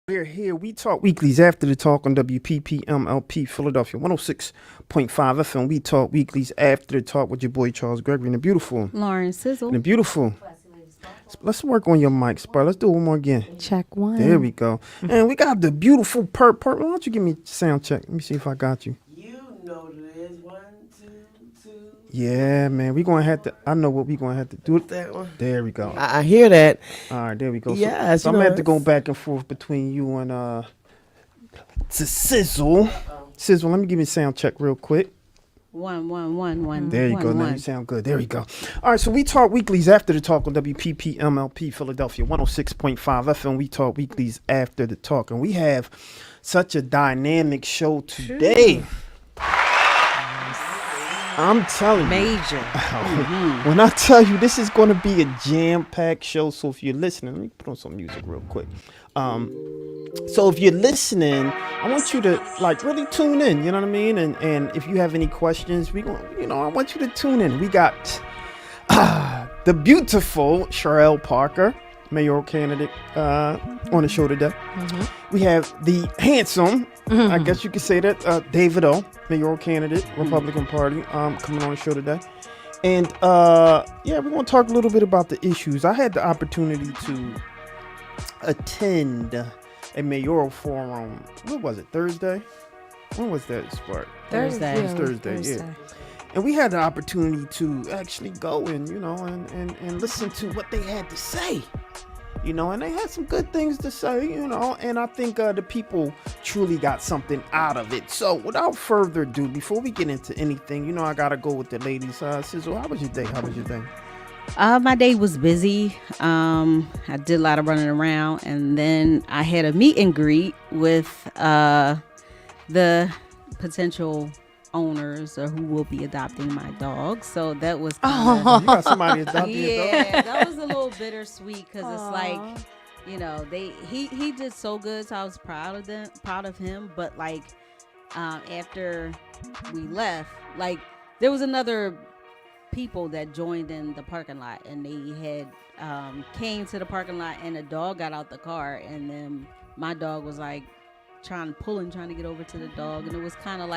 We're here. We talk weeklies after the talk on WPPMLP Philadelphia 106.5 FM. We talk weeklies after the talk with your boy Charles Gregory and the beautiful Lauren Sizzle. and the beautiful. Let's work on your mic, Spur. Let's do it one more again. Check one. There we go. And we got the beautiful Perp. Why don't you give me a sound check? Let me see if I got you. You know what it is. 1, 2, 2. Yeah, man. We're going to have to. I know what we're going to have to do. That one. There we go. I hear that. All right, there we go. Yes, So I'm going to have to go back and forth between you and Sizzle. Sizzle, let me give you a sound check real quick. One. There you go. Now you sound good. There we go. All right, so we talk weeklies after the talk on WPPMLP Philadelphia 106.5 FM. We talk weeklies after the talk, and we have such a dynamic show today. I'm telling you. Major. When I tell you this is going to be a jam-packed show, so if you're listening, let me put on some music real quick. So if you're listening, I want you to really tune in, you know what I mean? And if you have any questions, I want you to tune in. We got the beautiful Cherelle Parker, mayoral candidate, on the show today. We have the handsome, I guess you could say that, David O, mayoral candidate, Republican Party, coming on the show today. And we're going to talk a little bit about the issues. I had the opportunity to attend a mayoral forum. What was it, Thursday? When was that spark? Thursday. It was Thursday, yeah. And we had the opportunity to actually go and, and listen to what they had to say. And they had some good things to say, and I think the people truly got something out of it. So without further ado, before we get into anything, I got to go with the ladies. Sizzle, how was your day? My day was busy. I did a lot of running around, and then I had a meet and greet with the potential owners or who will be adopting my dog. So that was you got somebody adopting your dog? Yeah, that was a little bittersweet because it's like, he did so good, so I was proud of him. But after we left, there was another people that joined in the parking lot, and they had came to the parking lot, and a dog got out the car, and then my dog was trying to get over to the dog, and it was kind of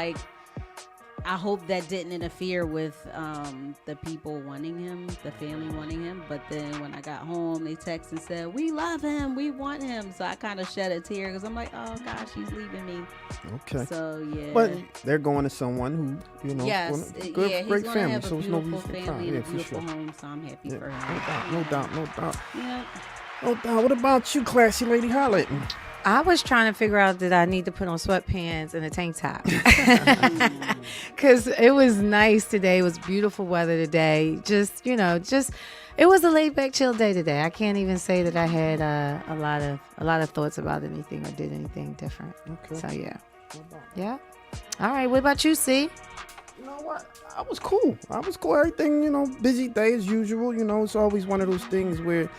I hope that didn't interfere with the people wanting him, the family wanting him. But then when I got home, they texted and said, "We love him, we want him." So I kind of shed a tear because I'm like, "Oh gosh, he's leaving me." Okay. So yeah. But they're going to someone who, yes, good, great he's family. Have so a it's no beautiful reason to cry. family and Yeah, a for beautiful sure. home. So I'm happy for him. No doubt. Yeah. No doubt. What about you, classy lady highlighting? I was trying to figure out that I need to put on sweatpants and a tank top because it was nice today. It was beautiful weather today. Just it was a laid back, chill day today. I can't even say that I had a lot of thoughts about anything or did anything different. Okay. So yeah. All right. What about you, C? You know what? I was cool. Everything, busy day as usual. It's always one of those things where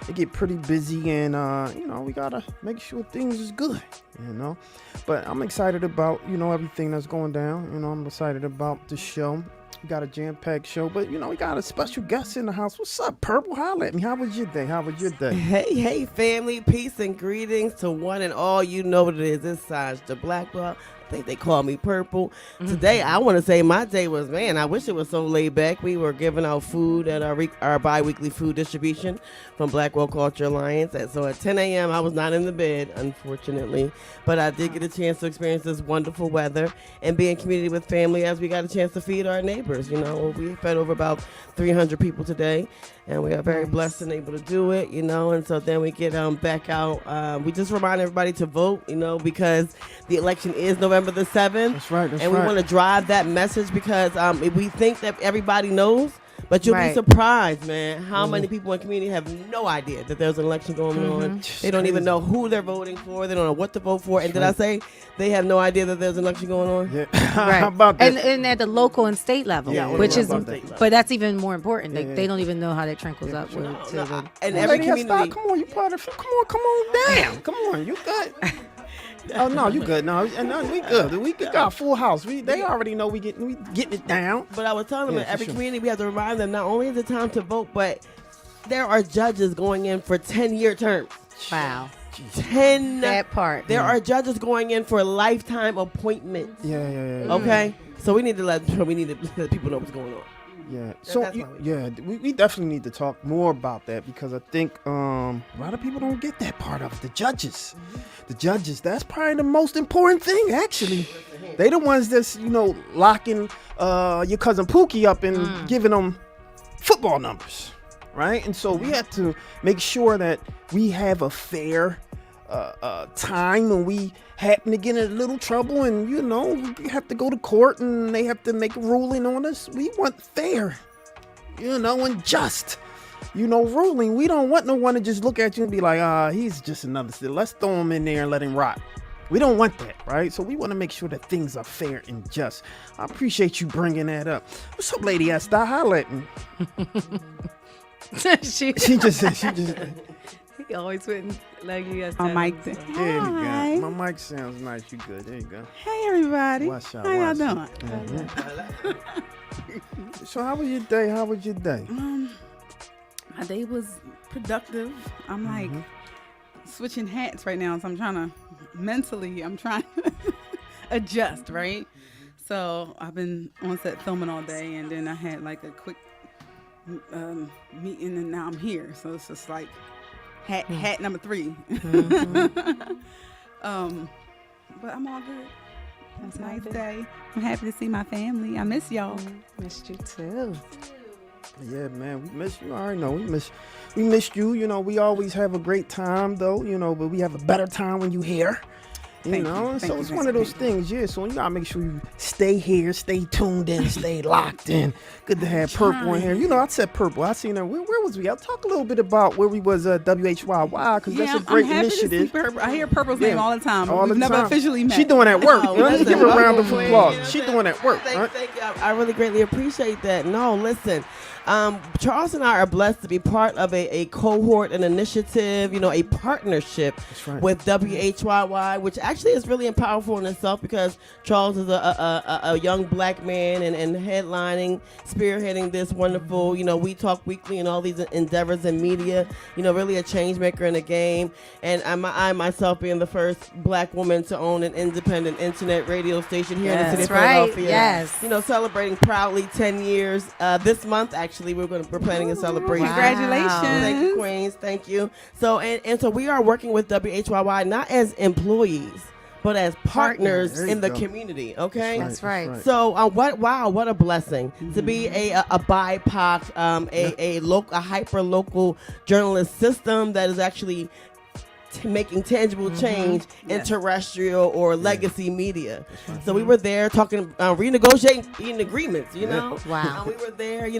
it get pretty busy, and we gotta make sure things is good. But I'm excited about everything that's going down. I'm excited about the show. We got a jam-packed show, but we got a special guest in the house. What's up, Purple? Holla at me. How was your day? Hey, family. Peace and greetings to one and all. You know what it is. It's Saj the Black Belt. I think they call me Purple. Today, I want to say my day was, I wish it was so laid back. We were giving out food at our bi-weekly food distribution from Blackwell Culture Alliance. And so at 10 a.m., I was not in the bed, unfortunately. But I did get a chance to experience this wonderful weather and be in community with family as we got a chance to feed our neighbors. We fed over about 300 people today. And we are very blessed and able to do it, and so then we get back out. We just remind everybody to vote, because the election is November the 7th. That's right. And we want to drive that message because we think that everybody knows, but you'll be surprised, man, how many people in the community have no idea that there's an election going on. They don't even know who they're voting for. They don't know what to vote for. And did I say they have no idea that there's an election going on? Yeah. Right. How about that? And at the local and state level, but that's even more important. They don't even know how that trickles up to the. And every community. Come on, you part of. Come on, damn. Come on, you good. Oh no, you good? No, we good. We got full house. They already know we getting it down. But I was telling them, every community we have to remind them not only is it time to vote, but there are judges going in for 10-year terms. Wow. That part. There are judges going in for lifetime appointments. Yeah. Okay, so we need to let people know what's going on. Yeah. So we definitely need to talk more about that because I think a lot of people don't get that part of it. The judges, that's probably the most important thing. Actually, they the ones that's locking your cousin Pookie up and giving them football numbers, right? And so we have to make sure that we have a fair time when we happen to get in a little trouble and we have to go to court and they have to make a ruling on us. We want fair, and just ruling. We don't want no one to just look at you and be like, he's just another city. Let's throw him in there and let him rot. We don't want that, right? So we want to make sure that things are fair and just. I appreciate you bringing that up. What's up, Lady Esther? Holla at me. she just He always wouldn't let you guys. My mic. There you go. My mic sounds nice. You good? There you go. Hey everybody. Watch out. How y'all doing? Mm-hmm. So how was your day? My day was productive. I'm like switching hats right now, so I'm trying to adjust, right? So I've been on set filming all day, and then I had like a quick meeting, and now I'm here. So it's just like hat number 3. But I'm all good. It's a nice day. I'm happy to see my family. I miss y'all. Missed you too. Yeah, man, we miss you. I already know we missed you. We always have a great time though. But we have a better time when you here. So it's one of those things, yeah. So you gotta make sure you stay here, stay tuned in, stay locked in. Good to have Purple in here. I said Purple. I seen her. Where was we? I'll talk a little bit about where we was at WHYY because that's a great initiative. I hear Purple's name all the time. We've never officially met. She doing that work. Give her a round of applause. She doing that work. Thank you. I really greatly appreciate that. No, listen. Charles and I are blessed to be part of a cohort, an initiative, a partnership with WHYY, which actually is really powerful in itself because Charles is a young black man and headlining, spearheading this wonderful, We Talk Weekly and all these endeavors in media, really a change maker in the game. And I myself being the first black woman to own an independent internet radio station here in the city of Philadelphia. Yes. Celebrating proudly 10 years this month, actually. We're planning a celebration. Congratulations. Thank you, Queens. Thank you. So so we are working with WHYY not as employees, but as partners in the community. Okay, that's right. So what a blessing to be a BIPOC, a hyper local journalist system that is actually making tangible change in terrestrial or legacy media. So we were there talking, renegotiating agreements, Wow. We were there,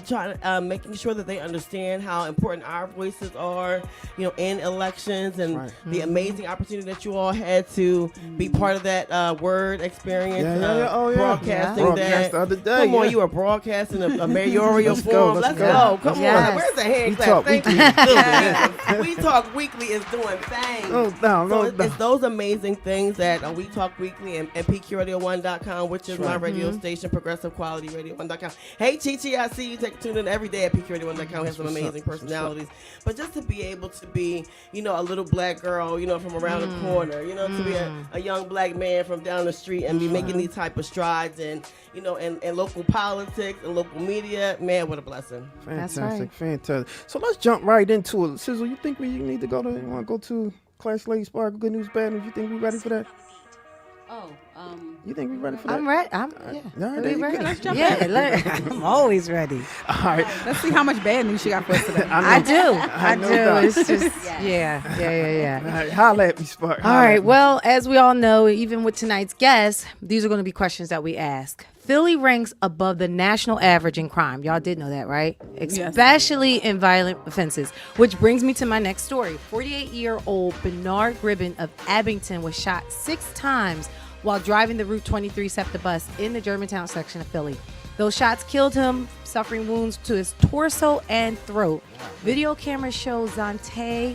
trying, making sure that they understand how important our voices are, in elections and the amazing opportunity that you all had to be part of that word experience. Broadcasting Broadcast the other day. Come on, you were broadcasting a mayoral forum. Let's go. Come on. Where's the hand clap? Thank you. We Talk Weekly is doing things. It's those amazing things that We Talk Weekly and PQRadio1.com, which is my radio station, Progressive Quality Radio1.com. Hey, Chi, I see you tune in every day at PQRadio1.com. Has some amazing personalities. But just to be able to be, a little black girl, from around the corner, to be a young black man from down the street and be making these type of strides and local politics and local media, man, what a blessing. Fantastic. So let's jump right into it. Sizzle, you think we need to want to go to Class Lady Sparkle, Good News, Bad News? You think we ready for that? You think we ready for that? I'm ready. Ready? Let's jump in. I'm always ready. All right. Let's see how much bad news she got for us today. I do. I know. It's just, yeah. All right, holla at me, Spark. All right. Well, as we all know, even with tonight's guest, these are going to be questions that we ask. Philly ranks above the national average in crime. Y'all did know that, right? Especially in violent offenses. Which brings me to my next story. 48-year-old Bernard Gribben of Abington was shot 6 times while driving the Route 23 SEPTA bus in the Germantown section of Philly. Those shots killed him, suffering wounds to his torso and throat. Video cameras show Zante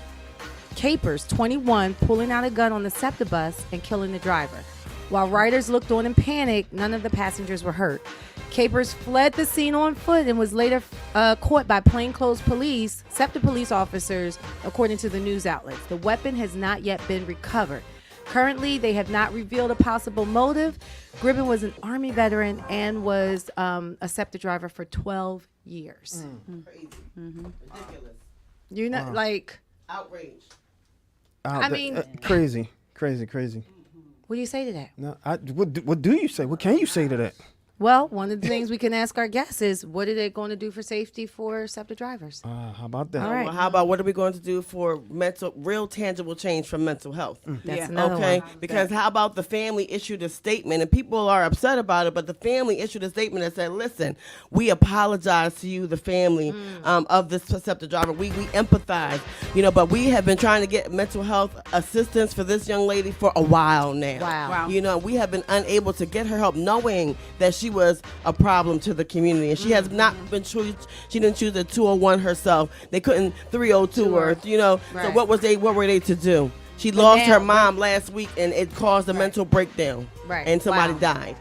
Capers, 21, pulling out a gun on the SEPTA bus and killing the driver. While riders looked on in panic, none of the passengers were hurt. Capers fled the scene on foot and was later caught by plainclothes police, SEPTA police officers, according to the news outlets. The weapon has not yet been recovered. Currently, they have not revealed a possible motive. Gribben was an Army veteran and was a SEPTA driver for 12 years. Crazy. Ridiculous. You know, like, Outrage. I mean- crazy. what do you say to that? No, what do you say? What can you say to that? Well, one of the things we can ask our guests is, what are they going to do for safety for SEPTA drivers? How about that? All right. Well, how about what are we going to do for real tangible change for mental health? That's another Okay, one. because how about the family issued a statement, and people are upset about it, but the family issued a statement that said, listen, we apologize to you, the family of this SEPTA driver. We empathize, but we have been trying to get mental health assistance for this young lady for a while now. Wow. We have been unable to get her help, knowing that she was a problem to the community, and she has not been she didn't choose a 201 herself. They couldn't 302 her, So Right. what were they to do? She lost now- her mom last week, and it caused a mental breakdown. Right. And somebody Wow. died.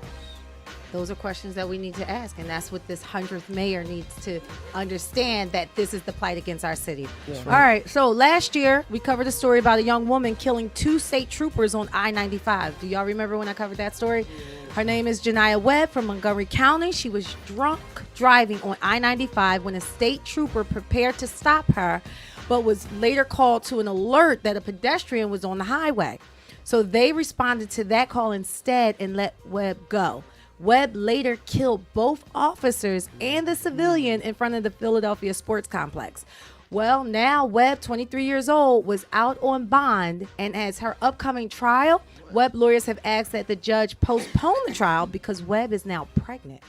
Those are questions that we need to ask, and that's what this 100th mayor needs to understand, that this is the plight against our city. All right, so last year we covered a story about a young woman killing 2 state troopers on I-95. Do y'all remember when I covered that story? Her name is Janiah Webb from Montgomery County. She was drunk driving on I-95 when a state trooper prepared to stop her, but was later called to an alert that a pedestrian was on the highway. So they responded to that call instead and let Webb go. Webb later killed both officers and the civilian in front of the Philadelphia sports complex. Well, now Webb, 23 years old, was out on bond, and as her upcoming trial, Webb lawyers have asked that the judge postpone the trial because Webb is now pregnant.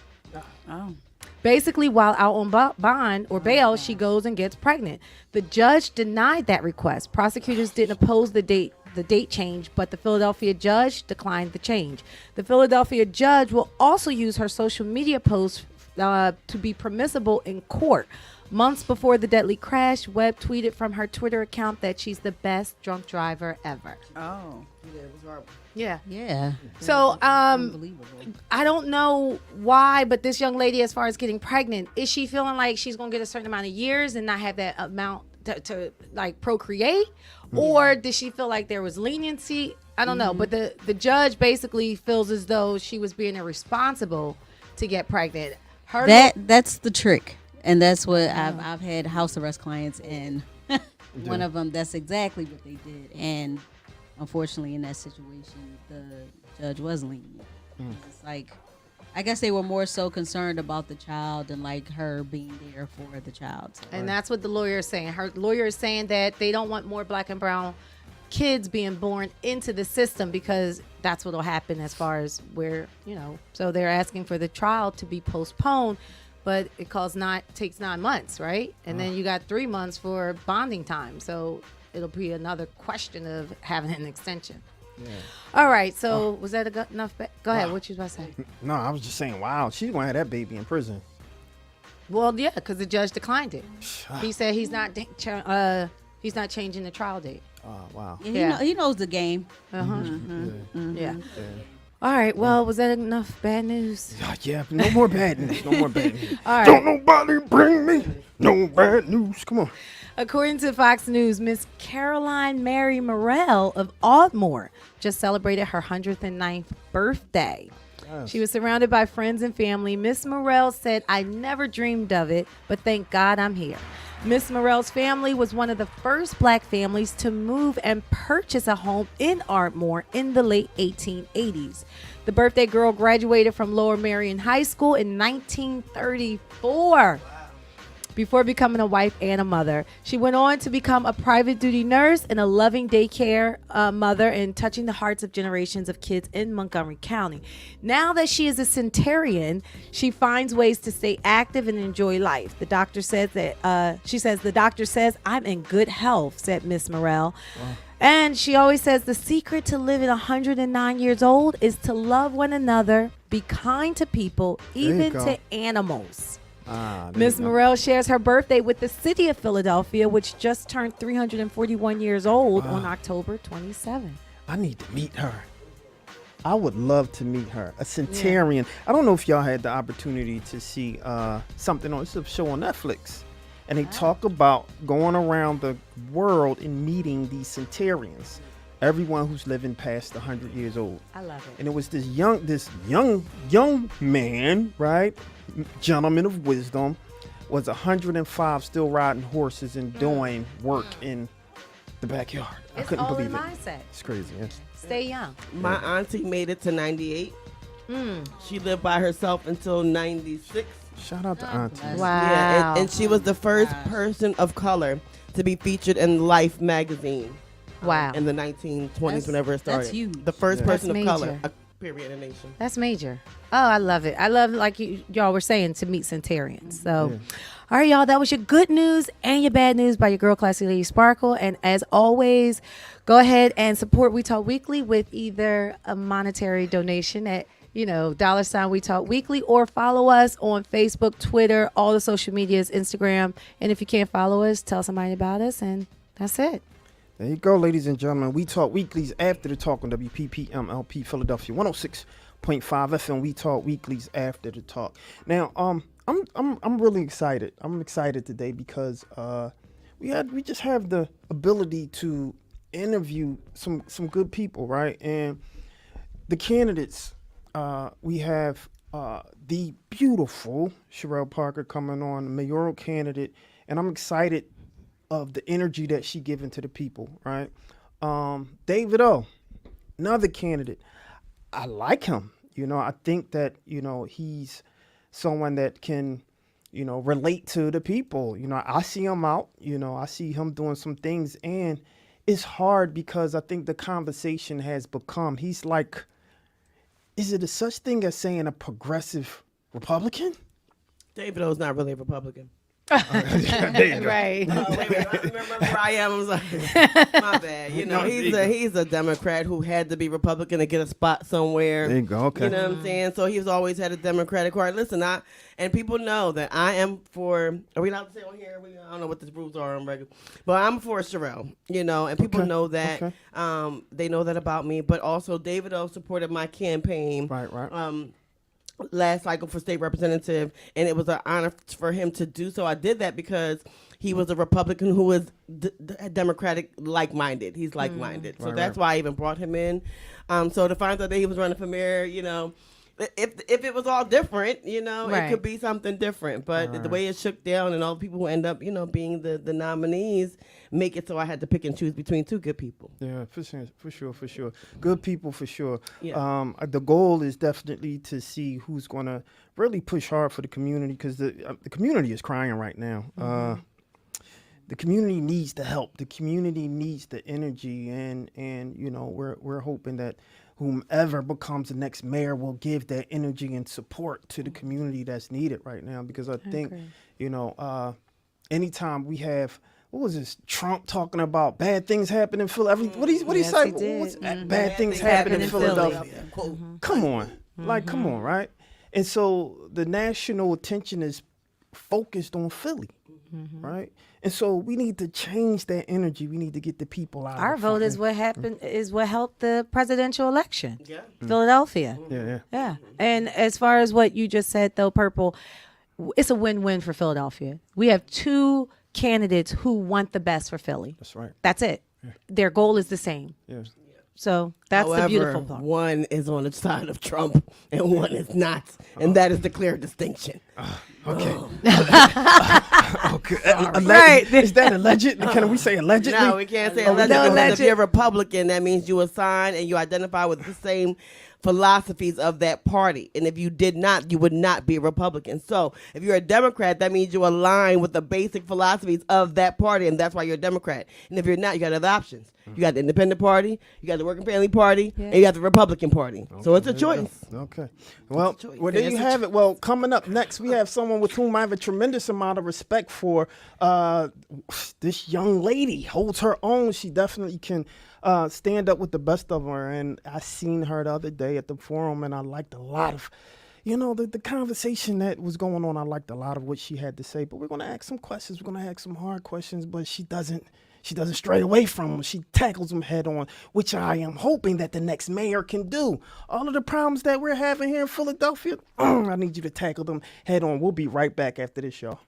Oh. Basically, while out on bond or bail, she goes and gets pregnant. The judge denied that request. Prosecutors didn't oppose the date change, but the Philadelphia judge declined the change. The Philadelphia judge will also use her social media posts to be permissible in court. Months before the deadly crash, Webb tweeted from her Twitter account that she's the best drunk driver ever. Oh. Yeah. Yeah. So, Unbelievable. I don't know why, but this young lady, as far as getting pregnant, is she feeling like she's going to get a certain amount of years and not have that amount to like procreate? Or did she feel like there was leniency? I don't know. But the judge basically feels as though she was being irresponsible to get pregnant. That's the trick. And that's what I've had house arrest clients, and one of them, that's exactly what they did. And unfortunately, in that situation, the judge was lenient. It's like, I guess they were more so concerned about the child and like her being there for the child. So. And that's what the lawyer is saying. Her lawyer is saying that they don't want more black and brown kids being born into the system because that's what will happen as far as where, so they're asking for the trial to be postponed. But it takes 9 months, right? And then you got 3 months for bonding time. So it'll be another question of having an extension. Yeah. All right. So was that enough? Go ahead. What you was about to say? No, I was just saying, wow, she's going to have that baby in prison. Well, yeah, because the judge declined it. He said he's not changing the trial date. Oh, wow. Yeah, he knows the game. Yeah. All right. Well, was that enough bad news? Yeah, no more bad news. No more bad news. All right. Don't nobody bring me no bad news. Come on. According to Fox News, Miss Caroline Mary Morrell of Ardmore just celebrated her 109th birthday. Yes. She was surrounded by friends and family. Miss Morrell said, "I never dreamed of it, but thank God I'm here." Miss Morrell's family was one of the first black families to move and purchase a home in Ardmore in the late 1880s. The birthday girl graduated from Lower Merion High School in 1934. Before becoming a wife and a mother, she went on to become a private duty nurse and a loving daycare mother, and touching the hearts of generations of kids in Montgomery County. Now that she is a centenarian, she finds ways to stay active and enjoy life. The doctor says that the doctor says I'm in good health, said Miss Morrell. Wow. And she always says the secret to living 109 years old is to love one another, be kind to people, even to animals. Miss Morrell shares her birthday with the city of Philadelphia, which just turned 341 years old on October 27. I need to meet her. I would love to meet her. A centurion. I don't know if y'all had the opportunity to see something on it's a show on Netflix. And they talk about going around the world and meeting these centurions. Everyone who's living past 100 years old. I love it. And it was this young man, right? Gentleman of wisdom, was 105, still riding horses and doing work in the backyard. I It's couldn't all believe in it. mindset. It's crazy. Yeah. Stay young. My auntie made it to 98. She lived by herself until 96. Shout out to Auntie. bless. Wow. Yeah, and she was the first person of color to be featured in Life magazine. Wow. In the 1920s, That's- whenever it started. that's huge. The first Yeah. person That's of color, major. period, in the nation. That's major. Oh, I love it. I love, like y'all were saying, to meet centurions. So, all right, y'all, that was your good news and your bad news by your girl, Classy Lady Sparkle. And as always, go ahead and support We Talk Weekly with either a monetary donation at $ We Talk Weekly, or follow us on Facebook, Twitter, all the social medias, Instagram. And if you can't follow us, tell somebody about us, and that's it. There you go, ladies and gentlemen. We Talk Weeklies after the talk on WPPMLP Philadelphia 106.5 FM. We Talk Weeklies after the talk. Now, I'm really excited. I'm excited today because we just have the ability to interview some good people, right? And the candidates, we have the beautiful Cherelle Parker coming on, mayoral candidate, and I'm excited of the energy that she given to the people, right? David O, another candidate. I like him. I think that, he's someone that can, relate to the people. I see him out, I see him doing some things, and it's hard because I think the conversation has become, he's like, is it a such thing as saying a progressive Republican? David O's not really a Republican. Right. Oh, wait, I remember where I am. I was like, my bad. He's a Democrat who had to be Republican to get a spot somewhere. There you go. Okay. You know what I'm saying? So he's always had a Democratic card. Listen, and people know that I am for. Are we allowed to say on here? I don't know what the rules are on regular, but I'm for Cherelle. And people Okay. know that. Okay. They know that about me. But also, David O supported my campaign. Right. Last cycle for state representative, and it was an honor for him to do so. I did that because he was a Republican who was Democratic like-minded. He's like-minded. So Right, that's why I even brought him in. So to find out that he was running for mayor, if it was all different, Right. it could be something different. But the way it shook down and all the people who end up, being the nominees make it so I had to pick and choose between two good people. Yeah, for sure. Good people, for sure. Yeah. The goal is definitely to see who's going to really push hard for the community, because the community is crying right now. The community needs the help. The community needs the energy, and we're hoping that whomever becomes the next mayor will give that energy and support to the community that's needed right now. Because I think, anytime we have, what was this, Trump talking about bad things happen in Philadelphia? What he Yes, say? he did. What's Mhm. bad things happen in Philadelphia? Quote. Come on. Like, come on, right? And so the national attention is focused on Philly, right? And so we need to change that energy. We need to get the people out. Our of vote is fucking- what happened, is what helped the presidential election. Yeah. Philadelphia. Yeah. Yeah. And as far as what you just said, though, Purple, it's a win-win for Philadelphia. We have two candidates who want the best for Philly. That's right. That's it. Their goal is the same. Yeah. So that's However, the beautiful part. one is on the side of Trump and one is not. And that is the clear distinction. Okay. Oh. Okay. Right. Is that alleged? Can we say allegedly? No, we can't say Oh, we alleged. don't Because alleged. if you're a Republican, that means you assign and you identify with the same philosophies of that party. And if you did not, you would not be a Republican. So if you're a Democrat, that means you align with the basic philosophies of that party, and that's why you're a Democrat. And if you're not, you got other options. You got the Independent Party, you got the Working Family Party, and you got the Republican Party. So it's a choice. Okay. Well, choice. well, there It's you a have it. Well, coming up next, we have someone with whom I have a tremendous amount of respect for. This young lady holds her own. She definitely can stand up with the best of her. And I seen her the other day at the forum, and I liked a lot of, the conversation that was going on. I liked a lot of what she had to say. But we're going to ask some questions. We're going to ask some hard questions, but she doesn't She doesn't stray away from them. She tackles them head on, which I am hoping that the next mayor can do. All of the problems that we're having here in Philadelphia, I need you to tackle them head on. We'll be right back after this, y'all.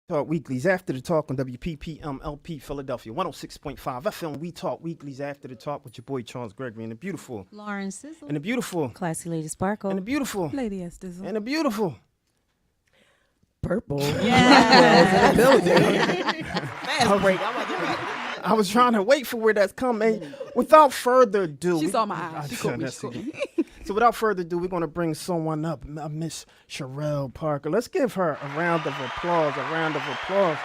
Talk Weeklies After the Talk on WPPMLP Philadelphia 106.5 FM. We Talk Weeklies After the Talk with your boy Charles Gregory and the beautiful Lauren Sizzle. and the beautiful Classy Lady Sparkle. and the beautiful Lady Estizzle. and the beautiful. Purple. Yeah. In the building. Fast break. I'm like, I was trying to wait for where that's coming. Without further ado, She saw my eyes. She caught me. That's She caught it. me. So without further ado, we're going to bring someone up, Miss Cherelle Parker. Let's give her a round of applause. A round of applause.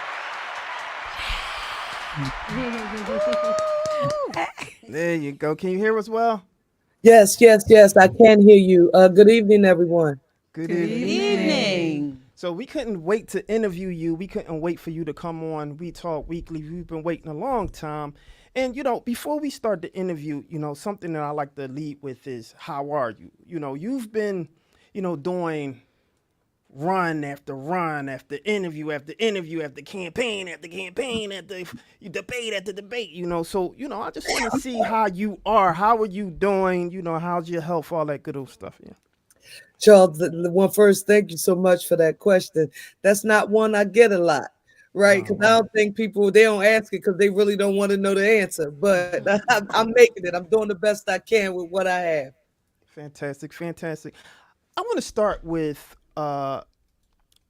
There you go. Can you hear us well? Yes, yes, yes. I can hear you. Good evening, everyone. Good Good evening. So we couldn't wait to interview you. We couldn't wait for you to come on We Talk Weekly. We've been waiting a long time. And, before we start the interview, something that I like to lead with is, how are you? You've been, doing run after interview after interview after campaign after campaign after debate after debate, So, I just want to see how you are. How are you doing? How's your health? All that good old stuff. Yeah. Charles, the one first, thank you so much for that question. That's not one I get a lot, right? Because I don't think people, they don't ask it because they really don't want to know the answer. But I'm making it. I'm doing the best I can with what I have. Fantastic, fantastic. I want to start with, I've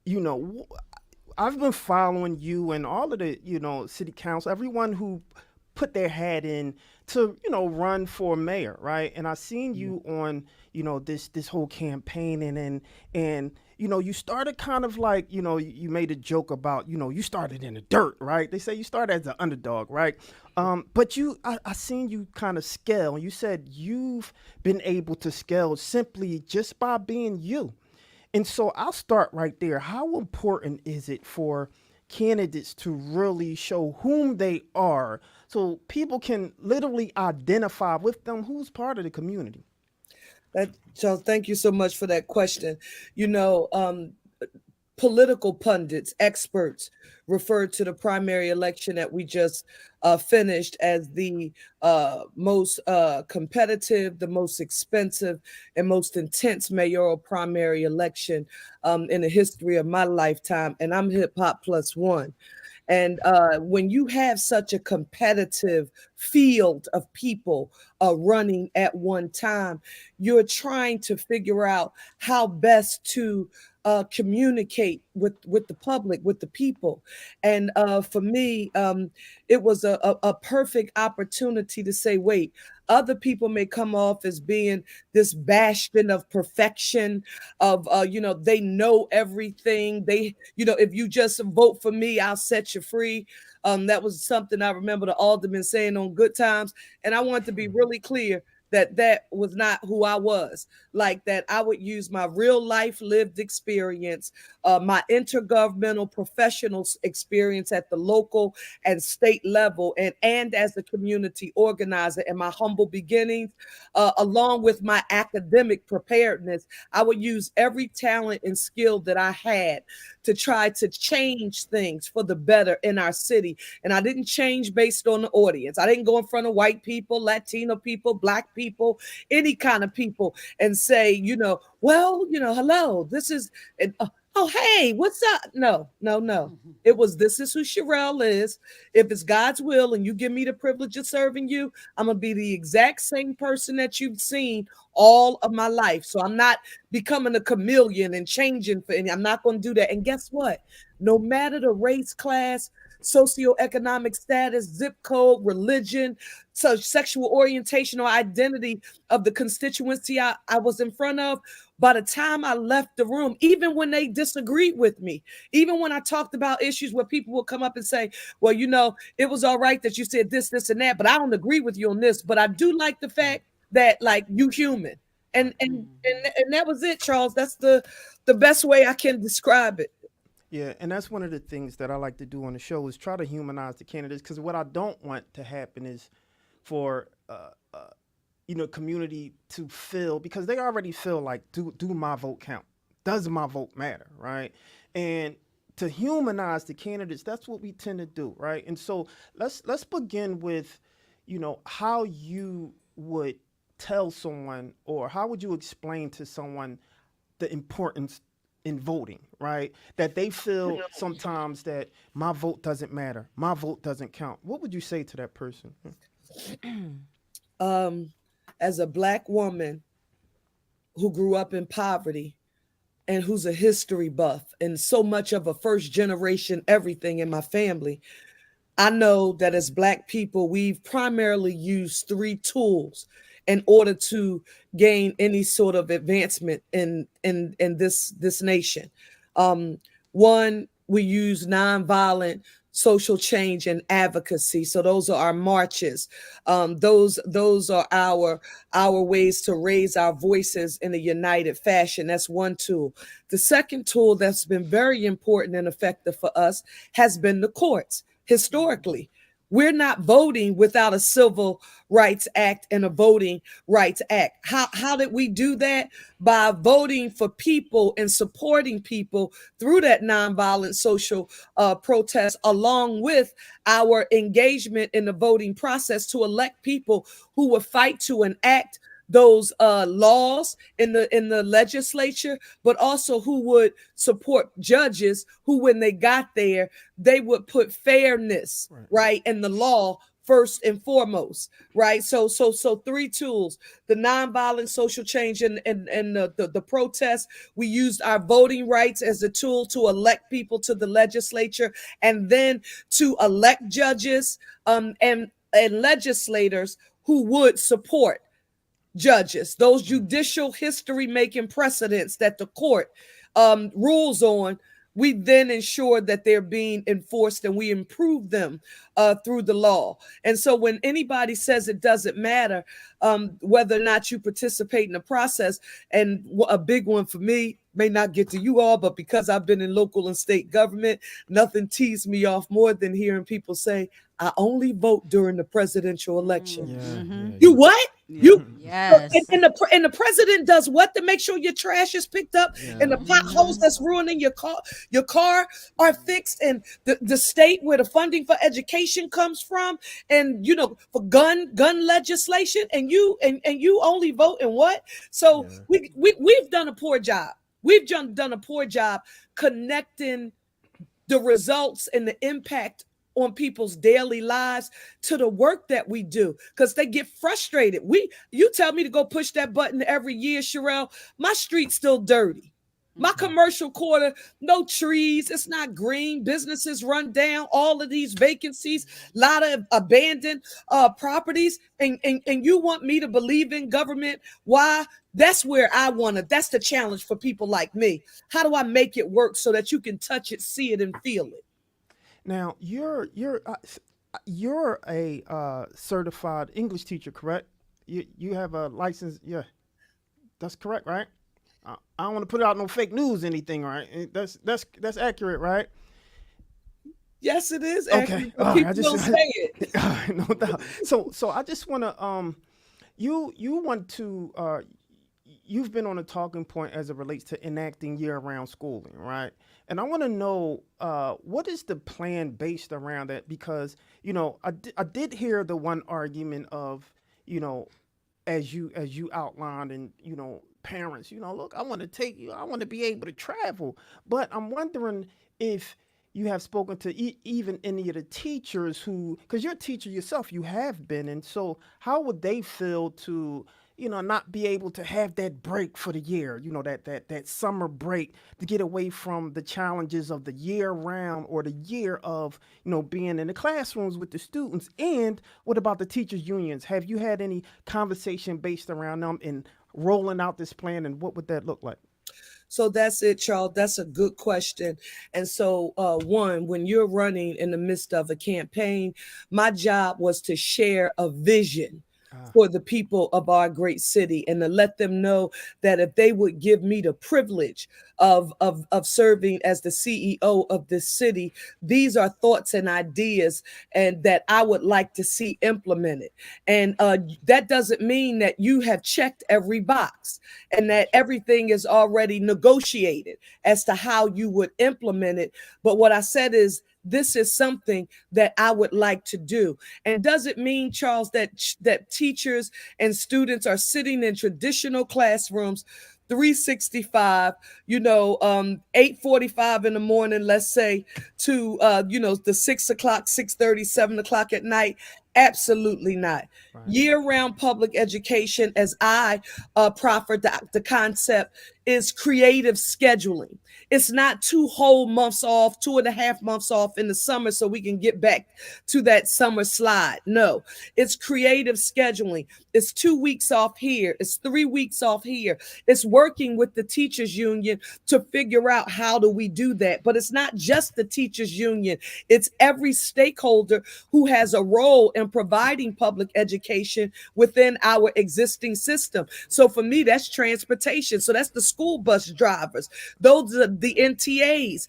been following you and all of the, city council, everyone who put their hat in to, run for mayor, right? And I've seen you on, this whole campaign and you started kind of like, you made a joke about, you started in the dirt, right? They say you started as an underdog, right? But I seen you kind of scale. You said you've been able to scale simply just by being you. And so I'll start right there. How important is it for candidates to really show whom they are so people can literally identify with them who's part of the community? Charles, thank you so much for that question. Political pundits, experts refer to the primary election that we just finished as the most competitive, the most expensive, and most intense mayoral primary election in the history of my lifetime. And I'm hip hop plus one. And when you have such a competitive field of people running at one time, you're trying to figure out how best to communicate with the public, with the people. And for me, it was a perfect opportunity to say, wait, other people may come off as being this bastion of perfection, of, they know everything. They, if you just vote for me, I'll set you free. That was something I remember the alderman saying on Good Times. And I want to be really clear that was not who I was. Like that, I would use my real life lived experience, my intergovernmental professional experience at the local and state level, and as a community organizer in my humble beginnings, along with my academic preparedness. I would use every talent and skill that I had to try to change things for the better in our city. And I didn't change based on the audience. I didn't go in front of white people, Latino people, Black people, any kind of people and say, well, hello, this is, Oh, hey, what's up? No, no, no. It was this is who Cherelle is. If it's God's will and you give me the privilege of serving you, I'm gonna be the exact same person that you've seen all of my life. So I'm not becoming a chameleon and changing for any. I'm not gonna do that. And guess what? No matter the race, class, socioeconomic status, zip code, religion, so sexual orientation or identity of the constituency I was in front of, by the time I left the room, even when they disagreed with me, even when I talked about issues where people would come up and say, well, it was all right that you said this, and that, but I don't agree with you on this. But I do like the fact that like you human. And that was it, Charles. That's the best way I can describe it. Yeah, and that's one of the things that I like to do on the show is try to humanize the candidates because what I don't want to happen is for community to feel because they already feel like do my vote count? Does my vote matter, right? And to humanize the candidates, that's what we tend to do, right? And so let's begin with, how you would tell someone or how would you explain to someone the importance in voting, right? That they feel sometimes that my vote doesn't matter, my vote doesn't count. What would you say to that person? Um, as a Black woman who grew up in poverty and who's a history buff and so much of a first generation everything in my family, I know that as Black people, we've primarily used three tools in order to gain any sort of advancement in this nation. Um, One, we use nonviolent social change and advocacy. So those are our marches. Those are our ways to raise our voices in a united fashion. That's one tool. The second tool that's been very important and effective for us has been the courts historically. We're not voting without a civil rights act and a voting rights act. How did we do that? By voting for people and supporting people through that nonviolent social protest, along with our engagement in the voting process to elect people who would fight to enact those laws in the legislature, but also who would support judges who, when they got there, they would put fairness right in the law first and foremost, right? So three tools: the nonviolent social change and the protest. We used our voting rights as a tool to elect people to the legislature, and then to elect judges and legislators who would support judges, those judicial history making precedents that the court rules on. We then ensure that they're being enforced and we improve them through the law. And so when anybody says it doesn't matter whether or not you participate in the process, and a big one for me, may not get to you all, but because I've been in local and state government, nothing teased me off more than hearing people say, I only vote during the presidential election. You what? You Yes. and the president does what to make sure your trash is picked up and the potholes that's ruining your car are fixed, and the state where the funding for education comes from, and for gun legislation, and you only vote in what? So we've done a poor job. We've done a poor job connecting the results and the impact on people's daily lives to the work that we do, because they get frustrated. You tell me to go push that button every year, Cherelle, my street's still dirty. My commercial quarter, no trees, it's not green, businesses run down, all of these vacancies, a lot of abandoned properties, and you want me to believe in government? Why? That's where that's the challenge for people like me. How do I make it work so that you can touch it, see it, and feel it? Now you're a certified English teacher, correct? You have a license. Yeah, that's correct, right? I don't want to put out no fake news, anything, right? That's accurate, right? Yes, it is Okay. accurate, but people don't say it. No doubt. So I just want to you want to you've been on a talking point as it relates to enacting year-round schooling, right? And I want to know what is the plan based around that? Because I did hear the one argument of as you outlined, and parents, look, I want to take you, I want to be able to travel. But I'm wondering if you have spoken to even any of the teachers who, because you're a teacher yourself, you have been. And so how would they feel to, not be able to have that break for the year, that summer break to get away from the challenges of the year round or the year of, being in the classrooms with the students? And what about the teachers unions? Have you had any conversation based around them in rolling out this plan, and what would that look like? So that's it, Charles. That's a good question. And so, one, when you're running in the midst of a campaign, my job was to share a vision for the people of our great city, and to let them know that if they would give me the privilege of serving as the CEO of this city, these are thoughts and ideas and that I would like to see implemented. And that doesn't mean that you have checked every box and that everything is already negotiated as to how you would implement it. But what I said is, this is something that I would like to do. And does it mean, Charles, that teachers and students are sitting in traditional classrooms 365, 8:45 in the morning, let's say, to the 6 o'clock, 6:30, 7 o'clock at night? Absolutely not. Right. Year-round public education, as I proffered the concept, is creative scheduling. It's not 2 whole months off, 2.5 months off in the summer so we can get back to that summer slide. No, it's creative scheduling. It's 2 weeks off here. It's 3 weeks off here. It's working with the teachers union to figure out how do we do that. But it's not just the teachers union. It's every stakeholder who has a role in providing public education within our existing system. So for me, that's transportation. So that's the school bus drivers. Those are the NTAs.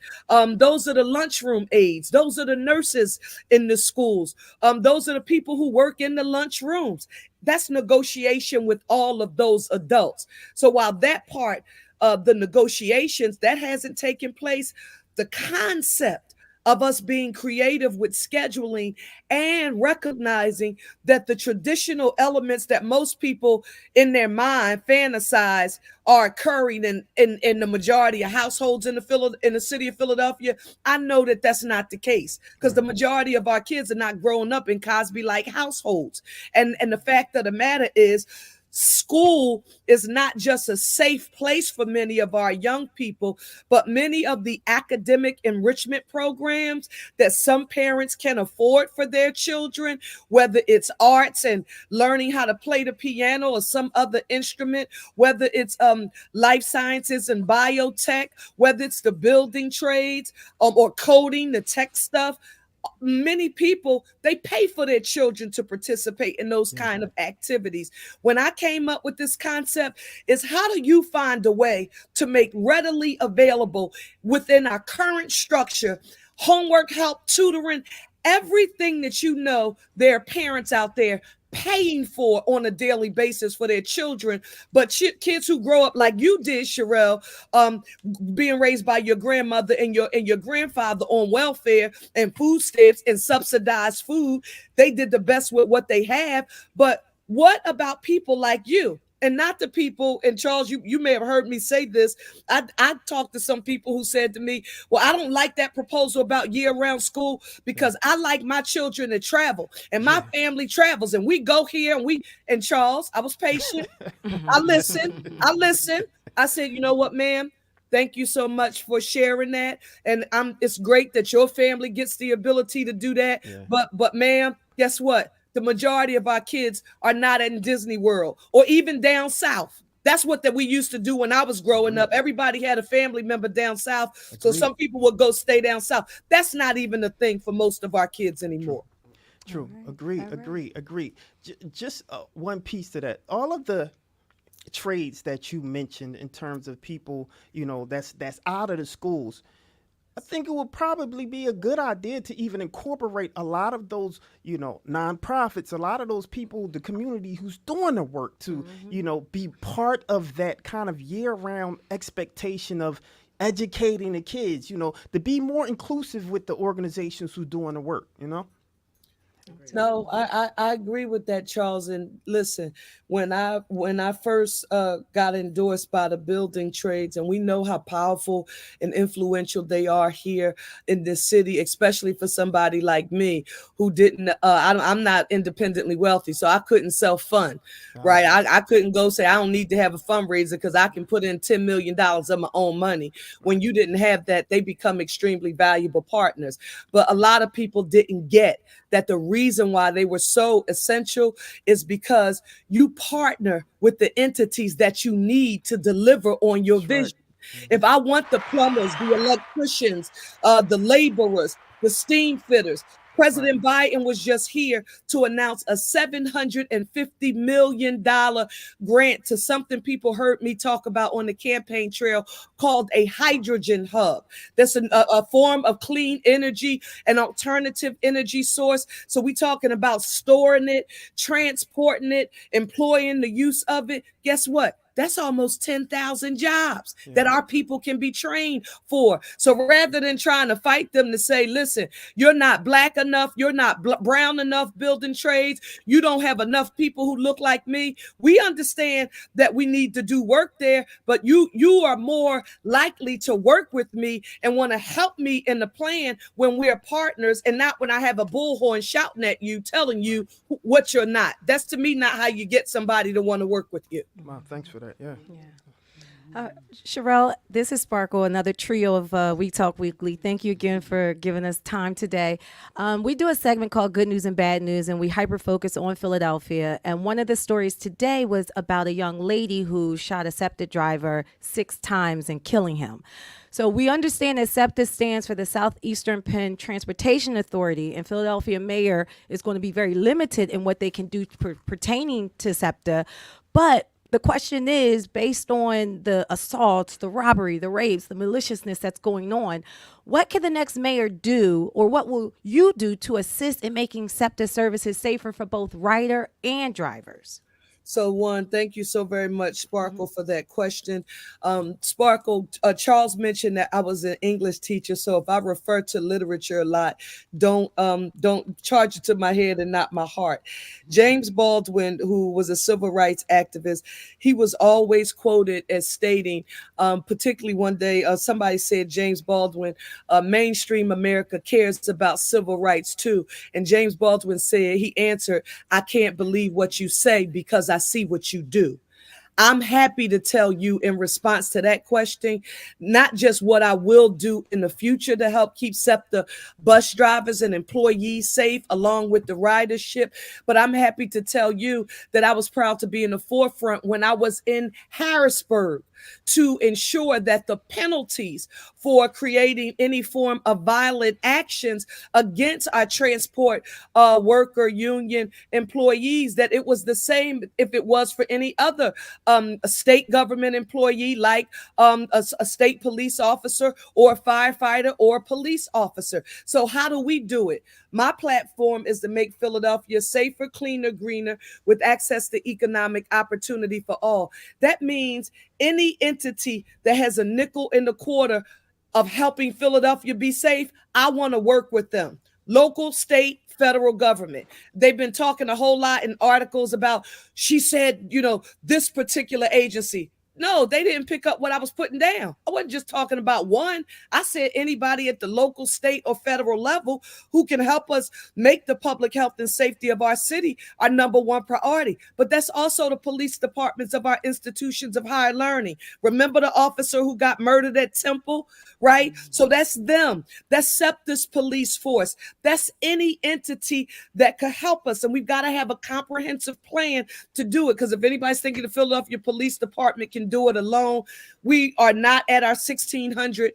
Those are the lunchroom aides. Those are the nurses in the schools. Those are the people who work in the lunchrooms. That's negotiation with all of those adults. So while that part of the negotiations, that hasn't taken place, the concept of us being creative with scheduling and recognizing that the traditional elements that most people in their mind fantasize are occurring in the majority of households in the city of Philadelphia. I know that that's not the case, because the majority of our kids are not growing up in Cosby-like households. And the fact of the matter is, school is not just a safe place for many of our young people, but many of the academic enrichment programs that some parents can afford for their children, whether it's arts and learning how to play the piano or some other instrument, whether it's life sciences and biotech, whether it's the building trades, or coding, the tech stuff. Many people, they pay for their children to participate in those kind of activities. When I came up with this concept, is how do you find a way to make readily available within our current structure homework help, tutoring, everything that there are parents out there paying for on a daily basis for their children, but kids who grow up like you did, Cherelle, being raised by your grandmother and your grandfather on welfare and food stamps and subsidized food, they did the best with what they have. But what about people like you? And not the people, and Charles, you may have heard me say this. I talked to some people who said to me, well, I don't like that proposal about year-round school because I like my children to travel, and my family travels, and we go here, and Charles, I was patient. I listened. I said, you know what, ma'am? Thank you so much for sharing that. And it's great that your family gets the ability to do that. Yeah. But ma'am, guess what? The majority of our kids are not in Disney World or even down south. That's what we used to do when I was growing up. Everybody had a family member down south. Agreed. So some people would go stay down south. That's not even a thing for most of our kids anymore. True. Right. Agree. Just one piece to that. All of the trades that you mentioned in terms of people, that's out of the schools, I think it would probably be a good idea to even incorporate a lot of those, nonprofits, a lot of those people, the community who's doing the work to, be part of that kind of year-round expectation of educating the kids, to be more inclusive with the organizations who doing the work, No, I agree with that, Charles. And listen, when I first got endorsed by the building trades, and we know how powerful and influential they are here in this city, especially for somebody like me who didn't. I'm not independently wealthy, so I couldn't self fund. Right, I couldn't go say I don't need to have a fundraiser because I can put in $10 million of my own money. When you didn't have that, they become extremely valuable partners. But a lot of people didn't get that the reason why they were so essential is because you partner with the entities that you need to deliver on your That's right. vision. If I want the plumbers, the electricians, the laborers, the steam fitters, Right. President Biden was just here to announce a $750 million grant to something people heard me talk about on the campaign trail called a hydrogen hub. That's a form of clean energy, an alternative energy source. So we're talking about storing it, transporting it, employing the use of it. Guess what? That's almost 10,000 jobs that our people can be trained for. So rather than trying to fight them to say, listen, you're not black enough, you're not brown enough building trades, you don't have enough people who look like me, we understand that we need to do work there, but you are more likely to work with me and want to help me in the plan when we're partners and not when I have a bullhorn shouting at you, telling you what you're not. That's to me not how you get somebody to want to work with you. Wow, thanks for that. Yeah. Cherelle, this is Sparkle, another trio of We Talk Weekly. Thank you again for giving us time today. We do a segment called Good News and Bad News, and we hyper focus on Philadelphia. And one of the stories today was about a young lady who shot a SEPTA driver 6 times and killing him. So we understand that SEPTA stands for the Southeastern Penn Transportation Authority, and Philadelphia mayor is going to be very limited in what they can do pertaining to SEPTA. But the question is, based on the assaults, the robbery, the rapes, the maliciousness that's going on, what can the next mayor do, or what will you do to assist in making SEPTA services safer for both rider and drivers? So, one, thank you so very much, Sparkle, for that question. Sparkle, Charles mentioned that I was an English teacher, so if I refer to literature a lot, don't charge it to my head and not my heart. James Baldwin, who was a civil rights activist, he was always quoted as stating, particularly one day, somebody said James Baldwin, mainstream America cares about civil rights too, and James Baldwin said, he answered, I can't believe what you say because I see what you do. I'm happy to tell you in response to that question, not just what I will do in the future to help keep SEPTA bus drivers and employees safe along with the ridership, but I'm happy to tell you that I was proud to be in the forefront when I was in Harrisburg to ensure that the penalties for creating any form of violent actions against our transport worker union employees, that it was the same if it was for any other a state government employee, like a state police officer or a firefighter or a police officer. So how do we do it? My platform is to make Philadelphia safer, cleaner, greener, with access to economic opportunity for all. That means any entity that has a nickel in the quarter of helping Philadelphia be safe, I want to work with them. Local, state, federal government. They've been talking a whole lot in articles about, she said, this particular agency. No, they didn't pick up what I was putting down. I wasn't just talking about one. I said anybody at the local, state, or federal level who can help us make the public health and safety of our city our number one priority. But that's also the police departments of our institutions of higher learning. Remember the officer who got murdered at Temple, right? So that's them. That's SEPTA's police force. That's any entity that could help us. And we've got to have a comprehensive plan to do it. Because if anybody's thinking the Philadelphia Police Department can do it alone, we are not at our 1,600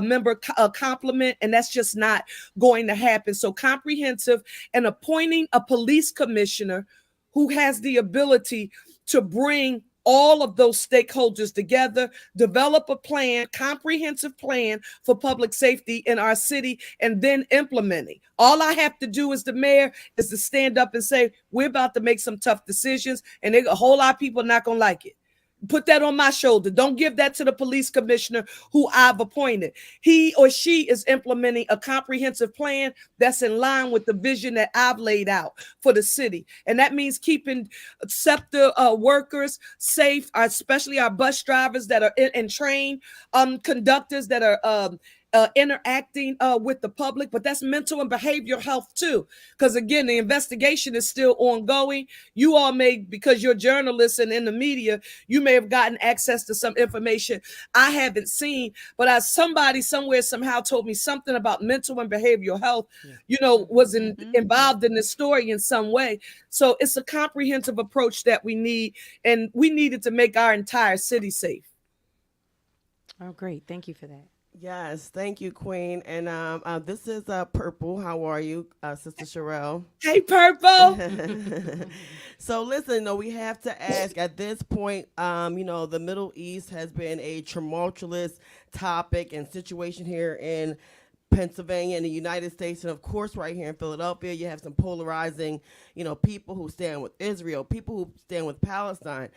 member complement, and that's just not going to happen. So comprehensive, and appointing a police commissioner who has the ability to bring all of those stakeholders together, develop a plan, comprehensive plan for public safety in our city, and then implementing. All I have to do as the mayor is to stand up and say, we're about to make some tough decisions, and a whole lot of people are not going to like it. Put that on my shoulder. Don't give that to the police commissioner who I've appointed. He or she is implementing a comprehensive plan that's in line with the vision that I've laid out for the city. And that means keeping SEPTA workers safe, especially our bus drivers that are and trained conductors that are interacting with the public, but that's mental and behavioral health too. Because again, the investigation is still ongoing. You all may, because you're journalists and in the media, you may have gotten access to some information I haven't seen. But as somebody somewhere somehow told me something about mental and behavioral health, was involved in this story in some way. So it's a comprehensive approach that we need, and we needed to make our entire city safe. Oh, great. Thank you for that. Yes, thank you, Queen. And this is Purple. How are you, Sister Cherelle? Hey, Purple. So listen, we have to ask at this point, the Middle East has been a tumultuous topic and situation here in Pennsylvania and the United States, and of course right here in Philadelphia you have some polarizing people who stand with Israel, people who stand with Palestine,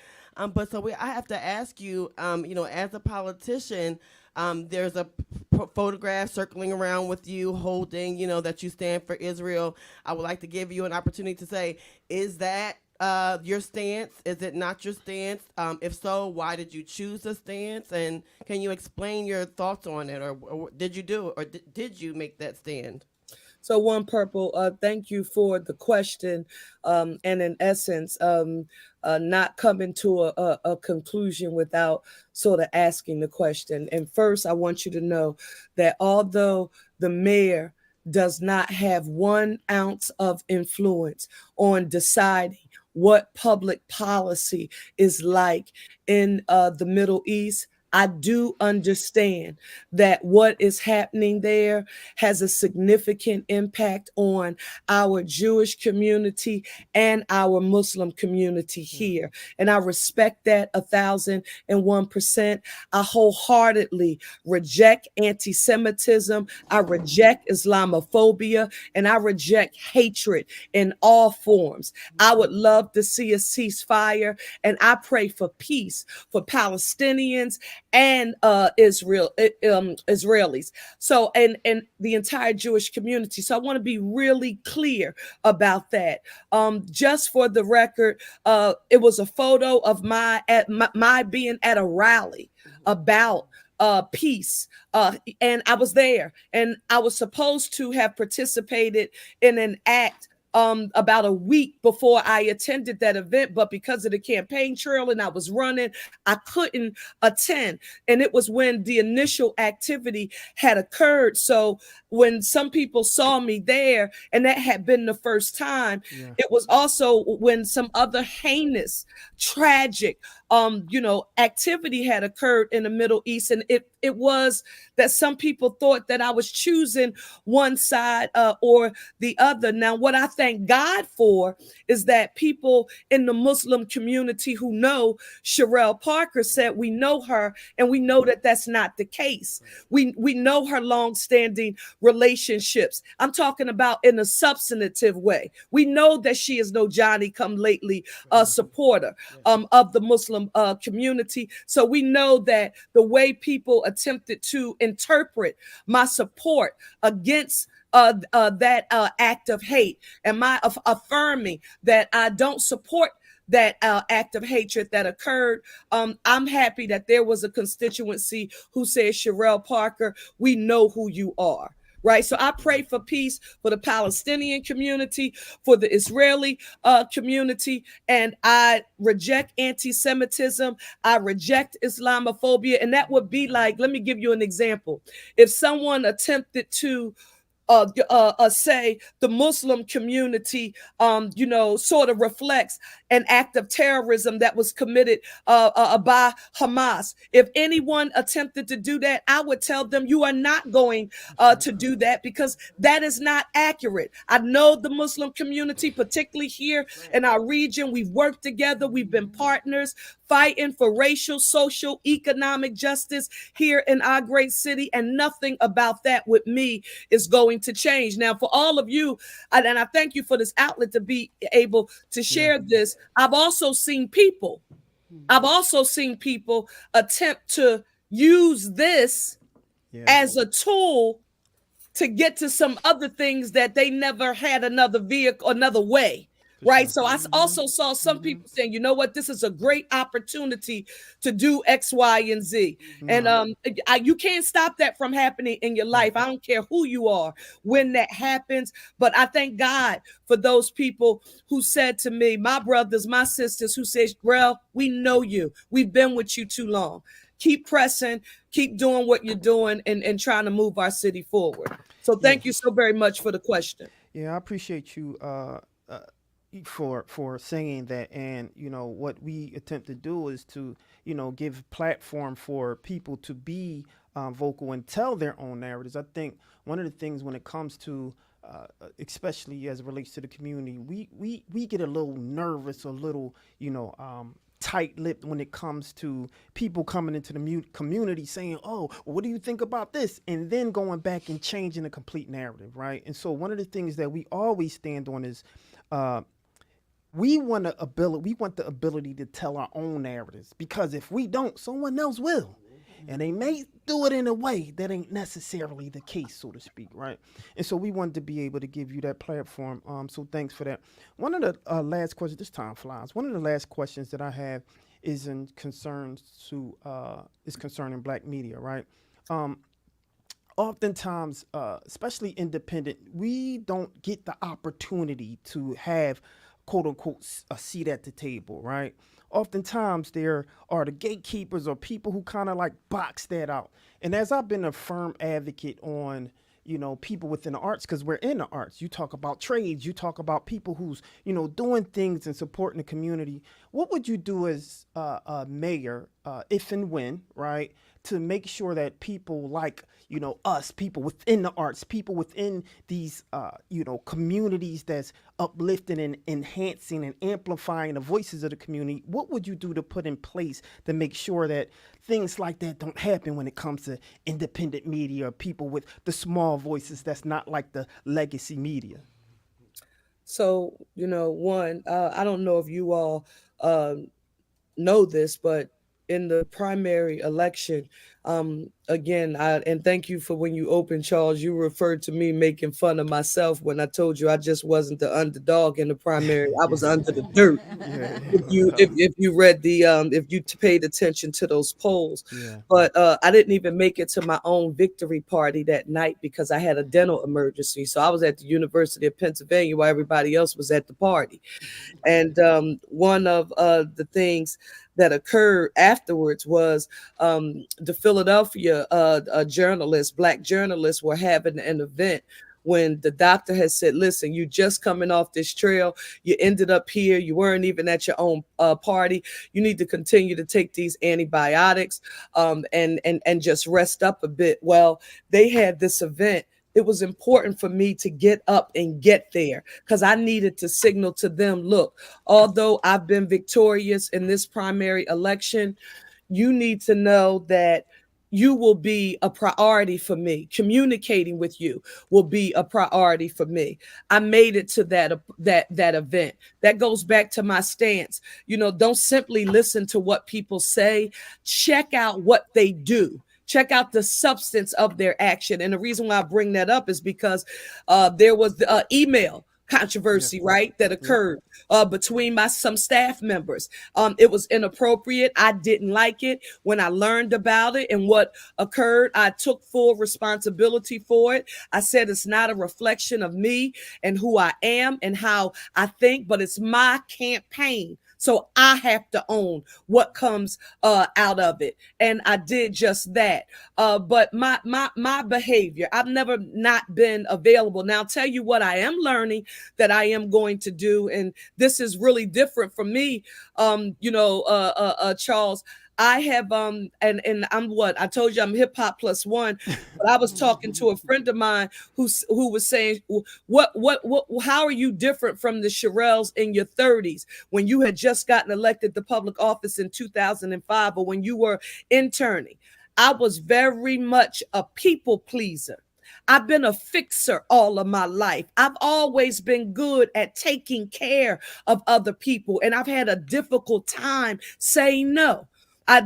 but I have to ask you, as a politician, there's a photograph circling around with you holding that you stand for Israel. I would like to give you an opportunity to say, is that your stance? Is it not your stance? If so, why did you choose a stance? And can you explain your thoughts on it, or did you do it, or did you make that stand? So, one, Purple, thank you for the question. And in essence, not coming to a conclusion without sort of asking the question. And first, I want you to know that although the mayor does not have 1 ounce of influence on deciding what public policy is like in the Middle East, I do understand that what is happening there has a significant impact on our Jewish community and our Muslim community here. And I respect that 1,001%. I wholeheartedly reject anti-Semitism. I reject Islamophobia, and I reject hatred in all forms. I would love to see a ceasefire, and I pray for peace for Palestinians and Israelis. So, and the entire Jewish community. So I want to be really clear about that. Just for the record, it was a photo of my being at a rally about peace. And I was there, and I was supposed to have participated in an act about a week before I attended that event, but because of the campaign trail and I was running, I couldn't attend. And it was when the initial activity had occurred. So when some people saw me there, and that had been the first time, it was also when some other heinous, tragic, activity had occurred in the Middle East. And it was that some people thought that I was choosing one side or the other. Now, what I thank God for is that people in the Muslim community who know Cherelle Parker said we know her, and we know that that's not the case. We know her longstanding relationships. I'm talking about in a substantive way. We know that she is no Johnny come lately supporter of the Muslim community. So we know that the way people attempted to interpret my support against that act of hate, and my affirming that I don't support that act of hatred that occurred. I'm happy that there was a constituency who said, Cherelle Parker, we know who you are. Right. So I pray for peace for the Palestinian community, for the Israeli community, and I reject anti-Semitism. I reject Islamophobia. And that would be like, let me give you an example. If someone attempted to say the Muslim community, sort of reflects an act of terrorism that was committed by Hamas. If anyone attempted to do that, I would tell them you are not going to do that, because that is not accurate. I know the Muslim community, particularly here in our region. We've worked together. We've been partners fighting for racial, social, economic justice here in our great city, and nothing about that with me is going to change. Now, for all of you, and I thank you for this outlet to be able to share this, I've also seen people I've also seen people attempt to use this Yeah. as a tool to get to some other things that they never had another vehicle, another way. For Right. sure. So also saw some people saying, you know what, this is a great opportunity to do X, Y, and Z. And Right. you can't stop that from happening in your Right. life. I don't care who you are when that happens. But I thank God for those people who said to me, my brothers, my sisters, who said, well, we know you. We've been with you too long. Keep pressing, keep doing what you're doing and trying to move our city forward. So Yeah. thank you so very much for the question. Yeah, I appreciate you uh for saying that. And what we attempt to do is to give platform for people to be vocal and tell their own narratives. I think one of the things when it comes to especially as it relates to the community, we get a little nervous, a little tight-lipped when it comes to people coming into the community saying, "Oh, well, what do you think about this?" and then going back and changing the complete narrative, right? And so one of the things that we always stand on is uh, we want the ability to tell our own narratives, because if we don't, someone else will. And they may do it in a way that ain't necessarily the case, so to speak, right? And so we wanted to be able to give you that platform. So thanks for that. One of the last questions, this time flies. One of the last questions that I have is concerning Black media, right? Um, Oftentimes, especially independent, we don't get the opportunity to have quote unquote a seat at the table, right? Oftentimes, there are the gatekeepers or people who kind of like box that out. And as I've been a firm advocate on, people within the arts, because we're in the arts, you talk about trades, you talk about people who's, doing things and supporting the community. What would you do as a mayor, if and when, right, to make sure that people like us, people within the arts, people within these communities that's uplifting and enhancing and amplifying the voices of the community, what would you do to put in place to make sure that things like that don't happen when it comes to independent media or people with the small voices that's not like the legacy media? So, one, I don't know if you all know this, but in the primary election, again, and thank you for when you opened, Charles, you referred to me making fun of myself when I told you I just wasn't the underdog in the primary. I was under the dirt. Yeah. If you read the if you paid attention to those polls, Yeah. but I didn't even make it to my own victory party that night because I had a dental emergency. So I was at the University of Pennsylvania while everybody else was at the party. And one of the things that occurred afterwards was the Philadelphia journalists, Black journalists, were having an event when the doctor had said, listen, you just coming off this trail, you ended up here, you weren't even at your own party, you need to continue to take these antibiotics and just rest up a bit. Well, they had this event. It was important for me to get up and get there because I needed to signal to them, look, although I've been victorious in this primary election, you need to know that you will be a priority for me. Communicating with you will be a priority for me. I made it to that event. That goes back to my stance. Don't simply listen to what people say. Check out what they do. Check out the substance of their action. And the reason why I bring that up is because there was the email controversy, Yeah. right, that occurred between some staff members. It was inappropriate. I didn't like it. When I learned about it and what occurred, I took full responsibility for it. I said it's not a reflection of me and who I am and how I think, but it's my campaign. So I have to own what comes out of it. And I did just that. But my behavior, I've never not been available. Now, I'll tell you what I am learning that I am going to do. And this is really different from me, Charles. I have and I'm what I told you I'm hip hop plus one, but I was talking to a friend of mine who was saying what how are you different from the Cherelles in your 30s when you had just gotten elected to public office in 2005 or when you were interning? I was very much a people pleaser. I've been a fixer all of my life. I've always been good at taking care of other people. And I've had a difficult time saying no.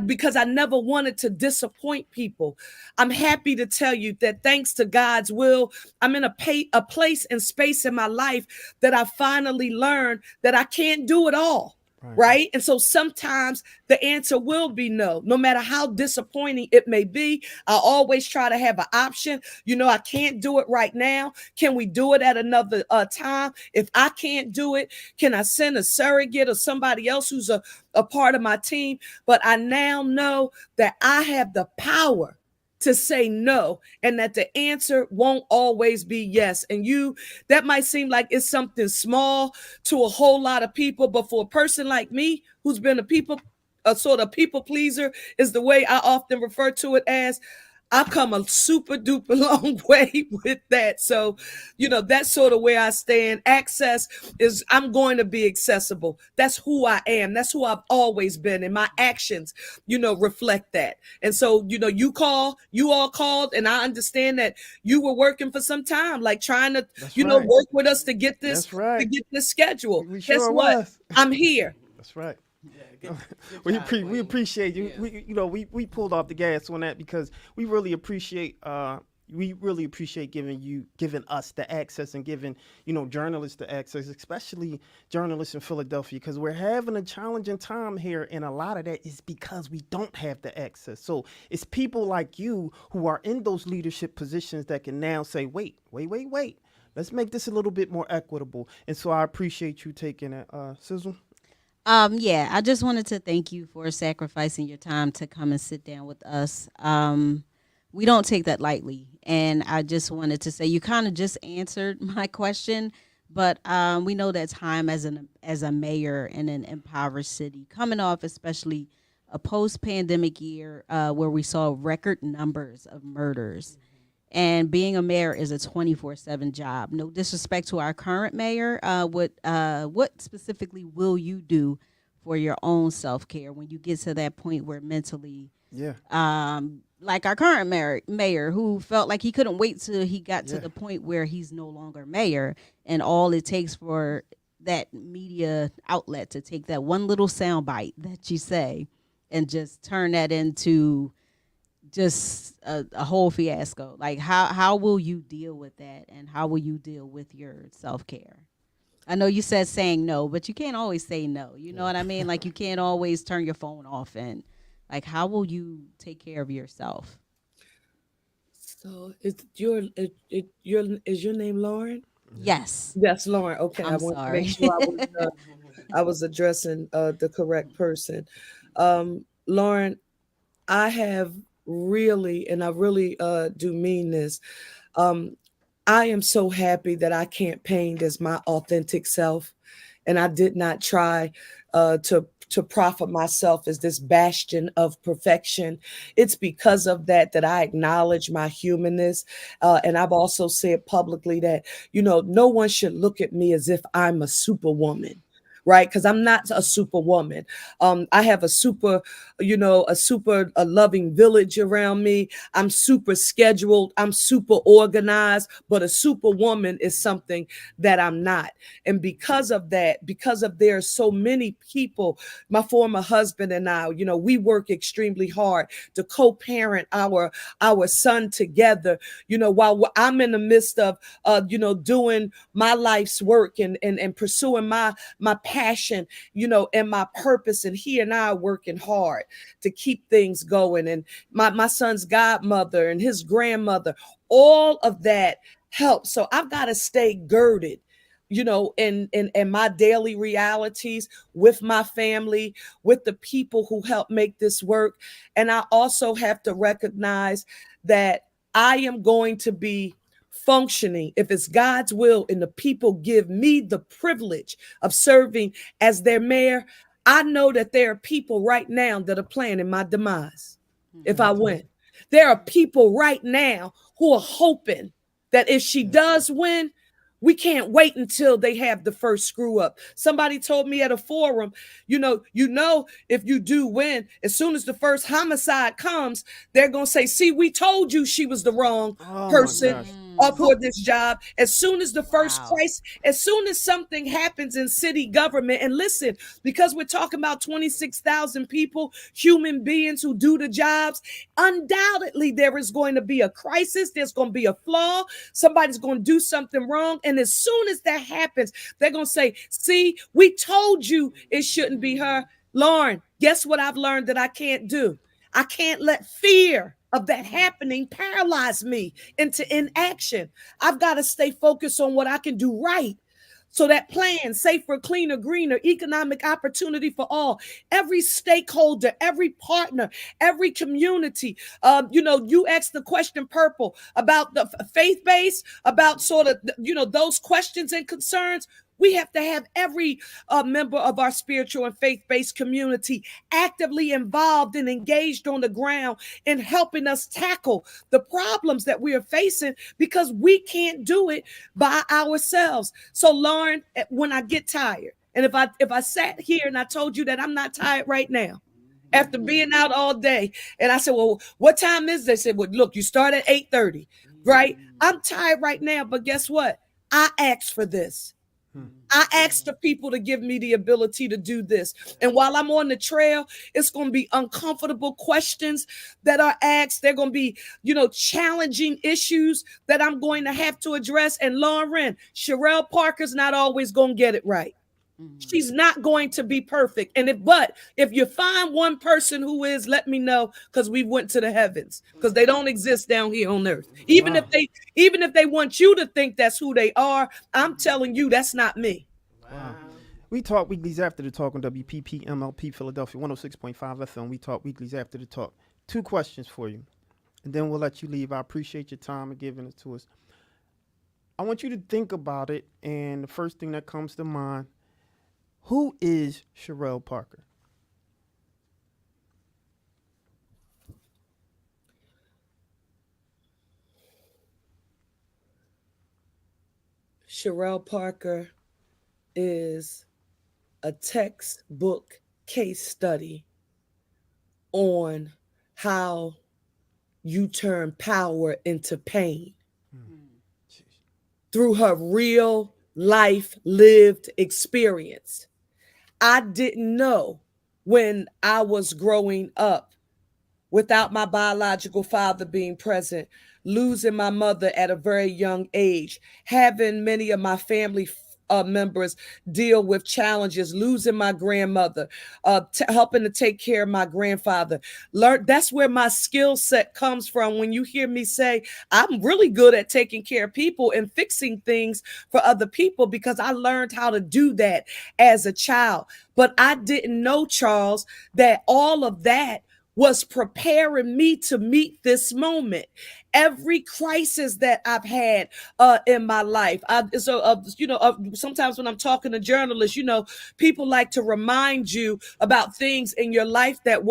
Because I never wanted to disappoint people. I'm happy to tell you that thanks to God's will, I'm in a place and space in my life that I finally learned that I can't do it all. Right. And so sometimes the answer will be no, no matter how disappointing it may be. I always try to have an option. I can't do it right now. Can we do it at another time? If I can't do it, can I send a surrogate or somebody else who's a part of my team? But I now know that I have the power to say no, and that the answer won't always be yes. And that might seem like it's something small to a whole lot of people, but for a person like me who's been a sort of people pleaser, is the way I often refer to it as, I've come a super duper long way with that. So, that's sort of where I stand. Access is, I'm going to be accessible. That's who I am. That's who I've always been. And my actions, reflect that. And so, you all called, and I understand that you were working for some time, like trying to, work with us to get this, to get this schedule. We Guess sure what? was. I'm here. That's right. Good we job, we appreciate you. Yeah. We pulled off the gas on that because we really appreciate giving us the access and giving journalists the access, especially journalists in Philadelphia, because we're having a challenging time here, and a lot of that is because we don't have the access. So it's people like you who are in those leadership positions that can now say, wait. Let's make this a little bit more equitable. And so I appreciate you taking it, Sizzle. Yeah, I just wanted to thank you for sacrificing your time to come and sit down with us. We don't take that lightly. And I just wanted to say you kind of just answered my question, but we know that time as a mayor in an impoverished city, coming off especially a post-pandemic year where we saw record numbers of murders. And being a mayor is a 24/7 job. No disrespect to our current mayor. What specifically will you do for your own self-care when you get to that point where mentally, Yeah. like our current mayor who felt like he couldn't wait till he got to Yeah. the point where he's no longer mayor, and all it takes for that media outlet to take that one little sound bite that you say and just turn that into just a whole fiasco. Like how will you deal with that, and how will you deal with your self-care? I know you said saying no, but you can't always say no. You know what I mean? Like you can't always turn your phone off, and like how will you take care of yourself? So is your name Lauren? Yes. Yes, Lauren. Okay, I I'm want to sorry. make sure I was addressing the correct person. Lauren, I have really, and I really do mean this. Um, I am so happy that I campaigned as my authentic self, and I did not try to profit myself as this bastion of perfection. It's because of that I acknowledge my humanness, and I've also said publicly that no one should look at me as if I'm a superwoman. Right, because I'm not a superwoman. I have a loving village around me. I'm super scheduled. I'm super organized. But a superwoman is something that I'm not. And because of that, because of there are so many people, my former husband and I, we work extremely hard to co-parent our son together. While I'm in the midst of doing my life's work and pursuing my passion, and my purpose. And he and I are working hard to keep things going. And my son's godmother and his grandmother, all of that helps. So I've got to stay girded, in my daily realities with my family, with the people who help make this work. And I also have to recognize that I am going to be functioning, if it's God's will and the people give me the privilege of serving as their mayor. I know that there are people right now that are planning my demise if I win. There are people right now who are hoping that if she does win, We can't wait until they have the first screw up. Somebody told me at a forum, if you do win, as soon as the first homicide comes, they're going to say, see, we told you she was the wrong Oh my person gosh. for this job. As soon as the first Wow. crisis, as soon as something happens in city government, and listen, because we're talking about 26,000 people, human beings who do the jobs, undoubtedly there is going to be a crisis. There's going to be a flaw. Somebody's going to do something wrong. And as soon as that happens, they're going to say, see, we told you it shouldn't be her. Lauren, guess what I've learned that I can't do? I can't let fear of that happening paralyze me into inaction. I've got to stay focused on what I can do right. So that plan, safer, cleaner, greener, economic opportunity for all, every stakeholder, every partner, every community. You asked the question, Purple, about the faith base, about sort of, those questions and concerns. We have to have every member of our spiritual and faith-based community actively involved and engaged on the ground in helping us tackle the problems that we are facing, because we can't do it by ourselves. So, Lauren, when I get tired, and if I sat here and I told you that I'm not tired right now, after being out all day, and I said, well, what time is this? They said, well, look, you start at 8:30, right? I'm tired right now, but guess what? I asked for this. I asked the people to give me the ability to do this. And while I'm on the trail, it's going to be uncomfortable questions that are asked. They're going to be, challenging issues that I'm going to have to address. And Lauren, Cherelle Parker's not always going to get it right. She's not going to be perfect. But if you find one person who is, let me know, because we went to the heavens, because they don't exist down here on earth. Even if they want you to think that's who they are, I'm telling you that's not me. Wow. We talk weeklies after the talk on WPP MLP Philadelphia 106.5 FM. We talk weeklies after the talk. 2 questions for you, and then we'll let you leave. I appreciate your time and giving it to us. I want you to think about it, and the first thing that comes to mind, who is Cherelle Parker? Cherelle Parker is a textbook case study on how you turn power into pain through her real life lived experience. I didn't know when I was growing up, without my biological father being present, losing my mother at a very young age, having many of my family members deal with challenges, losing my grandmother, helping to take care of my grandfather. That's where my skill set comes from. When you hear me say, I'm really good at taking care of people and fixing things for other people, because I learned how to do that as a child. But I didn't know, Charles, that all of that was preparing me to meet this moment. Every crisis that I've had in my life. Sometimes when I'm talking to journalists, people like to remind you about things in your life that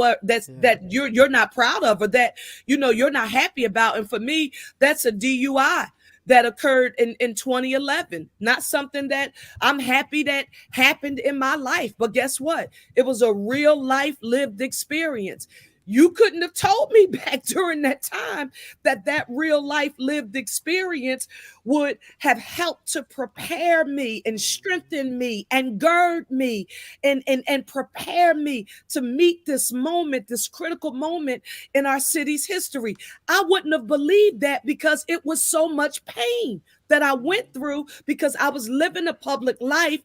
you're not proud of, or that you're not happy about. And for me, that's a DUI that occurred in 2011. Not something that I'm happy that happened in my life, but guess what? It was a real life lived experience. You couldn't have told me back during that time that real life lived experience would have helped to prepare me and strengthen me and gird me and prepare me to meet this moment, this critical moment in our city's history. I wouldn't have believed that, because it was so much pain that I went through, because I was living a public life.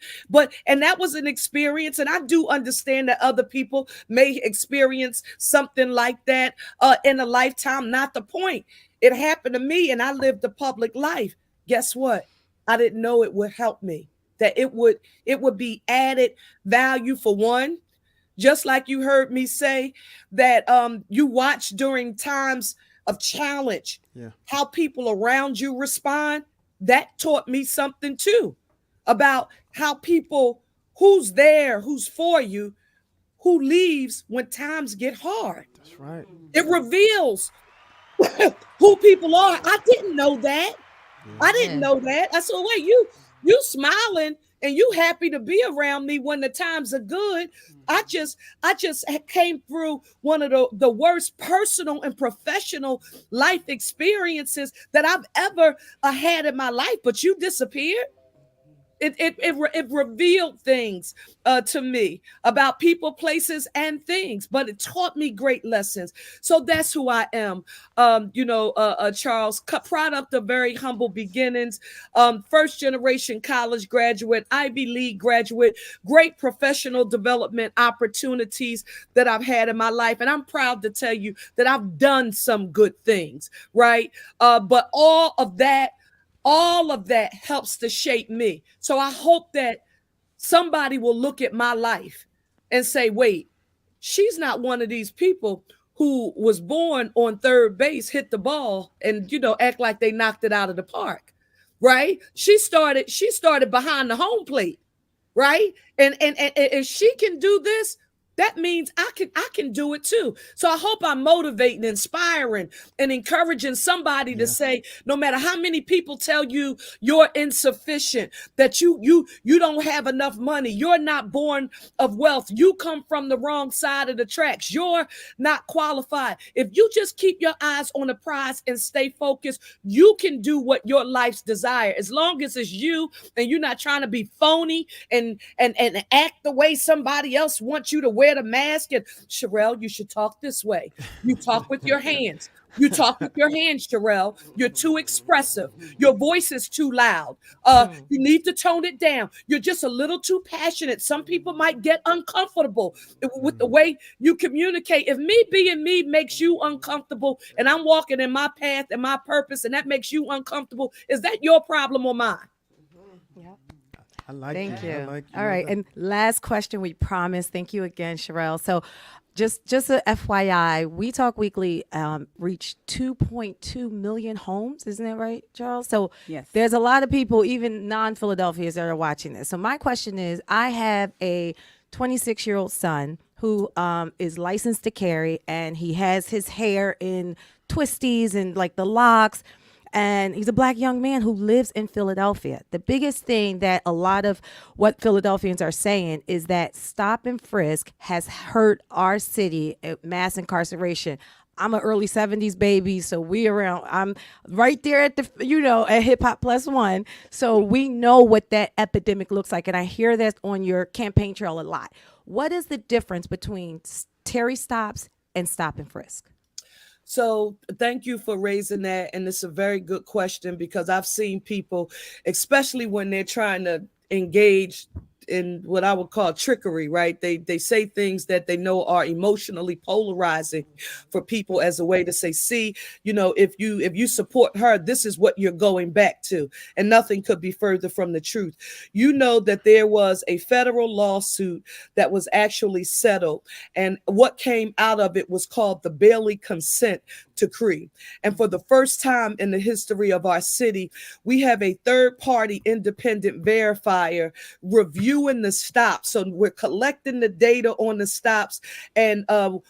And that was an experience. And I do understand that other people may experience something like that in a lifetime. Not the point. It happened to me, and I lived a public life. Guess what? I didn't know it would help me, that it would be added value. For one, just like you heard me say that you watch during times of challenge, how people around you respond. That taught me something too, about how people, who's there, who's for you, who leaves when times get hard. That's right. It reveals who people are. I didn't know that. I didn't Yeah. know that. I said, wait, you smiling and you happy to be around me when the times are good. I just came through one of the worst personal and professional life experiences that I've ever had in my life, but you disappeared. It revealed things to me about people, places, and things, but it taught me great lessons. So that's who I am. Charles, product of very humble beginnings, first generation college graduate, Ivy League graduate, great professional development opportunities that I've had in my life, and I'm proud to tell you that I've done some good things, right? But all of that helps to shape me. So I hope that somebody will look at my life and say, wait, she's not one of these people who was born on third base, hit the ball, and act like they knocked it out of the park. Right? She started behind the home plate, right? And if she can do this, that means I can do it too. So I hope I'm motivating, inspiring, and encouraging somebody to Yeah. say, no matter how many people tell you you're insufficient, that you don't have enough money, you're not born of wealth, you come from the wrong side of the tracks, you're not qualified. If you just keep your eyes on the prize and stay focused, you can do what your life's desire, as long as it's you and you're not trying to be phony and act the way somebody else wants you to wear the mask. And Cherelle, you should talk this way. You talk with your hands. You talk with your hands, Cherelle. You're too expressive. Your voice is too loud. You need to tone it down. You're just a little too passionate. Some people might get uncomfortable with the way you communicate. If me being me makes you uncomfortable and I'm walking in my path and my purpose and that makes you uncomfortable, is that your problem or mine? I like Thank that. you. I like All right. And last question, we promise. Thank you again, Cherelle. So just a FYI, We Talk Weekly reached 2.2 million homes. Isn't that right, Charles? So Yes. there's a lot of people, even non-Philadelphians, that are watching this. So my question is, I have a 26-year-old son who is licensed to carry, and he has his hair in twisties and like the locks. And he's a black young man who lives in Philadelphia. The biggest thing that a lot of what Philadelphians are saying is that stop and frisk has hurt our city at mass incarceration. I'm an early 70s baby, so I'm right there at at Hip Hop Plus One. So we know what that epidemic looks like. And I hear that on your campaign trail a lot. What is the difference between Terry stops and stop and frisk? So thank you for raising that. And it's a very good question, because I've seen people, especially when they're trying to engage in what I would call trickery, right? They say things that they know are emotionally polarizing for people, as a way to say, see, if you support her, this is what you're going back to. And nothing could be further from the truth. You know that there was a federal lawsuit that was actually settled, and what came out of it was called the Bailey Consent Decree. And for the first time in the history of our city, we have a third-party independent verifier reviewing the stops. So we're collecting the data on the stops, and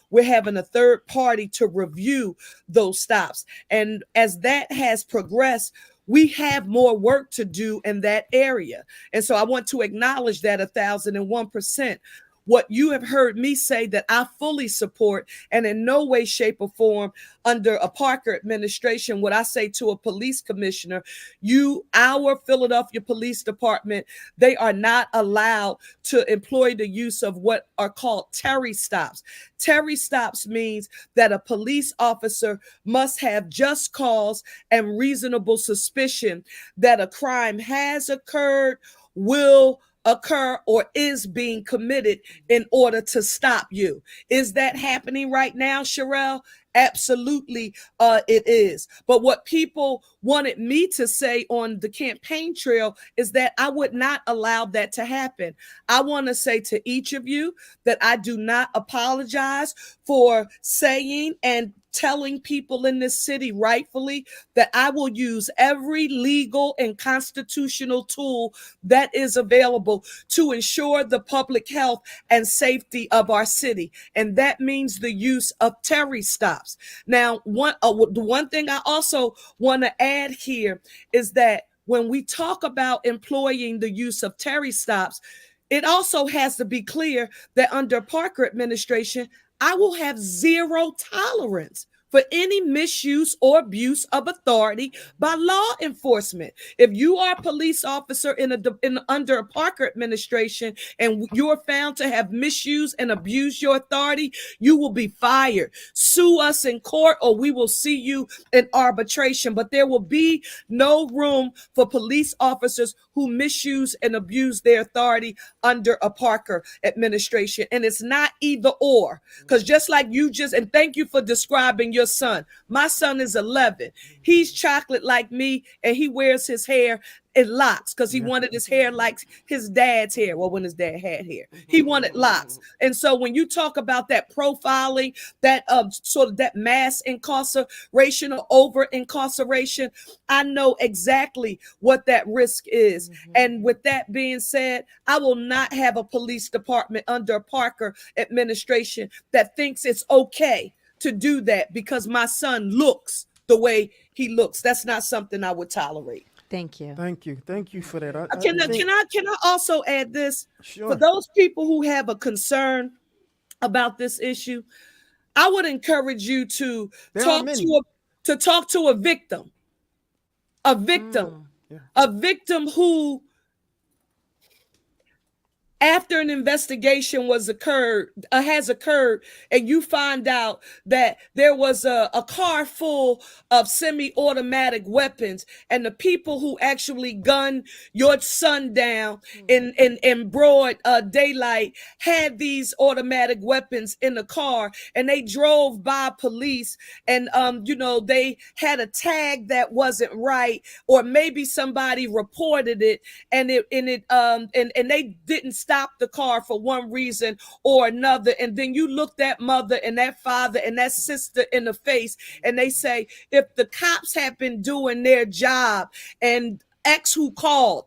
we're having a third party to review those stops. And as that has progressed, we have more work to do in that area. And so I want to acknowledge that 1,001%. What you have heard me say that I fully support, and in no way, shape, or form under a Parker administration would I say to a police commissioner, our Philadelphia Police Department, they are not allowed to employ the use of what are called Terry stops. Terry stops means that a police officer must have just cause and reasonable suspicion that a crime has occurred, will occur, or is being committed in order to stop you. Is that happening right now, Cherelle? Absolutely, it is. But what people wanted me to say on the campaign trail is that I would not allow that to happen. I want to say to each of you that I do not apologize for saying and telling people in this city rightfully that I will use every legal and constitutional tool that is available to ensure the public health and safety of our city. And that means the use of Terry stops. Now, the one thing I also want to add here is that when we talk about employing the use of Terry stops, it also has to be clear that under Parker administration, I will have zero tolerance for any misuse or abuse of authority by law enforcement. If you are a police officer under a Parker administration and you are found to have misused and abused your authority, you will be fired. Sue us in court or we will see you in arbitration. But there will be no room for police officers who misuse and abuse their authority under a Parker administration. And it's not either or, because just like and thank you for describing your son. My son is 11. He's chocolate like me, and he wears his hair in locks because he wanted his hair like his dad's hair. Well, when his dad had hair, he wanted locks. And so when you talk about that profiling, that sort of that mass incarceration or over incarceration, I know exactly what that risk is. And with that being said, I will not have a police department under a Parker administration that thinks it's okay to do that because my son looks the way he looks. That's not something I would tolerate. Thank you. Thank you for that. Can I also add this? Sure. For those people who have a concern about this issue, I would encourage you to talk to a victim. A victim who, after an investigation has occurred, and you find out that there was a car full of semi-automatic weapons, and the people who actually gunned your son down in broad daylight had these automatic weapons in the car, and they drove by police, and they had a tag that wasn't right, or maybe somebody reported it, and they didn't stop the car for one reason or another. And then you look that mother and that father and that sister in the face and they say, if the cops have been doing their job and X who called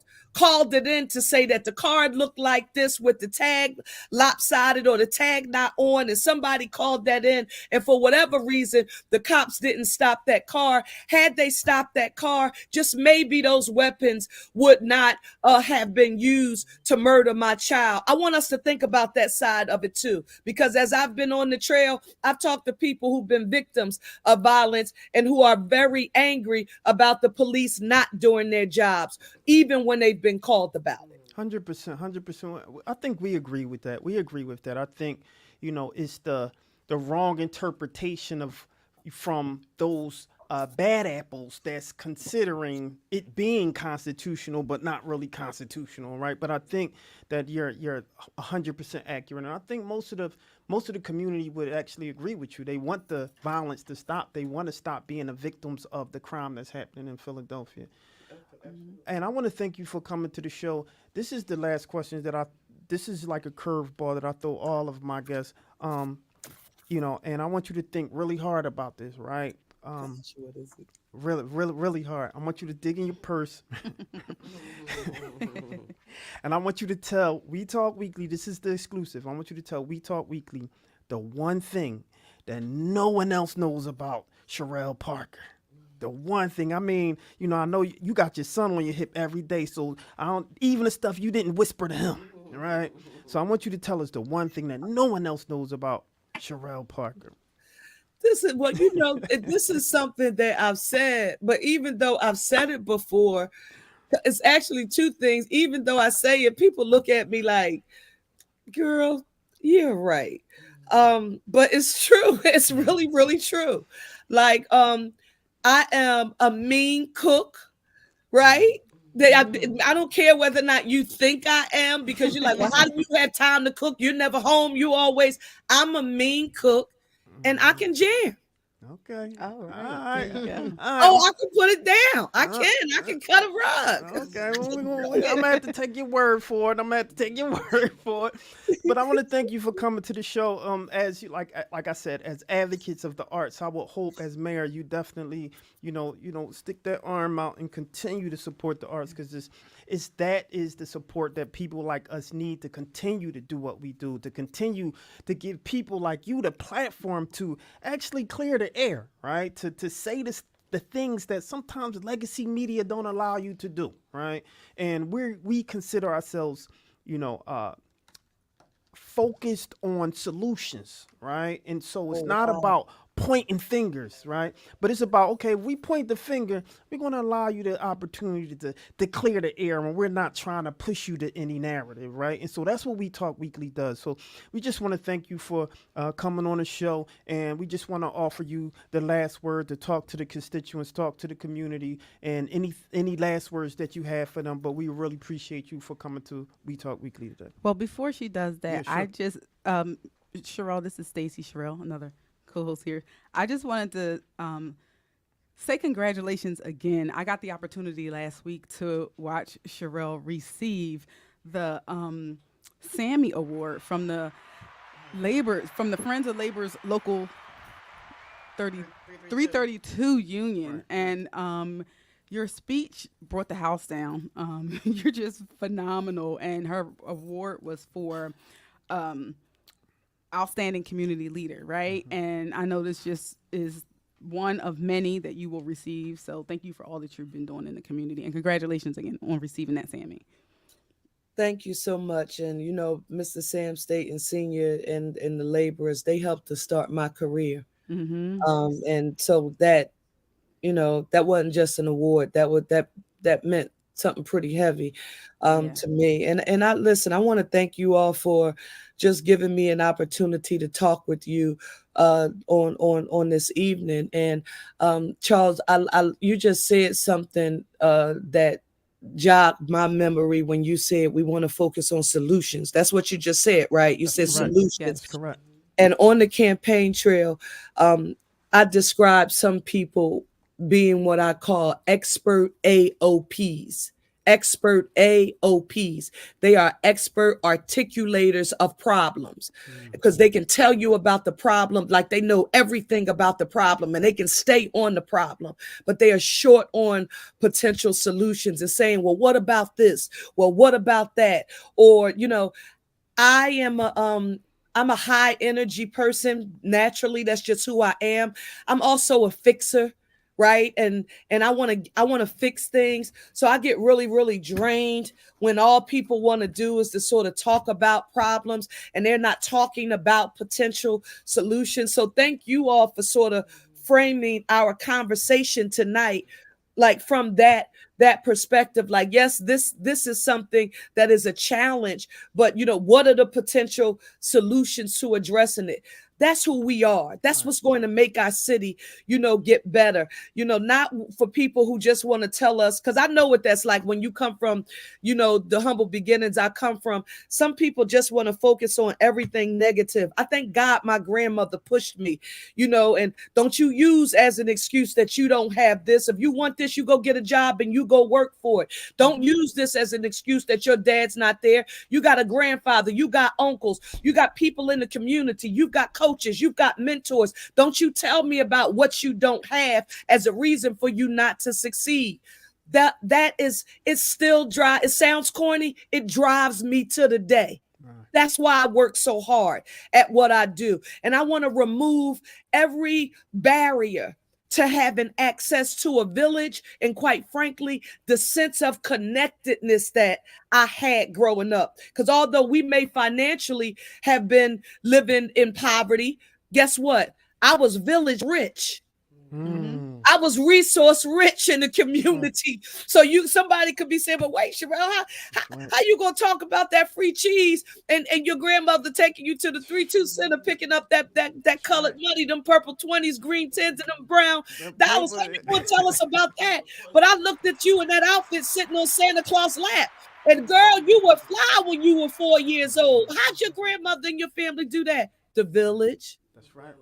it in to say that the car looked like this with the tag lopsided or the tag not on, and somebody called that in, and for whatever reason the cops didn't stop that car. Had they stopped that car, just maybe those weapons would not have been used to murder my child. I want us to think about that side of it too, because as I've been on the trail, I've talked to people who've been victims of violence and who are very angry about the police not doing their jobs, even when they've been called about it. 100%. I think we agree with that. I think, it's the wrong interpretation from those bad apples that's considering it being constitutional, but not really constitutional, right? But I think that you're 100% accurate, and I think most of the community would actually agree with you. They want the violence to stop. They want to stop being the victims of the crime that's happening in Philadelphia. And I want to thank you for coming to the show. This is the last question this is like a curveball that I throw all of my guests, and I want you to think really hard about this, right? What is it? Really hard. I want you to dig in your purse. And I want you to tell We Talk Weekly, this is the exclusive. I want you to tell We Talk Weekly the one thing that no one else knows about Cherelle Parker. The one thing, I know you got your son on your hip every day, so even the stuff you didn't whisper to him, right? So I want you to tell us the one thing that no one else knows about Cherelle Parker. This is something that I've said, but even though I've said it before, it's actually two things. Even though I say it, people look at me like, girl, you're right. But it's true. It's really, really true. Like, I am a mean cook, right? I don't care whether or not you think I am, because you're like, well, how do you have time to cook? You're never home. I'm a mean cook, and I can jam. Okay. All All right, there right. you go. All Oh, right. I can put it down. I Uh, can. I can cut a rug. Okay, well, I'm gonna have to take your word for it. I'm gonna have to take your word for it. But I want to thank you for coming to the show. As you like I said, as advocates of the arts, I would hope as mayor, you definitely, stick that arm out and continue to support the arts because it's that is the support that people like us need to continue to do what we do, to continue to give people like you the platform to actually clear the air, right? To say this the things that sometimes legacy media don't allow you to do, right? And we consider ourselves, you know, uh, focused on solutions, right? And so it's Oh, not wow. about pointing fingers, right? But it's about, okay, if we point the finger, we're going to allow you the opportunity to clear the air, and we're not trying to push you to any narrative, right? And so that's what We Talk Weekly does. So we just want to thank you for coming on the show, and we just want to offer you the last word to talk to the constituents, talk to the community, and any last words that you have for them. But we really appreciate you for coming to We Talk Weekly today. Well, before she does Yeah, that, sure. I just Cherelle, this is Stacy Cherelle, another co-host here. I just wanted to say congratulations again. I got the opportunity last week to watch Cherelle receive the Sammy Award from the Friends of Labor's local 332 union, and your speech brought the house down. You're just phenomenal, and her award was for outstanding community leader, right? And I know this just is one of many that you will receive. So thank you for all that you've been doing in the community, and congratulations again on receiving that, Sammy. Thank you so much. And Mr. Sam Staten Sr. and the laborers, they helped to start my career. Mm-hmm. And so that wasn't just an award. That meant something pretty heavy Yeah. to me. And I listen, I want to thank you all for just giving me an opportunity to talk with you on this evening. And Charles, you just said something that jogged my memory when you said we want to focus on solutions. That's what you just said, right? You That's said correct. solutions. That's Yes. correct. And on the campaign trail, I describe some people being what I call expert AOPs. Expert AOPs. They are expert articulators of problems because they can tell you about the problem like they know everything about the problem and they can stay on the problem, but they are short on potential solutions and saying, well, what about this? Well, what about that? Or, I am I'm a high energy person naturally. That's just who I am. I'm also a fixer, right? And I want to fix things. So I get really really drained when all people want to do is to sort of talk about problems and they're not talking about potential solutions. So thank you all for sort of framing our conversation tonight like from that perspective, like, yes, this is something that is a challenge, but what are the potential solutions to addressing it? That's who we are. That's what's going to make our city get better. Not for people who just want to tell us, because I know what that's like when you come from the humble beginnings I come from. Some people just want to focus on everything negative. I thank God my grandmother pushed me, and don't you use as an excuse that you don't have this. If you want this, you go get a job and you go work for it. Don't use this as an excuse that your dad's not there. You got a grandfather, you got uncles, you got people in the community, you've got coaches, you've got mentors. Don't you tell me about what you don't have as a reason for you not to succeed. That is, it's still dry. It sounds corny. It drives me to the day. That's why I work so hard at what I do. And I want to remove every barrier to having access to a village and, quite frankly, the sense of connectedness that I had growing up. Because although we may financially have been living in poverty, guess what? I was village rich. I was resource rich in the community. So somebody could be saying, but wait, Cherelle, how you gonna talk about that free cheese and your grandmother taking you to the 3-2 center, picking up that colored money, them purple 20s, green 10s, and them brown dollars? How you gonna tell us about that? But I looked at you in that outfit sitting on Santa Claus' lap. And girl, you were fly when you were 4 years old. How'd your grandmother and your family do that? The village. That's right.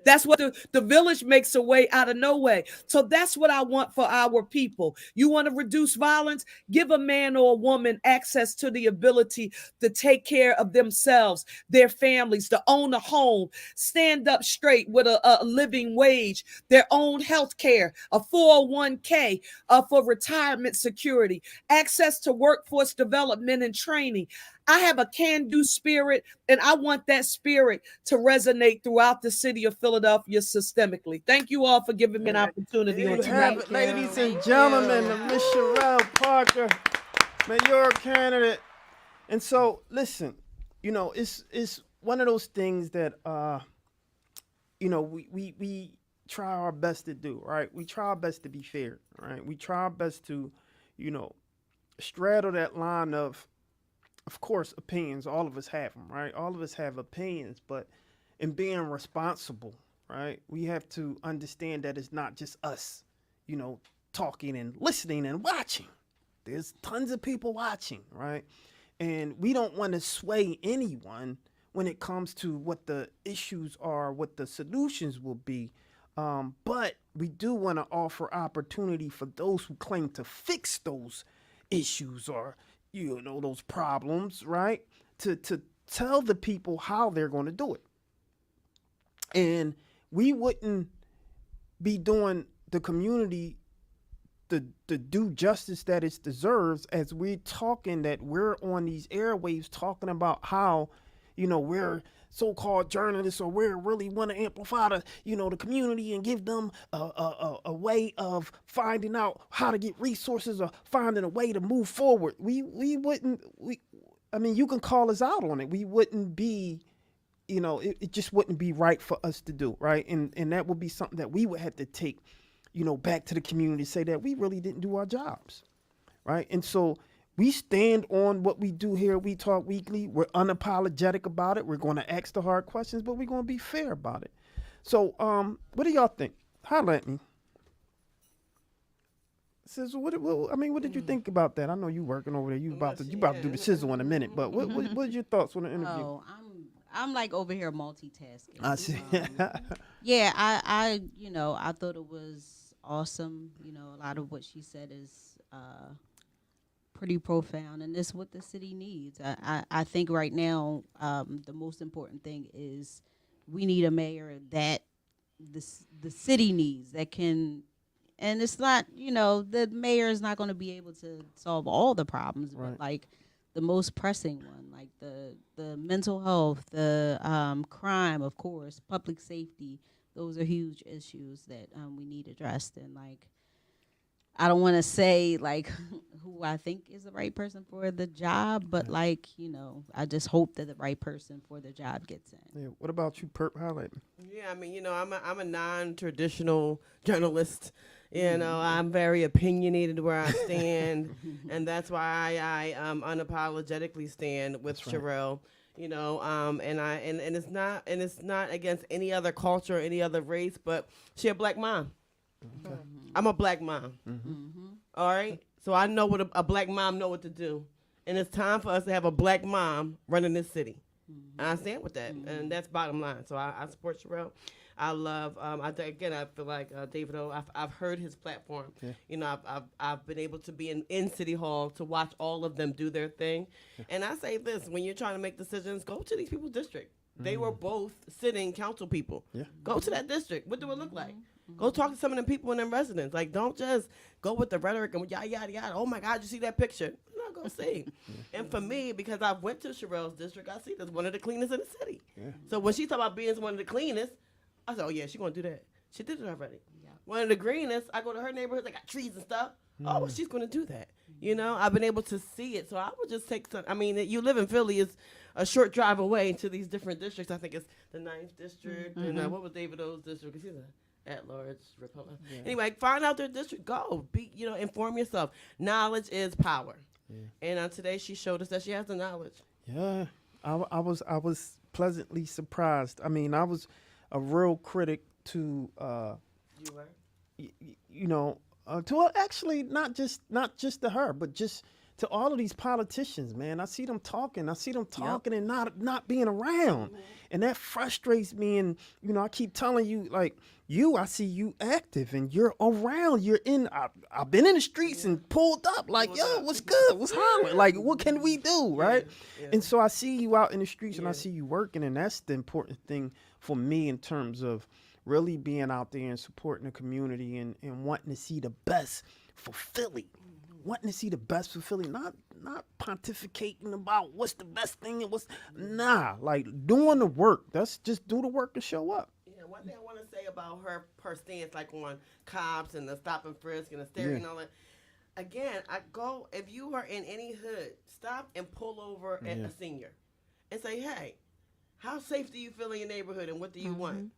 That's what the village makes a way out of no way. So that's what I want for our people. You want to reduce violence? Give a man or a woman access to the ability to take care of themselves, their families, to own a home, stand up straight with a living wage, their own health care, a 401k for retirement security, access to workforce development and training. I have a can-do spirit, and I want that spirit to resonate throughout the city of Philadelphia systemically. Thank you all for giving me an opportunity There on you have tonight. it, ladies and gentlemen, the Miss Cherelle Parker, mayor candidate. And so, listen, it's one of those things that we try our best to do, right? We try our best to be fair, right? We try our best to, straddle that line of course, opinions. All of us have them, right? All of us have opinions, but in being responsible, right, we have to understand that it's not just us, talking and listening and watching. There's tons of people watching, right? And we don't want to sway anyone when it comes to what the issues are, what the solutions will be. But we do want to offer opportunity for those who claim to fix those issues or those problems, right? To tell the people how they're going to do it. And we wouldn't be doing the community the due justice that it deserves as we're on these airwaves talking about how, we're so-called journalists, or we really want to amplify the community and give them a way of finding out how to get resources or finding a way to move forward. You can call us out on it. We wouldn't be, it just wouldn't be right for us to do, right? And that would be something that we would have to take, back to the community, say that we really didn't do our jobs, right? And so we stand on what we do here. We Talk Weekly. We're unapologetic about it. We're going to ask the hard questions, but we're going to be fair about it. So, what do y'all think? Holla at me. Sizzle, what did you think about that? I know you working over there. You about to do the sizzle in a minute, but what are your thoughts on the interview? Oh, I'm like over here multitasking. I see. Yeah, I thought it was awesome. A lot of what she said is pretty profound, and it's what the city needs. I think right now the most important thing is we need a mayor that the city needs, that can, and it's not, the mayor is not going to be able to solve all the problems, Right. but like the most pressing one, like the mental health, the crime, of course, public safety. Those are huge issues that we need addressed. And like, I don't want to say like who I think is the right person for the job, but like, I just hope that the right person for the job gets in. Yeah. What about you, Perp? Highlight me. Yeah, I'm a non-traditional journalist. I'm very opinionated where I stand, and that's why I unapologetically stand with Cherelle. And it's not against any other culture or any other race, but she a black mom. Okay. I'm a black mom. Mm-hmm. All right, so I know what a black mom know what to do, and it's time for us to have a black mom running this city. And I stand with that, and that's bottom line. So I support Cherelle. I love. I feel like David O. I've heard his platform. Yeah. I've been able to be in City Hall to watch all of them do their thing, and I say this: when you're trying to make decisions, go to these people's district. They were both sitting council people. Yeah. Go to that district. What do it look like? Go talk to some of them people and them residents. Like, don't just go with the rhetoric and yada, yada, yada. Oh, my God, you see that picture? No, go see. And for me, because I went to Cherelle's district, I see that's one of the cleanest in the city. Yeah. So when she talk about being one of the cleanest, I said, oh, yeah, she's going to do that. She did it already. Yeah. One of the greenest, I go to her neighborhood, they got trees and stuff. Oh, she's going to do that. I've been able to see it. So I would just take some. I mean, you live in Philly. It's a short drive away to these different districts. I think it's the 9th district. And what was David O's district? Because he's a at-large Republican. Yeah. Anyway, find out their district. Go. Inform yourself. Knowledge is power. Yeah. And today she showed us that she has the knowledge. Yeah. I was pleasantly surprised. I mean, I was a real critic to you were? to actually not just to her, but just to all of these politicians, man. I see them talking. I see them talking and not being around. And that frustrates me. And, I keep telling you, like, I see you active and you're around. You're in, I've been in the streets and pulled up like, yo, what's good? What's hollering? Like, what can we do? Right. And so I see you out in the streets and I see you working. And that's the important thing for me in terms of really being out there and supporting the community and wanting to see the best for Philly. Wanting to see the best for Philly, not pontificating about what's the best thing and like doing the work. That's just do the work and show up. Yeah, one thing I want to say about her stance, like on cops and the stop and frisk and the stereo and all that. Again, if you are in any hood, stop and pull over at a senior and say, hey, how safe do you feel in your neighborhood and what do you want?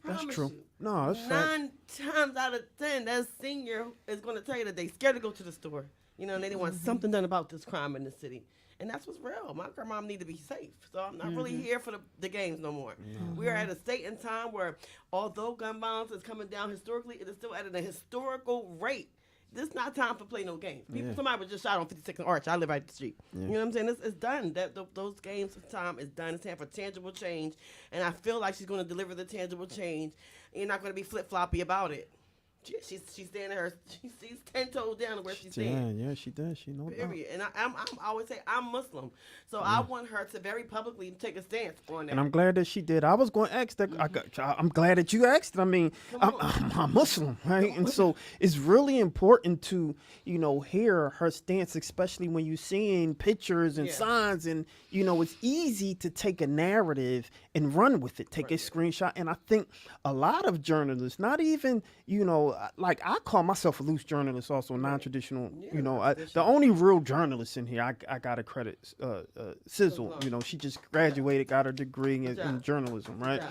That's true. You, No, that's 9 times out of 10, that senior is going to tell you that they scared to go to the store. And they didn't want something done about this crime in the city. And that's what's real. My grandma need to be safe. So I'm not really here for the games no more. We are at a state and time where although gun violence is coming down historically, it is still at a historical rate. This is not time for play no games. Somebody was just shot on 56th and Arch. I live right up the street. You know what I'm saying? It's done. Those games of time is done. It's time for tangible change. And I feel like she's going to deliver the tangible change. You're not going to be flip-floppy about it. She's standing she's 10 toes down to where she's standing. Yeah, she does. She knows. Period. And I always say I'm Muslim, so I want her to very publicly take a stance on that. And I'm glad that she did. I was going to ask that. I'm glad that you asked. I mean, I'm Muslim, right? And so it's really important to hear her stance, especially when you're seeing pictures and signs, and it's easy to take a narrative and run with it, take a screenshot. And I think a lot of journalists, not even like I call myself a loose journalist, also non-traditional. The only real journalist in here, I gotta credit Sizzle. She just graduated, got her degree in journalism, right?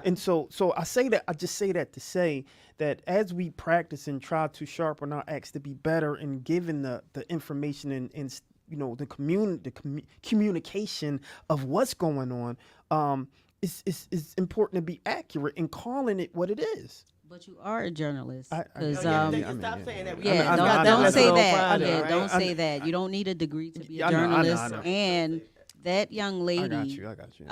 And so I say that. I just say that to say that as we practice and try to sharpen our acts to be better in giving the information and the communication of what's going on, it's important to be accurate in calling it what it is. But you are a journalist. Stop saying that. Don't say that. Don't say that. You don't need a degree to be a journalist. I know. And that young lady, I got you.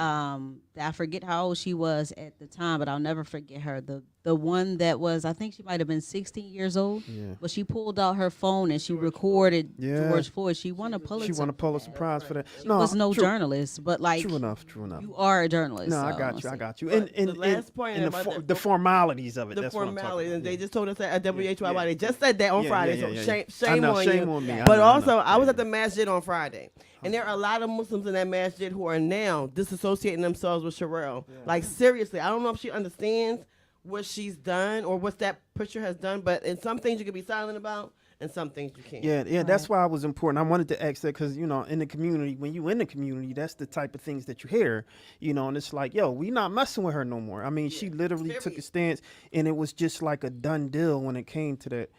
I forget how old she was at the time, but I'll never forget her. The one that was, I think she might have been 16 years old, but she pulled out her phone and she recorded George Floyd. She won a Pulitzer. She won a Pulitzer Prize for that. She was no journalist, but like true enough. You are a journalist. No, so I got you. And the last point and the formalities of it. The that's formalities, and they just told us at WHY. They just said that on Friday. Yeah. So shame on me. But also, I was at the masjid on Friday, and there are a lot of Muslims in that masjid who are now disassociating themselves with Cherelle. Like seriously, I don't know if she understands what she's done or what that picture has done, but in some things you can be silent about and some things you can't. Yeah, that's why it was important. I wanted to ask that because, in the community, when you in the community, that's the type of things that you hear, and it's like, yo, we not messing with her no more. I mean, she literally took a stance, and it was just like a done deal when it came to that.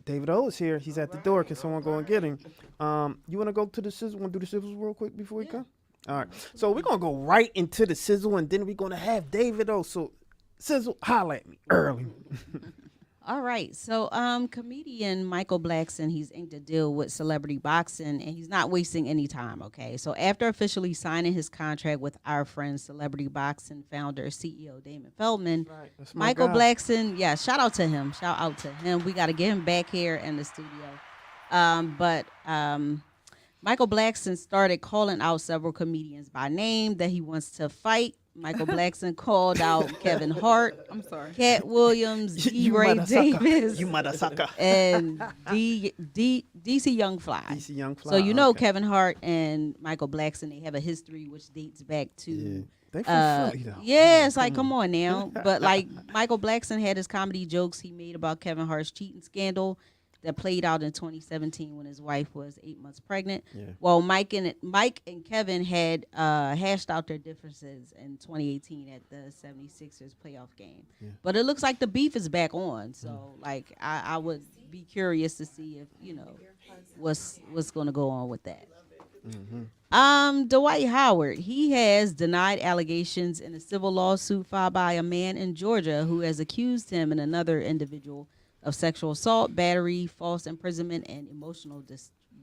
David O is here. He's at the door. Can someone go and get him? You want to go to the sizzle? Want to do the sizzles real quick before we come? All right. So we're going to go right into the sizzle, and then we're going to have David O. So, Sizzle, holla at me early. All right. So comedian Michael Blackson, he's inked a deal with Celebrity Boxing, and he's not wasting any time, okay? So after officially signing his contract with our friend Celebrity Boxing founder, CEO Damon Feldman, Michael Blackson, shout out to him. Shout out to him. We got to get him back here in the studio. But Michael Blackson started calling out several comedians by name that he wants to fight. Michael Blackson called out Kevin Hart. I'm sorry. Cat Williams, Ray Davis. You mother sucker. And DC Young Fly. DC Young Fly. So Kevin Hart and Michael Blackson, they have a history which dates back to they from Philly, though. Yeah, it's like, come on now. But like Michael Blackson had his comedy jokes he made about Kevin Hart's cheating scandal that played out in 2017 when his wife was 8 months pregnant. Yeah. Well, Mike and Kevin had hashed out their differences in 2018 at the 76ers playoff game. Yeah. But it looks like the beef is back on. So, I would be curious to see if, what's going to go on with that. Mm-hmm. Dwight Howard, he has denied allegations in a civil lawsuit filed by a man in Georgia who has accused him and another individual of sexual assault, battery, false imprisonment, and emotional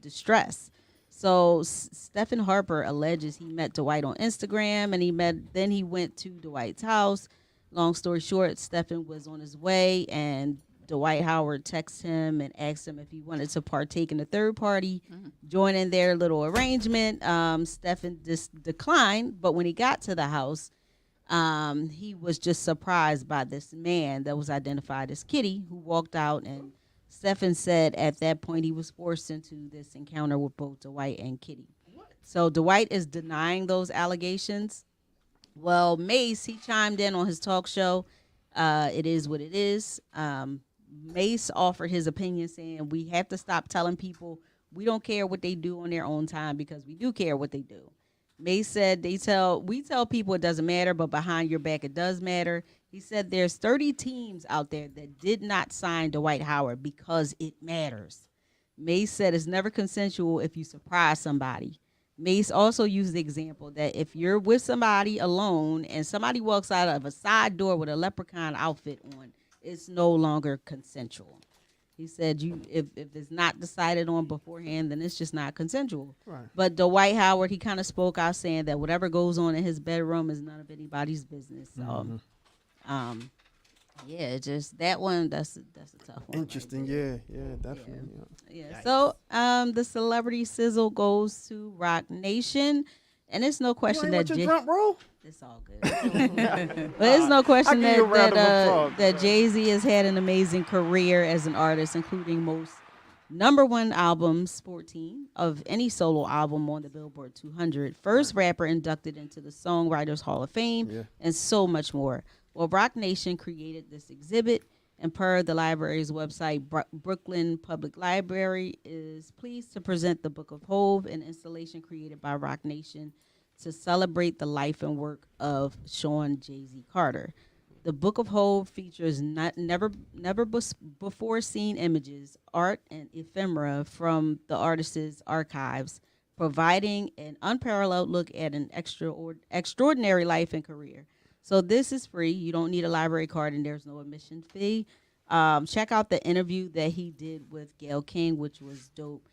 distress. So Stephen Harper alleges he met Dwight on Instagram, and then he went to Dwight's house. Long story short, Stephen was on his way, and Dwight Howard texted him and asked him if he wanted to partake in a third party, join in their little arrangement. Stephen declined, but when he got to the house, he was just surprised by this man that was identified as Kitty, who walked out. And Stephen said at that point he was forced into this encounter with both Dwight and Kitty. So Dwight is denying those allegations. Well, Mace, he chimed in on his talk show. It is what it is. Mace offered his opinion, saying we have to stop telling people we don't care what they do on their own time, because we do care what they do. Mace said we tell people it doesn't matter, but behind your back it does matter. He said there's 30 teams out there that did not sign Dwight Howard because it matters. Mace said it's never consensual if you surprise somebody. Mace also used the example that if you're with somebody alone and somebody walks out of a side door with a leprechaun outfit on, it's no longer consensual. He said if it's not decided on beforehand, then it's just not consensual. Right. But Dwight Howard, he kind of spoke out saying that whatever goes on in his bedroom is none of anybody's business. So, yeah, just that one, that's a tough one. Interesting. Right Yeah, definitely. yeah. So, the celebrity sizzle goes to Rock Nation. And it's no question that drum roll? it's all good. But it's no question that Jay-Z has had an amazing career as an artist, including most #1 albums, 14 of any solo album on the Billboard 200, first rapper inducted into the Songwriters Hall of Fame, and so much more. Well, Rock Nation created this exhibit, and per the library's website, Brooklyn Public Library is pleased to present the Book of Hov, an installation created by Rock Nation to celebrate the life and work of Sean Jay-Z Carter. The Book of Hov features never before seen images, art, and ephemera from the artist's archives, providing an unparalleled look at an extraordinary life and career. So this is free. You don't need a library card, and there's no admission fee. Check out the interview that he did with Gayle King, which was dope.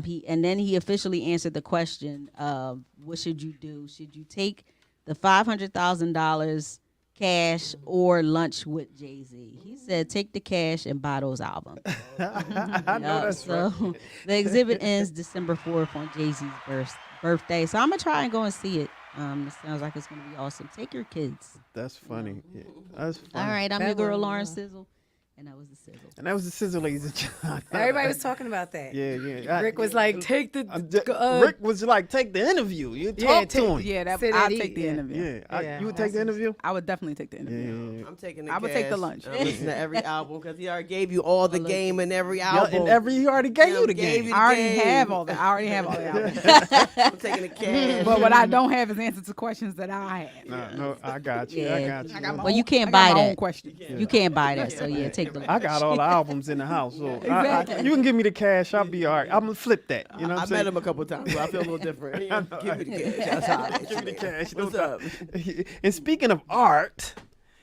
He officially answered the question of what should you do? Should you take the $500,000 cash or lunch with Jay-Z? He said take the cash and buy those albums. I know that's right. So the exhibit ends December 4th on Jay-Z's birthday. So I'm going to try and go and see it. It sounds like it's going to be awesome. Take your kids. That's funny. Yeah, that's funny. All right, I'm your girl, Lauren Sizzle. And that was the sizzle. And that was the sizzle, ladies and gentlemen. Everybody was talking about that. Yeah. Rick was like, take the. Rick was like, take the interview. You talk to him. Yeah, Sit I'll and take eat, the yeah. interview. You would take the interview? I would definitely take the interview. Yeah. I'm taking the I would take the cash. lunch. I'm listening to every album because he already gave you all the game and every album. He already gave you the gave game. you I already game. have all that. I already have all that. I'm taking the cash. But what I don't have is answers to questions that I have. No, I got you. Yeah. I got you. I got my Well, own- you can't I got buy my that. own question. You can't buy that, so yeah, take the. I got all the albums in the house, so Exactly. you can give me the cash. I'll be all right. I'm gonna flip that. You know what I I'm met saying? him a couple times, so I feel a little different. Give me the cash. That's all right. Give me the cash. What's up? And speaking of art,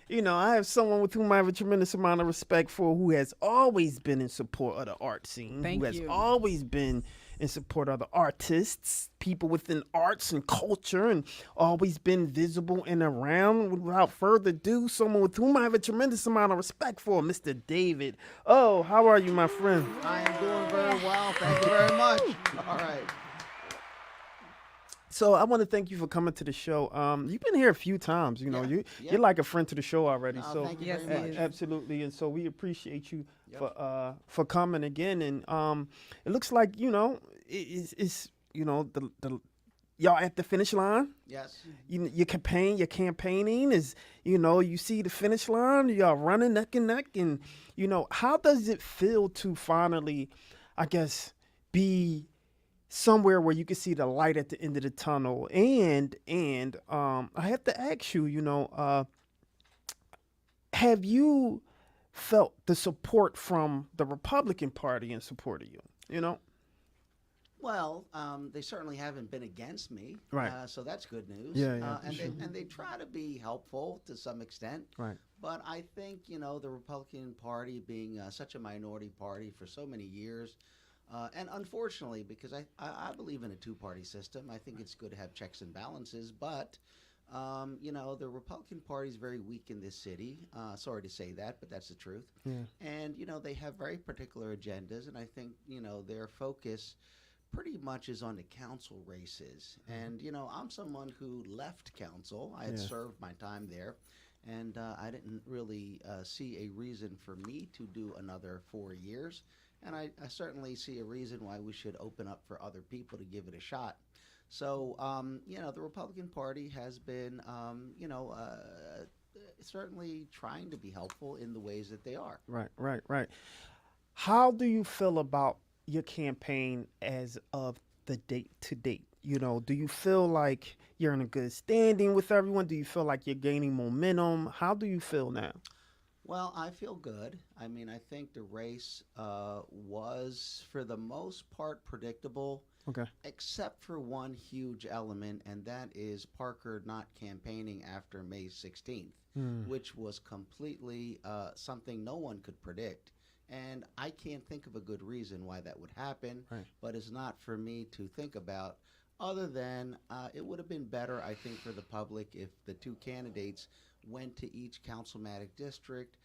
I have someone with whom I have a tremendous amount of respect for, who has always been in support of the art scene, Thank who has you. always been in support of the artists, people within arts and culture, and always been visible and around. Without further ado, someone with whom I have a tremendous amount of respect for, Mr. David. Oh, how are you, my friend? I am doing very well. Thank you very much. All right. So I want to thank you for coming to the show. You've been here a few times. You're like a friend to the show already. Oh, so thank you Yes, very he much. is. absolutely, and so we appreciate you for coming again. And it looks like it's the y'all at the finish line. Yes. You're campaigning is you see the finish line. Y'all running neck and neck, and how does it feel to finally, I guess, be somewhere where you can see the light at the end of the tunnel? And I have to ask you, have you felt the support from the Republican Party in support of you? Well, they certainly haven't been against me, Right. so that's good news. Yeah, yeah, for and sure. they try to be helpful to some extent. Right. But I think the Republican Party being such a minority party for so many years, and unfortunately, because I believe in a two-party system, I think it's good to have checks and balances. But the Republican Party is very weak in this city. Sorry to say that, but that's the truth. Yeah. And they have very particular agendas, and I think their focus pretty much is on the council races. And, I'm someone who left council. I had Yeah. served my time there, and I didn't really see a reason for me to do another 4 years. And I certainly see a reason why we should open up for other people to give it a shot. So, the Republican Party has been, certainly trying to be helpful in the ways that they are. Right, right, right. How do you feel about your campaign as of the date to date? Do you feel like you're in a good standing with everyone? Do you feel like you're gaining momentum? How do you feel now? Well, I feel good. I mean, I think the race was, for the most part, predictable, Okay. except for one huge element, and that is Parker not campaigning after May 16th, which was completely something no one could predict. And I can't think of a good reason why that would happen, Right. but it's not for me to think about, other than it would have been better, I think, for the public if the two candidates went to each councilmatic district,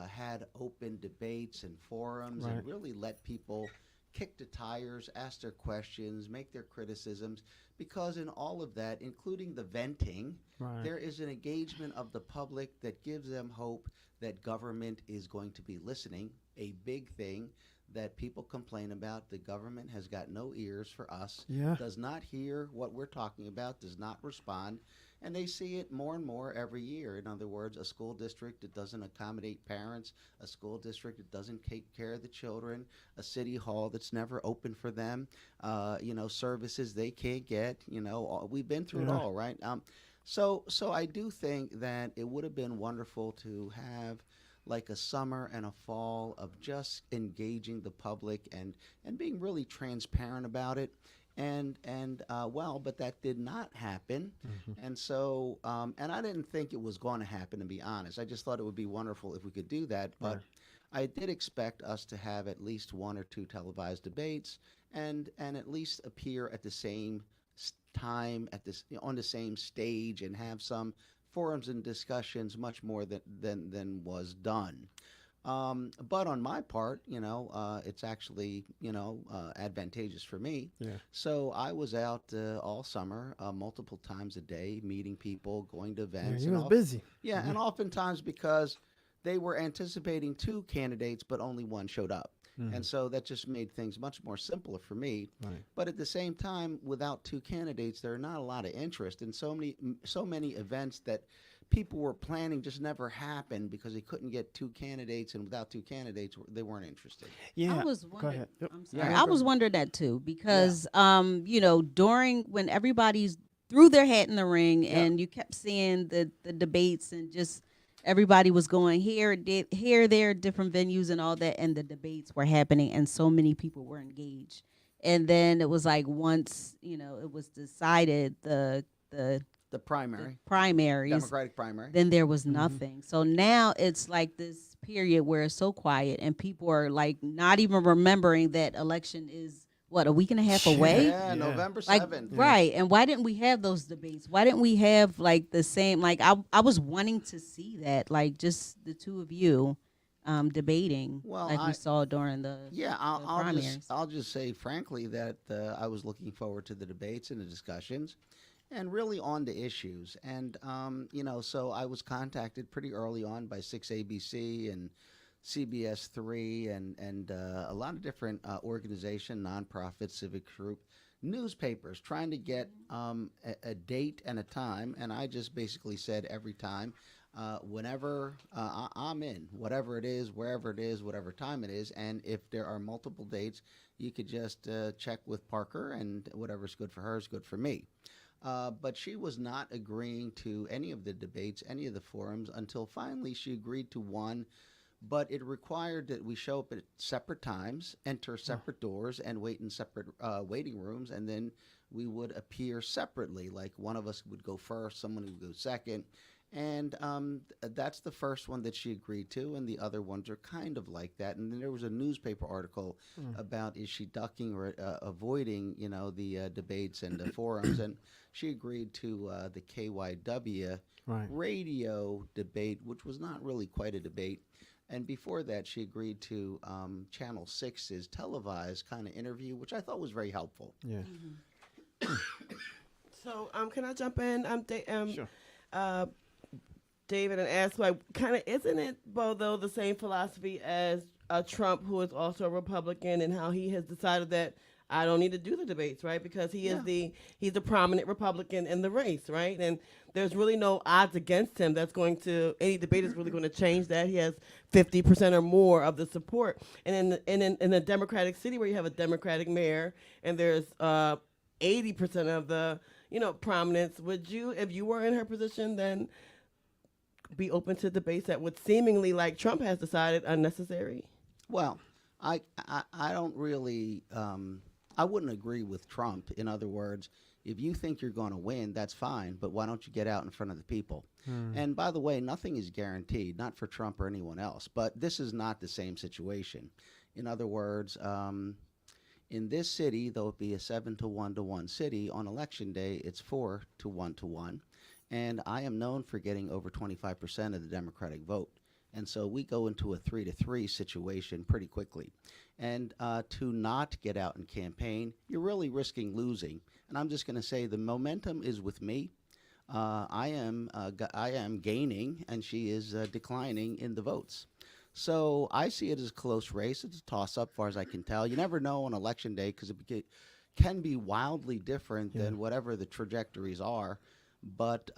had open debates and forums, Right. and really let people kick the tires, ask their questions, make their criticisms, because in all of that, including the venting, Right. there is an engagement of the public that gives them hope that government is going to be listening. A big thing that people complain about, the government has got no ears for us, Yeah. does not hear what we're talking about, does not respond, and they see it more and more every year. In other words, a school district that doesn't accommodate parents, a school district that doesn't take care of the children, a city hall that's never open for them, services they can't get. We've been through it Yeah. all, right? So I do think that it would have been wonderful to have like a summer and a fall of just engaging the public and being really transparent about it. But that did not happen. And so, and I didn't think it was going to happen, to be honest. I just thought it would be wonderful if we could do that. But I did expect us to have at least one or two televised debates and at least appear at the same time on the same stage and have some forums and discussions much more than was done. But on my part, it's actually, advantageous for me. Yeah. So I was out all summer, multiple times a day, meeting people, going to Yeah, events. you and was all- busy. Yeah, and oftentimes because they were anticipating two candidates, but only one showed up. And so that just made things much more simpler for me. Right. But at the same time, without two candidates, there are not a lot of interest, and so many events that people were planning just never happened because they couldn't get two candidates, and without two candidates, they weren't interested. Yeah. I was Go wondering. ahead. Yep. I'm sorry. Yeah, I go was ahead. wondering that too because during when everybody's threw their hat in the ring and you kept seeing the debates and just everybody was going here, there, different venues and all that, and the debates were happening and so many people were engaged. And then it was like once it was decided The primary, primaries, Democratic primary. then there was nothing. So now it's like this period where it's so quiet and people are like not even remembering that election is what, a week and a half away? Yeah, Yeah. November Like 7th. right. And why didn't we have those debates? Why didn't we have like the same like I was wanting to see that, like just the two of you debating Well, like I- we saw during the Yeah, the I'll primaries. I'll just say frankly that I was looking forward to the debates and the discussions, and really on the issues. And so I was contacted pretty early on by 6ABC and CBS 3 and a lot of different organization, nonprofit, civic group, newspapers trying to get a date and a time. And I just basically said every time. Whenever I'm in, whatever it is, wherever it is, whatever time it is, and if there are multiple dates, you could just check with Parker, and whatever's good for her is good for me. But she was not agreeing to any of the debates, any of the forums, until finally she agreed to one. but it required that we show up at separate times, enter separate doors, and wait in separate waiting rooms, and then we would appear separately. Like one of us would go first, someone would go second, and that's the first one that she agreed to, and the other ones are kind of like that. And then there was a newspaper article about is she ducking or avoiding, the debates and the forums, and she agreed to the KYW Right. radio debate, which was not really quite a debate. And before that, she agreed to Channel 6's televised kind of interview, which I thought was very helpful. Yeah. So, can I jump in? Sure. David, and ask, like, kind of, isn't it, though, the same philosophy as Trump, who is also a Republican, and how he has decided that I don't need to do the debates, right? Because he's the prominent Republican in the race, right? And there's really no odds against him any debate is really going to change that. He has 50% or more of the support. And in a Democratic city where you have a Democratic mayor and there's 80% of the, prominence, would you, if you were in her position, then be open to debates that would seemingly, like Trump has decided, unnecessary? Well, I don't really, I wouldn't agree with Trump. In other words, if you think you're going to win, that's fine, but why don't you get out in front of the people? And by the way, nothing is guaranteed, not for Trump or anyone else, but this is not the same situation. In other words, in this city, though it be a 7-to-1 city, on election day, it's 4-to-1. And I am known for getting over 25% of the Democratic vote. And so we go into a 3-to-3 situation pretty quickly. And to not get out and campaign, you're really risking losing. And I'm just going to say the momentum is with me. I am gaining, and she is declining in the votes. So I see it as a close race. It's a toss-up, as far as I can tell. You never know on election day because it can be wildly different than whatever the trajectories are. But,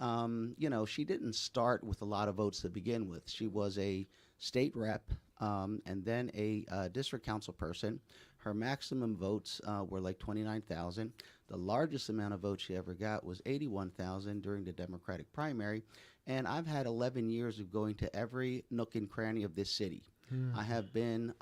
she didn't start with a lot of votes to begin with. She was a state rep and then a district council person. Her maximum votes were like 29,000. The largest amount of votes she ever got was 81,000 during the Democratic primary. And I've had 11 years of going to every nook and cranny of this city. I have been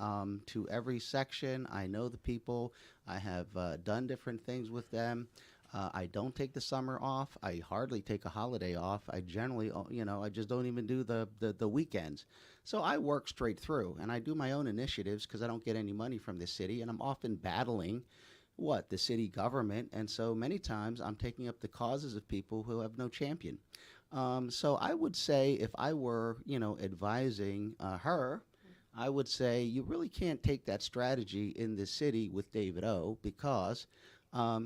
to every section. I know the people. I have done different things with them. I don't take the summer off. I hardly take a holiday off. I generally, I just don't even do the weekends. So I work straight through, and I do my own initiatives because I don't get any money from this city, and I'm often battling the city government. And so many times I'm taking up the causes of people who have no champion. So I would say if I were, advising her, I would say you really can't take that strategy in this city with David O. because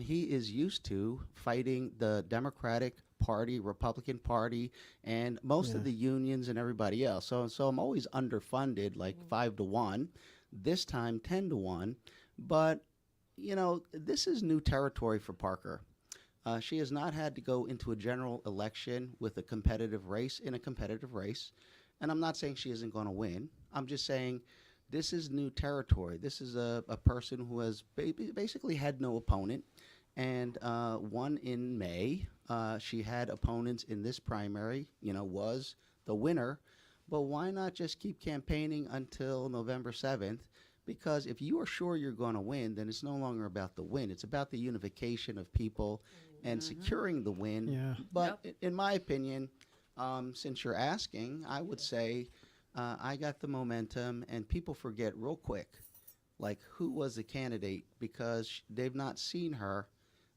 he is used to fighting the Democratic Party, Republican Party, and most of the unions and everybody else. So I'm always underfunded, like 5-to-1. This time 10-to-1. But this is new territory for Parker. She has not had to go into a general election with a competitive race in a competitive race. And I'm not saying she isn't going to win. I'm just saying this is new territory. This is a person who has basically had no opponent and won in May. She had opponents in this primary, was the winner. But why not just keep campaigning until November 7th? Because if you are sure you're going to win, then it's no longer about the win. It's about the unification of people and securing the win. Yeah. But in my opinion, since you're asking, I would say I got the momentum, and people forget real quick, like who was the candidate because they've not seen her.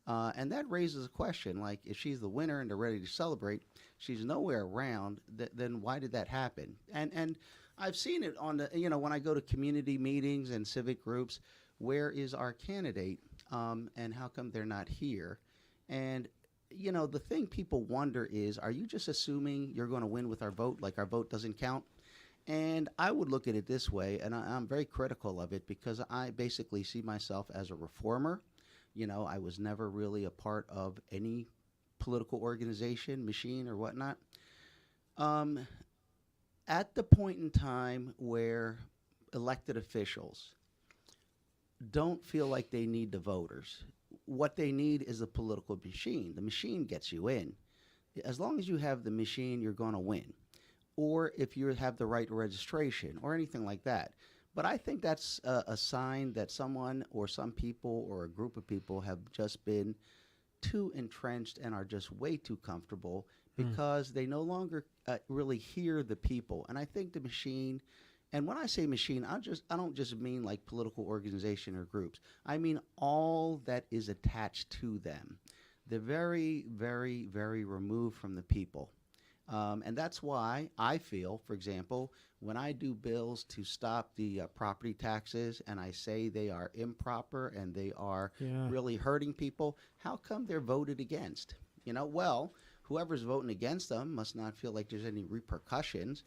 And that raises a question, like if she's the winner and they're ready to celebrate, she's nowhere around, then why did that happen? And I've seen it on the, when I go to community meetings and civic groups, where is our candidate and how come they're not here? And, the thing people wonder is, are you just assuming you're going to win with our vote, like our vote doesn't count? And I would look at it this way, and I'm very critical of it because I basically see myself as a reformer. I was never really a part of any political organization, machine, or whatnot. At the point in time where elected officials don't feel like they need the voters, what they need is a political machine. The machine gets you in. As long as you have the machine, you're going to win. or if you have the right registration or anything like that. But I think that's a sign that someone or some people or a group of people have just been too entrenched and are just way too comfortable because they no longer really hear the people. And I think the machine, and when I say machine, I don't just mean like political organization or groups. I mean all that is attached to them. They're very, very, very removed from the people. And that's why I feel, for example, when I do bills to stop the property taxes and I say they are improper and they are really hurting people, how come they're voted against? Well, whoever's voting against them must not feel like there's any repercussions,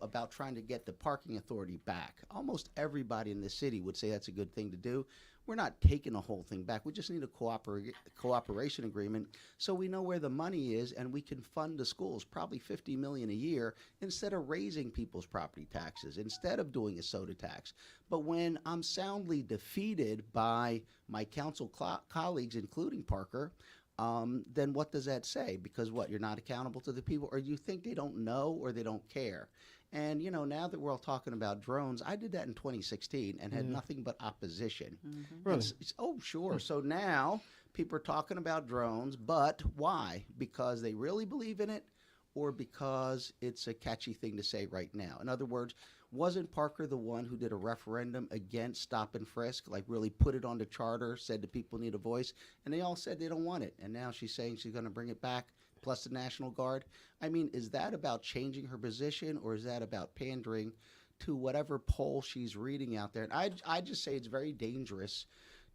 about trying to get the parking authority back. Almost everybody in the city would say that's a good thing to do. We're not taking the whole thing back. We just need a cooperation agreement so we know where the money is and we can fund the schools, probably $50 million a year, instead of raising people's property taxes, instead of doing a soda tax. But when I'm soundly defeated by my council colleagues, including Parker, then what does that say? Because what, you're not accountable to the people, or you think they don't know or they don't care? And, now that we're all talking about drones, I did that in 2016 and had nothing but opposition. Really? Oh, sure. So now people are talking about drones, but why? Because they really believe in it or because it's a catchy thing to say right now? In other words, wasn't Parker the one who did a referendum against stop and frisk, like really put it on the charter, said the people need a voice, and they all said they don't want it. And now she's saying she's going to bring it back, plus the National Guard. I mean, is that about changing her position, or is that about pandering to whatever poll she's reading out there? And I just say it's very dangerous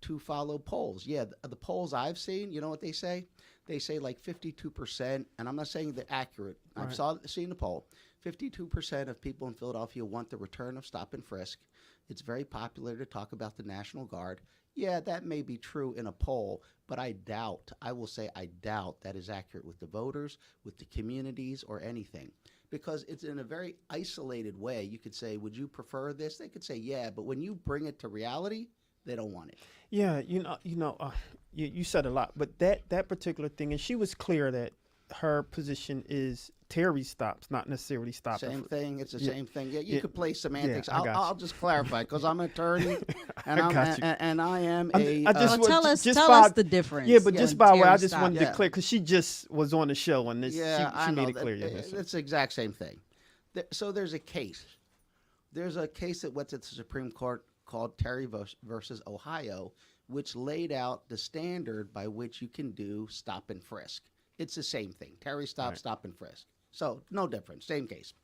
to follow polls. Yeah, the polls I've seen, you know what they say? They say like 52%, and I'm not saying they're accurate. Right. I've seen the poll. 52% of people in Philadelphia want the return of stop and frisk. It's very popular to talk about the National Guard. Yeah, that may be true in a poll, but I doubt that is accurate with the voters, with the communities, or anything. Because it's in a very isolated way. You could say, would you prefer this? They could say, yeah, but when you bring it to reality, they don't want it. Yeah, you said a lot, but that particular thing, and she was clear that her position is Terry stops, not necessarily stop. Same thing. It's the same thing. Yeah, you Yeah. could play semantics. Yeah, I'll just clarify because I'm an attorney and got you. and I am I just Well, tell us the difference. Yeah, but just by the way, I Terry just stopped. wanted to Yeah. clear because she just was on the show and this, I she know made it clear. It's the exact same thing. So there's a case. There's a case that went to the Supreme Court called Terry versus Ohio, which laid out the standard by which you can do stop and frisk. It's the same thing. Terry stop, Right. stop and frisk. So no difference, same case.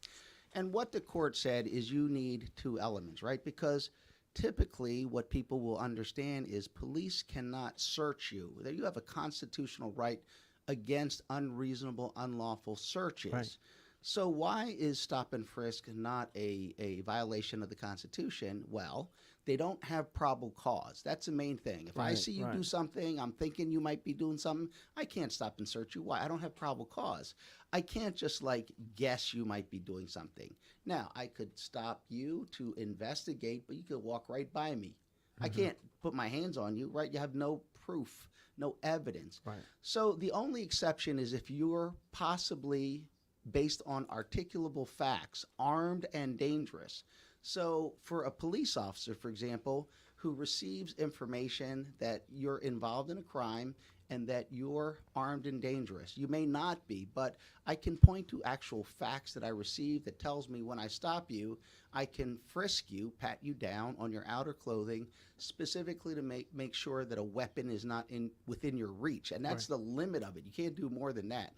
And what the court said is you need two elements, right? Because typically what people will understand is police cannot search you. That you have a constitutional right against unreasonable, unlawful searches. Right. So why is stop and frisk not a violation of the Constitution? Well, they don't have probable cause. That's the main thing. If I Right, see you right. do something, I'm thinking you might be doing something, I can't stop and search you. Why? I don't have probable cause. I can't just like guess you might be doing something. Now, I could stop you to investigate, but you could walk right by me. I can't put my hands on you, right? You have no proof, no evidence. Right. So the only exception is if you're possibly, based on articulable facts, armed and dangerous. So for a police officer, for example, who receives information that you're involved in a crime and that you're armed and dangerous, you may not be, but I can point to actual facts that I received that tells me when I stop you, I can frisk you, pat you down on your outer clothing, specifically to make sure that a weapon is not within your reach. And that's the limit of it. You can't do more than that.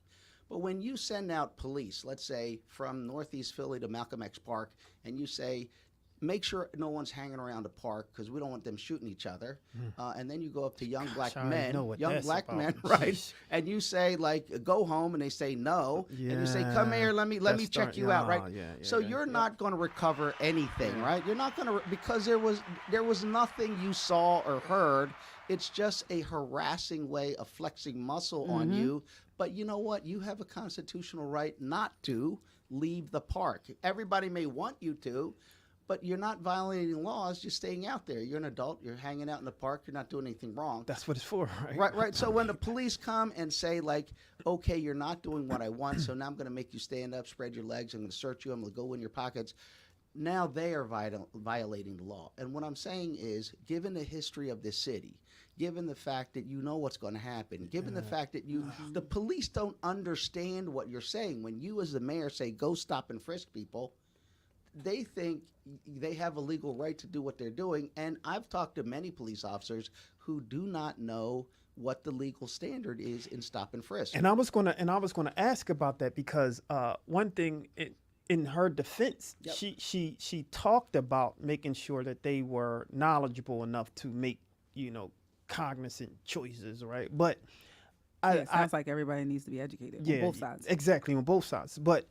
But when you send out police, let's say from Northeast Philly to Malcolm X Park, and you say, make sure no one's hanging around the park because we don't want them shooting each other. And then you go up to young black I already men, know what young that's black about. men, right? Jeez. And you say like, go home, and they say no. And you say, come here, let me That's check you out, right? yeah, So yeah, you're yeah. not going to recover anything, right? You're not going to because there was nothing you saw or heard. It's just a harassing way of flexing muscle on you. But you know what? You have a constitutional right not to leave the park. Everybody may want you to, but you're not violating laws just staying out there. You're an adult, you're hanging out in the park, you're not doing anything wrong. That's what it's for, right? Right. So when the police come and say, like, okay, you're not doing what I want, so now I'm going to make you stand up, spread your legs, I'm going to search you, I'm going to go in your pockets. Now they are violating the law. And what I'm saying is, given the history of this city, given the fact that you know what's going to happen, given the fact that the police don't understand what you're saying. When you as the mayor say, go stop and frisk people, they think they have a legal right to do what they're doing. And I've talked to many police officers who do not know what the legal standard is in stop and frisk. And I was gonna ask about that because one thing in her defense, Yep. she talked about making sure that they were knowledgeable enough to make cognizant choices, right? But It sounds like everybody needs to be educated on both sides. Exactly, on both sides. But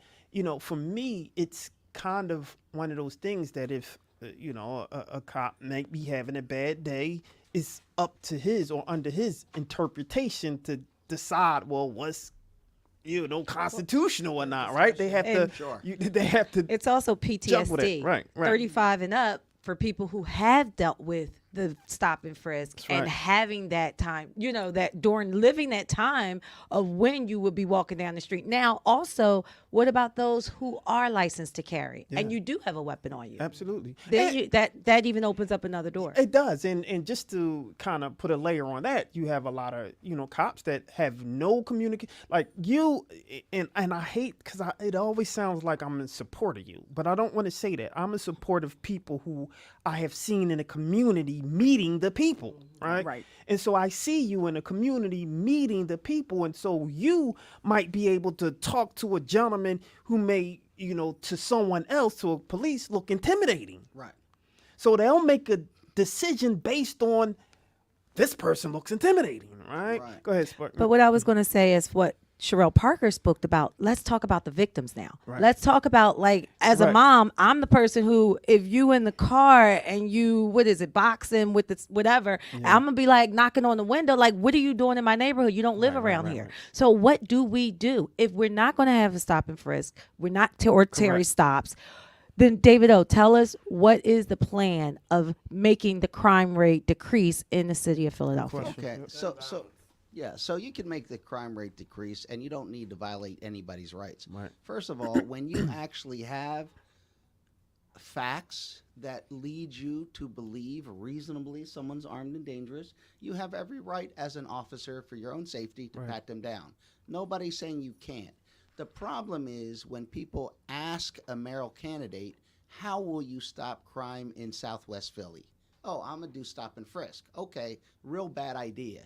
for me, it's kind of one of those things that if a cop might be having a bad day, it's up to his or under his interpretation to decide, well, what's constitutional or not, right? They have to. Sure. They have to. It's also Jump with it. PTSD. Right. 35 and up for people who have dealt with the stop and frisk and right. having that time, that during living that time of when you would be walking down the street. Now, also, what about those who are licensed to carry and you do have a weapon on you? Absolutely. Then that even opens up another door. It does, and just to kind of put a layer on that, you have a lot of cops that have no communication, like you, and I hate because it always sounds like I'm in support of you, but I don't want to say that. I'm in support of people who I have seen in the community meeting the people, right? Right. And so I see you in the community meeting the people, and so you might be able to talk to a gentleman who may, to someone else, to a police, look intimidating. Right. So they'll make a decision based on this person looks intimidating, right? Right. Go ahead, Spark. But what I was going to say is what Cherelle Parker spoke about. Let's talk about the victims now. Right. Let's talk about, like, as a Right. mom, I'm the person who, if you in the car and you, boxing with this, whatever, I'm going to be like knocking on the window, like, what are you doing in my neighborhood? You don't live around here. right. So what do we do? If we're not going to have a stop and frisk, we're not, or Terry Correct. stops, then David O, tell us, what is the plan of making the crime rate decrease in the city of Philadelphia? Okay. So you can make the crime rate decrease, and you don't need to violate anybody's rights. Right. First of all, when you actually have facts that lead you to believe reasonably someone's armed and dangerous, you have every right as an officer for your own safety to pat them down. Nobody's saying you can't. The problem is when people ask a mayoral candidate, how will you stop crime in Southwest Philly? Oh, I'm going to do stop and frisk. Okay, real bad idea.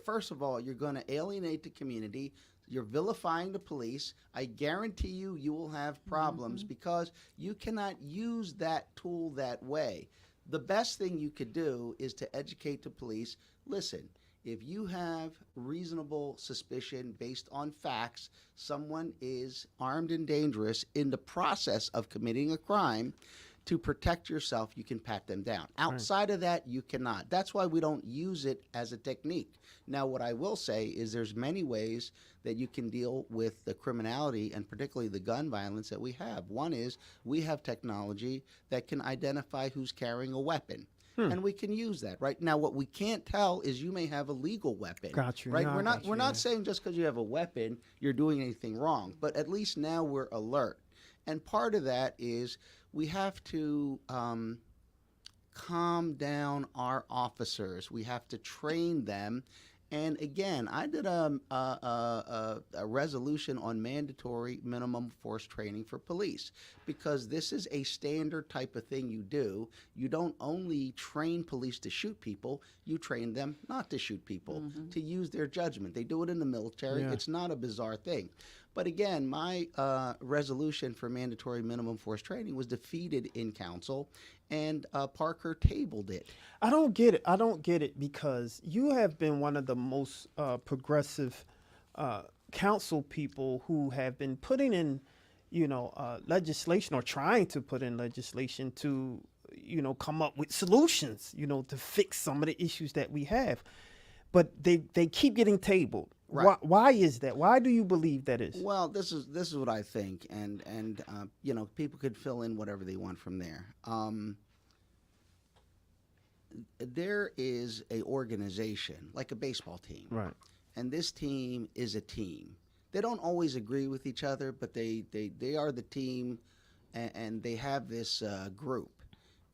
First of all, you're going to alienate the community. You're vilifying the police. I guarantee you will have problems because you cannot use that tool that way. The best thing you could do is to educate the police. Listen, if you have reasonable suspicion based on facts, someone is armed and dangerous in the process of committing a crime, to protect yourself, you can pat them down. Outside of that, you cannot. That's why we don't use it as a technique. Now, what I will say is there's many ways that you can deal with the criminality and particularly the gun violence that we have. One is we have technology that can identify who's carrying a weapon. And we can use that, right? Now, what we can't tell is you may have a legal weapon. Got you. Right? Yeah, We're not saying just because you have a weapon, you're doing anything wrong. But at least now we're alert. And part of that is we have to calm down our officers. We have to train them. And again, I did a resolution on mandatory minimum force training for police because this is a standard type of thing you do. You don't only train police to shoot people, you train them not to shoot people, to use their judgment. They do it in the military. Yeah. It's not a bizarre thing. But again, my resolution for mandatory minimum force training was defeated in council, and Parker tabled it. I don't get it. I don't get it because you have been one of the most progressive council people who have been putting in, legislation or trying to put in legislation to, come up with solutions, to fix some of the issues that we have. But they keep getting tabled. Right. Why is that? Why do you believe that is? Well, this is what I think, and people could fill in whatever they want from there. There is a organization like a baseball team, Right. and this team is a team. They don't always agree with each other, but they are the team, and they have this group.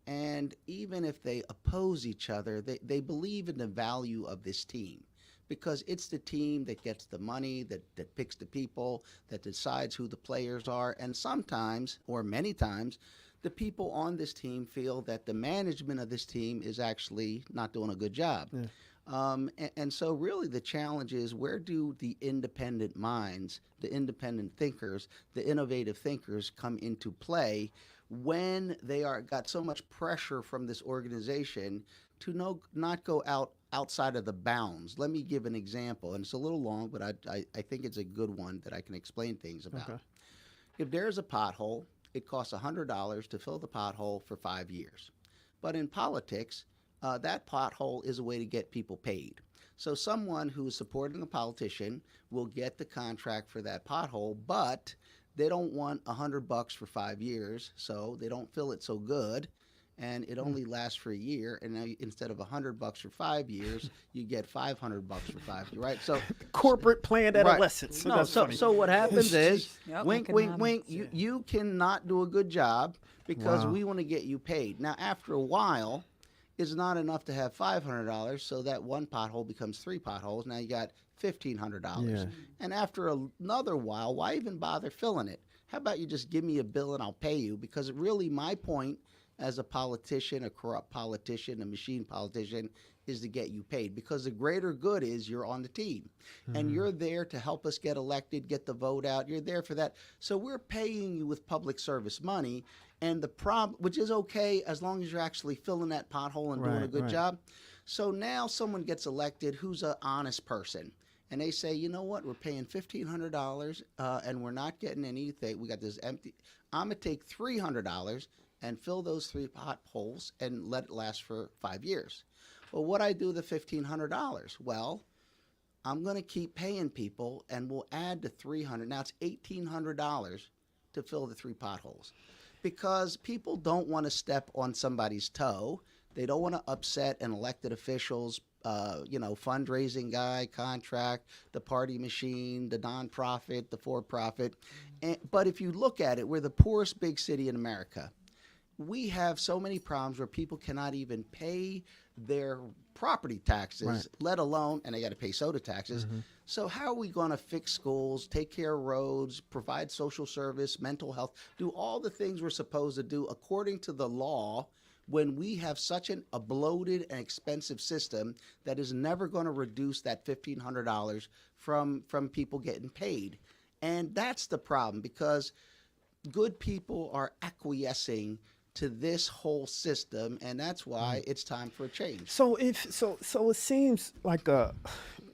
And even if they oppose each other, they believe in the value of this team because it's the team that gets the money, that picks the people, that decides who the players are. And sometimes, or many times, the people on this team feel that the management of this team is actually not doing a good job. Yeah. And so really the challenge is, where do the independent minds, the independent thinkers, the innovative thinkers come into play when they are got so much pressure from this organization to not go outside of the bounds. Let me give an example, and it's a little long, but I think it's a good one that I can explain things about. Okay. If there's a pothole, it costs $100 to fill the pothole for 5 years. But in politics, that pothole is a way to get people paid. So someone who is supporting a politician will get the contract for that pothole, but they don't want $100 for 5 years, so they don't fill it so good, and it only lasts for a year. And now instead of $100 for 5 years, you get $500 for 5 years, right? So Corporate planned right. adolescence. No, That's so funny. so what happens is, Yep, wink, wink, wink. You cannot do a good job because Wow. we want to get you paid. Now, after a while, it's not enough to have $500, so that one pothole becomes 3 potholes. Now you got $1,500. Yeah. And after another while, why even bother filling it? How about you just give me a bill and I'll pay you? Because really, my point as a politician, a corrupt politician, a machine politician, is to get you paid, because the greater good is you're on the team and you're there to help us get elected, get the vote out. You're there for that. So we're paying you with public service money, and the problem, which is okay as long as you're actually filling that pothole and doing a Right, good right. job. So now someone gets elected who's an honest person, and they say, you know what, we're paying $1,500 and we're not getting anything. We got this empty. I'm gonna take $300 and fill those 3 potholes and let it last for 5 years. Well, what I do with the $1,500? Well, I'm going to keep paying people, and we'll add the $300. Now it's $1,800 to fill the 3 potholes, because people don't want to step on somebody's toe. They don't want to upset an elected official's, fundraising guy, contract, the party machine, the nonprofit, the for-profit. But if you look at it, we're the poorest big city in America. We have so many problems where people cannot even pay their property taxes, Right. let alone, and they got to pay soda taxes. So how are we going to fix schools, take care of roads, provide social service, mental health, do all the things we're supposed to do according to the law, when we have such a bloated and expensive system that is never going to reduce that $1,500 from people getting paid? And that's the problem, because good people are acquiescing to this whole system, and that's why it's time for a change. So it seems like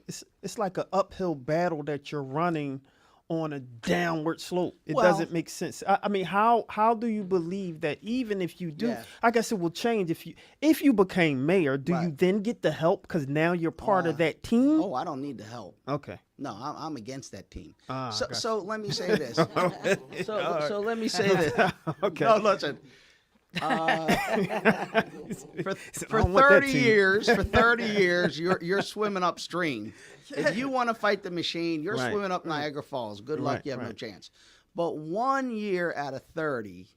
it's like an uphill battle that you're running on a downward slope. It Well- doesn't make sense. I mean, how do you believe that even if you do, Yeah. I guess it will change if you became mayor? Do you Right. then get the help because now you're part of that team? Oh, I don't need the help. Okay. No, I'm against that team. Gotcha. So let me say this. So let me say this. Okay. No, listen. For I for don't want that 30 team. years, you're swimming upstream. If you want to fight the machine, you're Right, swimming up Niagara Falls. Good luck, Right, you have no right. chance. But 1 year out of 30,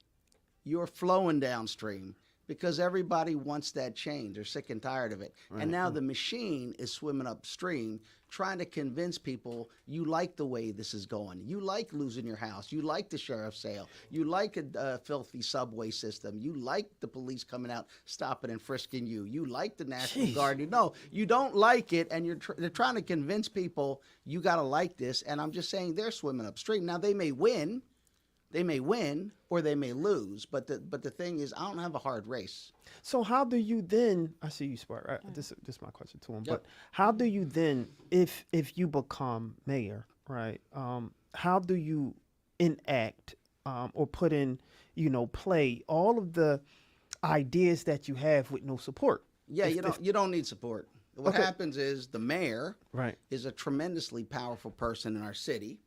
you're flowing downstream, because everybody wants that change. They're sick and tired of it. And now the machine is swimming upstream, trying to convince people you like the way this is going. You like losing your house. You like the sheriff's sale. You like a filthy subway system. You like the police coming out, stopping and frisking you. You like the National Guard. No, you don't like it, and they're trying to convince people you got to like this. And I'm just saying, they're swimming upstream. Now, they may win. They may win or they may lose, but the thing is, I don't have a hard race. So how do you then? I see you spark. Right? This is my question to him. Yep. But how do you then, if you become mayor, right? How do you enact or put in, play all of the ideas that you have with no support? Yeah, you don't need support. What Okay. happens is the mayor Right. is a tremendously powerful person in our city.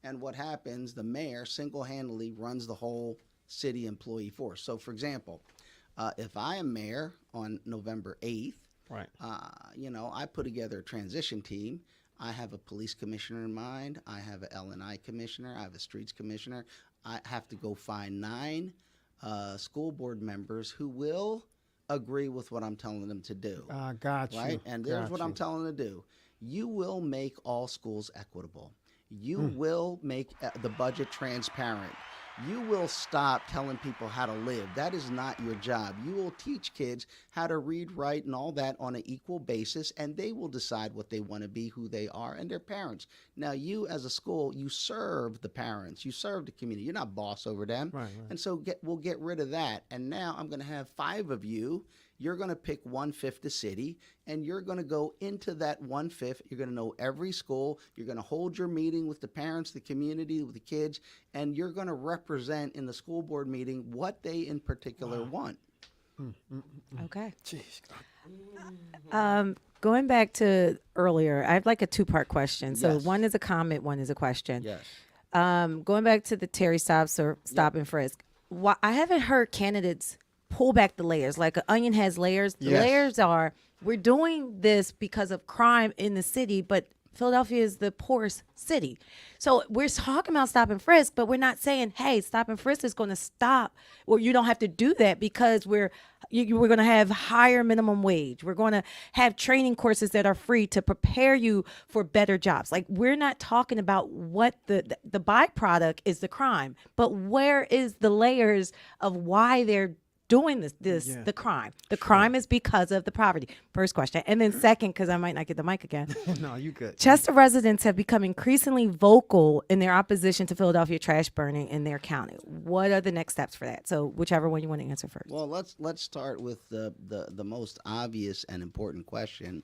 And what happens, the mayor single-handedly runs the whole city employee force. So, for example, if I am mayor on November 8th, Right. I put together a transition team. I have a police commissioner in mind. I have a L&I commissioner. I have a streets commissioner. I have to go find 9 school board members who will agree with what I'm telling them to do. Got you. Right? And there's Got what you. I'm telling them to do. You will make all schools equitable. You will make the budget transparent. You will stop telling people how to live. That is not your job. You will teach kids how to read, write, and all that on an equal basis, and they will decide what they want to be, who they are, and their parents. Now, you as a school, you serve the parents. You serve the community. You're not boss over them. Right. And so we'll get rid of that. And now I'm going to have 5 of you. You're going to pick 1/5 the city, and you're going to go into that 1/5. You're going to know every school. You're going to hold your meeting with the parents, the community, with the kids, and you're going to represent in the school board meeting what they in particular want. Okay. Jeez. Going back to earlier, I have like a 2-part question. So Yes. one is a comment, one is a question. Yes. Going back to the Terry stops or stop and frisk. I haven't heard candidates pull back the layers. Like an onion has layers. The Yes. layers are, we're doing this because of crime in the city, but Philadelphia is the poorest city. So we're talking about stop and frisk, but we're not saying, hey, stop and frisk is going to stop. Well, you don't have to do that because we're going to have higher minimum wage. We're going to have training courses that are free to prepare you for better jobs. Like, we're not talking about what the byproduct is the crime, but where is the layers of why they're doing the crime. The crime is because of the poverty. First question. And then second, because I might not get the mic again. No, you good. Chester residents have become increasingly vocal in their opposition to Philadelphia trash burning in their county. What are the next steps for that? So whichever one you want to answer first. Well, let's start with the most obvious and important question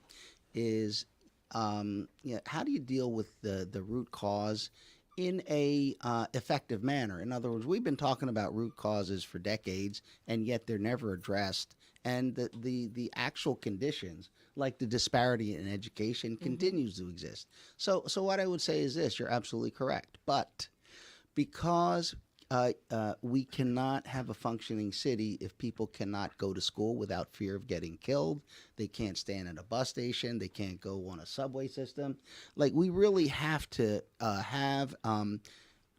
is how do you deal with the root cause in a effective manner? In other words, we've been talking about root causes for decades, and yet they're never addressed. And the actual conditions, like the disparity in education, continues to exist. So what I would say is this: you're absolutely correct. But because we cannot have a functioning city if people cannot go to school without fear of getting killed. They can't stand at a bus station. They can't go on a subway system. Like, we really have to have,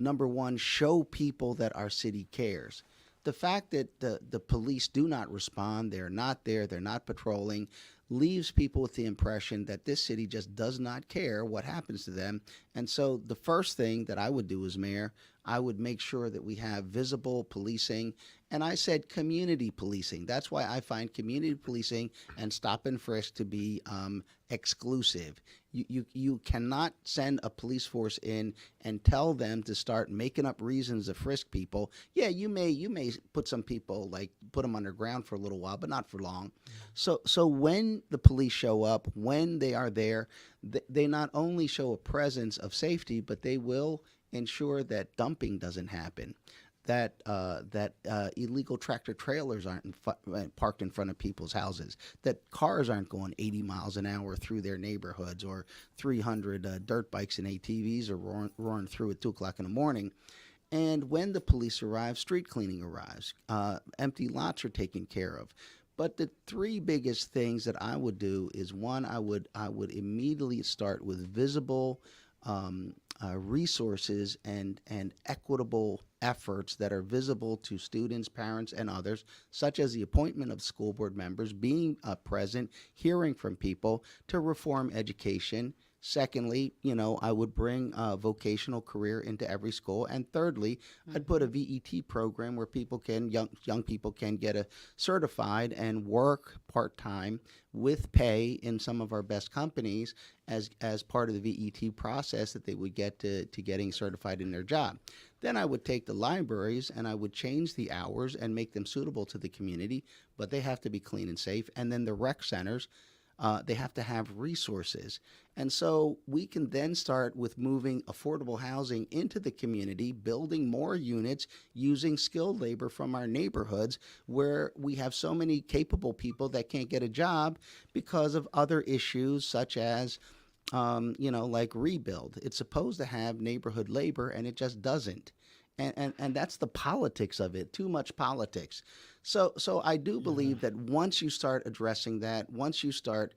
number one, show people that our city cares. The fact that the police do not respond, they're not there, they're not patrolling, leaves people with the impression that this city just does not care what happens to them. And so the first thing that I would do as mayor, I would make sure that we have visible policing. And I said community policing. That's why I find community policing and stop and frisk to be exclusive. You cannot send a police force in and tell them to start making up reasons to frisk people. Yeah, you may put some people, like put them underground for a little while, but not for long. So when the police show up, when they are there, they not only show a presence of safety, but they will ensure that dumping doesn't happen, that illegal tractor trailers aren't parked in front of people's houses, that cars aren't going 80 miles an hour through their neighborhoods, or 300 dirt bikes and ATVs are roaring through at 2 o'clock in the morning. And when the police arrive, street cleaning arrives. Empty lots are taken care of. But the 3 biggest things that I would do is, one, I would immediately start with visible resources and equitable efforts that are visible to students, parents, and others, such as the appointment of school board members, being present, hearing from people to reform education. Secondly, I would bring a vocational career into every school. And thirdly, I'd put a VET program where young people can get certified and work part-time with pay in some of our best companies as part of the VET process that they would get to getting certified in their job. Then I would take the libraries and I would change the hours and make them suitable to the community, but they have to be clean and safe. And then the rec centers, They have to have resources. And so we can then start with moving affordable housing into the community, building more units, using skilled labor from our neighborhoods where we have so many capable people that can't get a job because of other issues such as like rebuild. It's supposed to have neighborhood labor and it just doesn't. And that's the politics of it, too much politics. So I do believe that once you start addressing that, once you start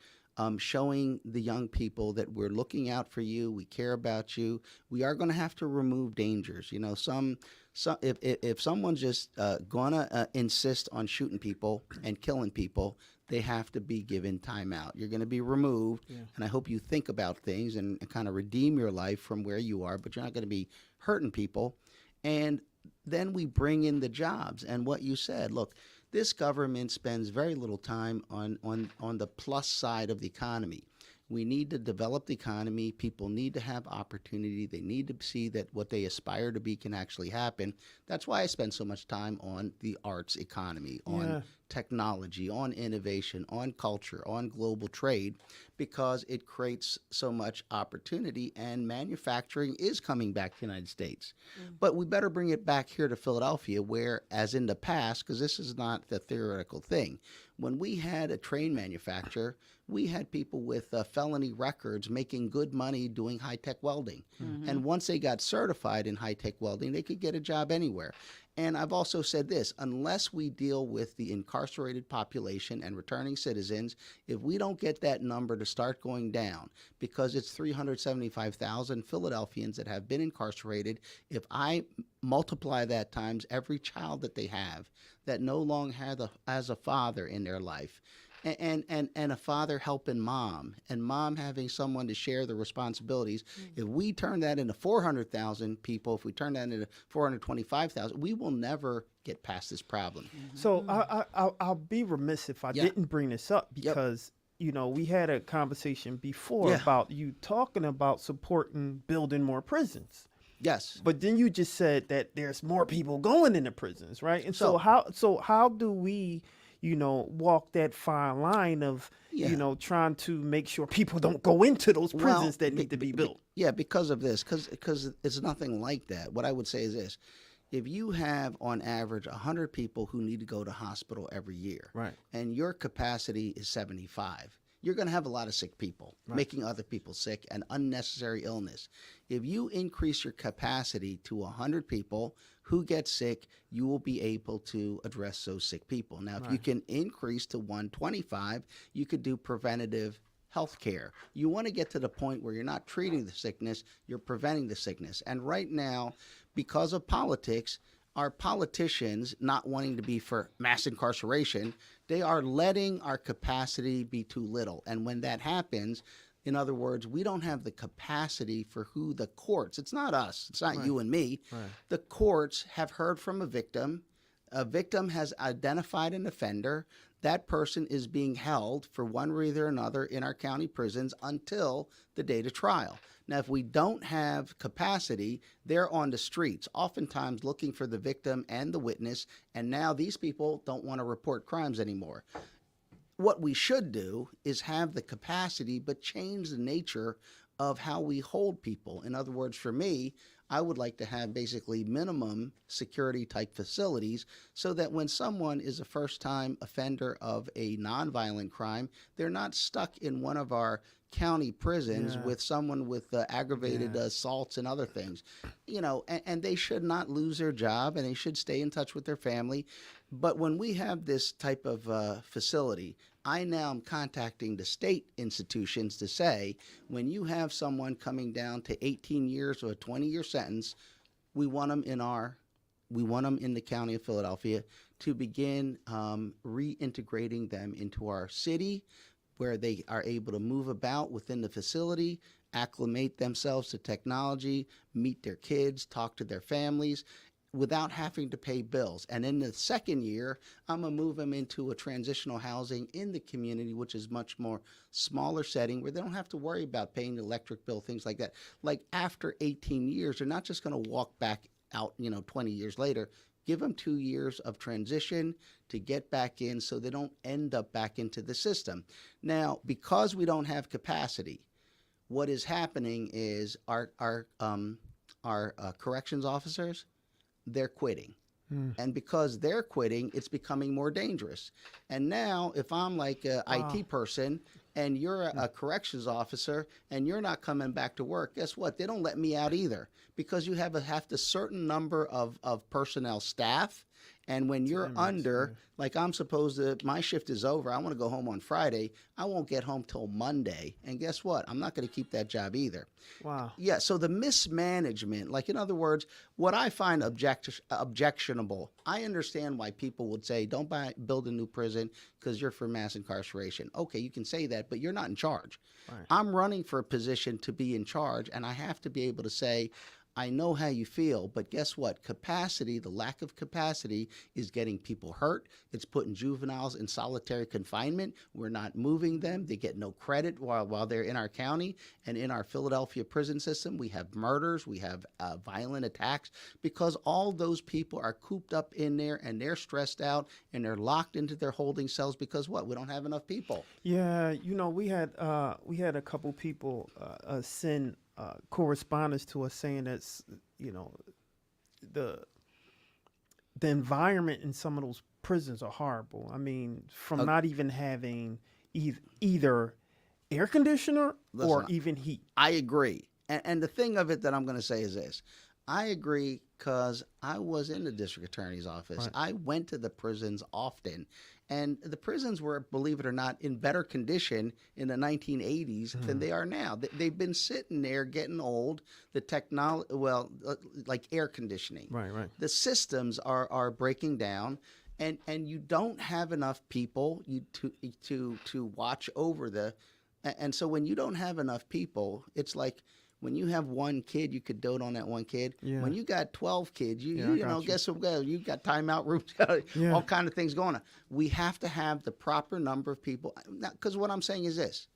showing the young people that we're looking out for you, we care about you, we are going to have to remove dangers. If someone's just gonna insist on shooting people and killing people, they have to be given time out. You're going to be removed, and I hope you think about things and kind of redeem your life from where you are, but you're not going to be hurting people. And then we bring in the jobs. And what you said, look, this government spends very little time on the plus side of the economy. We need to develop the economy. People need to have opportunity. They need to see that what they aspire to be can actually happen. That's why I spend so much time on the arts economy, on technology, on innovation, on culture, on global trade, because it creates so much opportunity, and manufacturing is coming back to the United States. But we better bring it back here to Philadelphia where, as in the past, because this is not the theoretical thing, when we had a train manufacturer, we had people with felony records making good money doing high-tech welding. And once they got certified in high-tech welding, they could get a job anywhere. And I've also said this, unless we deal with the incarcerated population and returning citizens, if we don't get that number to start going down, because it's 375,000 Philadelphians that have been incarcerated, if I multiply that times every child that they have that no longer has a father in their life, and a father helping mom, and mom having someone to share the responsibilities. If we turn that into 400,000 people, if we turn that into 425,000, we will never get past this problem. So I'll be remiss if I didn't bring this up, because we had a conversation before about you talking about supporting building more prisons. Yes. But then you just said that there's more people going into prisons, right? And so how do we walk that fine line of, trying to make sure people don't go into those prisons that need to be built? Yeah, because of this, because it's nothing like that. What I would say is this. If you have, on average, 100 people who need to go to hospital every year, right, and your capacity is 75, you're going to have a lot of sick people, making other people sick, and unnecessary illness. If you increase your capacity to 100 people who get sick, you will be able to address those sick people. Now, if you can increase to 125, you could do preventative health care. You want to get to the point where you're not treating the sickness, you're preventing the sickness. And right now, because of politics, our politicians not wanting to be for mass incarceration, they are letting our capacity be too little. And when that happens, in other words, we don't have the capacity for who the courts, it's not us, it's not you and me, the courts have heard from a victim has identified an offender, that person is being held for one reason or another in our county prisons until the date of trial. Now, if we don't have capacity, they're on the streets, oftentimes looking for the victim and the witness, and now these people don't want to report crimes anymore. What we should do is have the capacity, but change the nature of how we hold people. In other words, for me, I would like to have basically minimum security type facilities so that when someone is a first-time offender of a nonviolent crime, they're not stuck in one of our county prisons with someone with aggravated assaults and other things, and they should not lose their job, and they should stay in touch with their family. But when we have this type of facility, I now am contacting the state institutions to say, when you have someone coming down to 18 years or a 20-year sentence, we want them in the county of Philadelphia to begin reintegrating them into our city, where they are able to move about within the facility, acclimate themselves to technology, meet their kids, talk to their families, without having to pay bills. And in the second year, I'm going to move them into a transitional housing in the community, which is much more smaller setting, where they don't have to worry about paying the electric bill, things like that. Like after 18 years, they're not just going to walk back out, 20 years later. Give them 2 years of transition to get back in so they don't end up back into the system. Now, because we don't have capacity, what is happening is our corrections officers, they're quitting. And because they're quitting, it's becoming more dangerous. And now, if I'm like an IT person and you're a corrections officer and you're not coming back to work, guess what? They don't let me out either, because you have a certain number of personnel staff. And when you're under, like I'm supposed to, my shift is over, I want to go home on Friday, I won't get home till Monday. And guess what? I'm not going to keep that job either. Wow. Yeah, so the mismanagement, like in other words, what I find objectionable, I understand why people would say, don't build a new prison because you're for mass incarceration. Okay, you can say that, but you're not in charge. Right. I'm running for a position to be in charge, and I have to be able to say, I know how you feel, but guess what? Capacity, the lack of capacity is getting people hurt. It's putting juveniles in solitary confinement. We're not moving them. They get no credit while they're in our county. And in our Philadelphia prison system, we have murders, we have violent attacks, because all those people are cooped up in there and they're stressed out and they're locked into their holding cells because what? We don't have enough people. Yeah, we had a couple people send correspondence to us saying that the environment in some of those prisons are horrible. I mean, from not even having either air conditioner or even heat. I agree. And the thing of it that I'm going to say is this. I agree because I was in the district attorney's office. Right. I went to the prisons often. And the prisons were, believe it or not, in better condition in the 1980s than they are now. They've been sitting there getting old. The technology, like air conditioning. Right. The systems are breaking down. And you don't have enough people to watch over the. And so when you don't have enough people, it's like, when you have one kid, you could dote on that one kid. Yeah. When you got 12 kids, guess what? You got timeout rooms, all kind of things going on. We have to have the proper number of people. Because what I'm saying is this.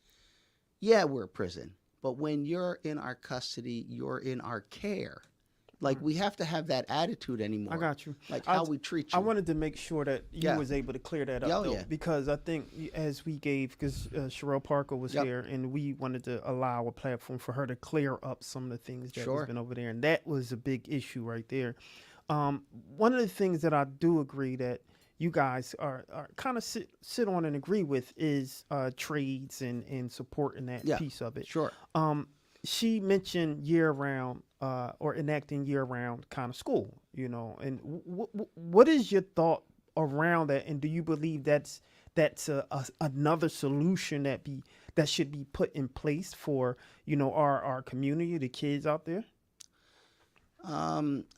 Yeah, we're a prison. But when you're in our custody, you're in our care. Like, we have to have that attitude anymore. I got you. Like how we treat you. I wanted to make sure that you was able to clear that up, because I think as we gave, because Cherelle Parker was here, and we wanted to allow a platform for her to clear up some of the things that has been over there, and that was a big issue right there. One of the things that I do agree that you guys are kind of sit on and agree with is trades and supporting that piece of it. Sure. She mentioned year-round or enacting year-round kind of school, and what is your thought around that? And do you believe that's another solution that should be put in place for our community, the kids out there?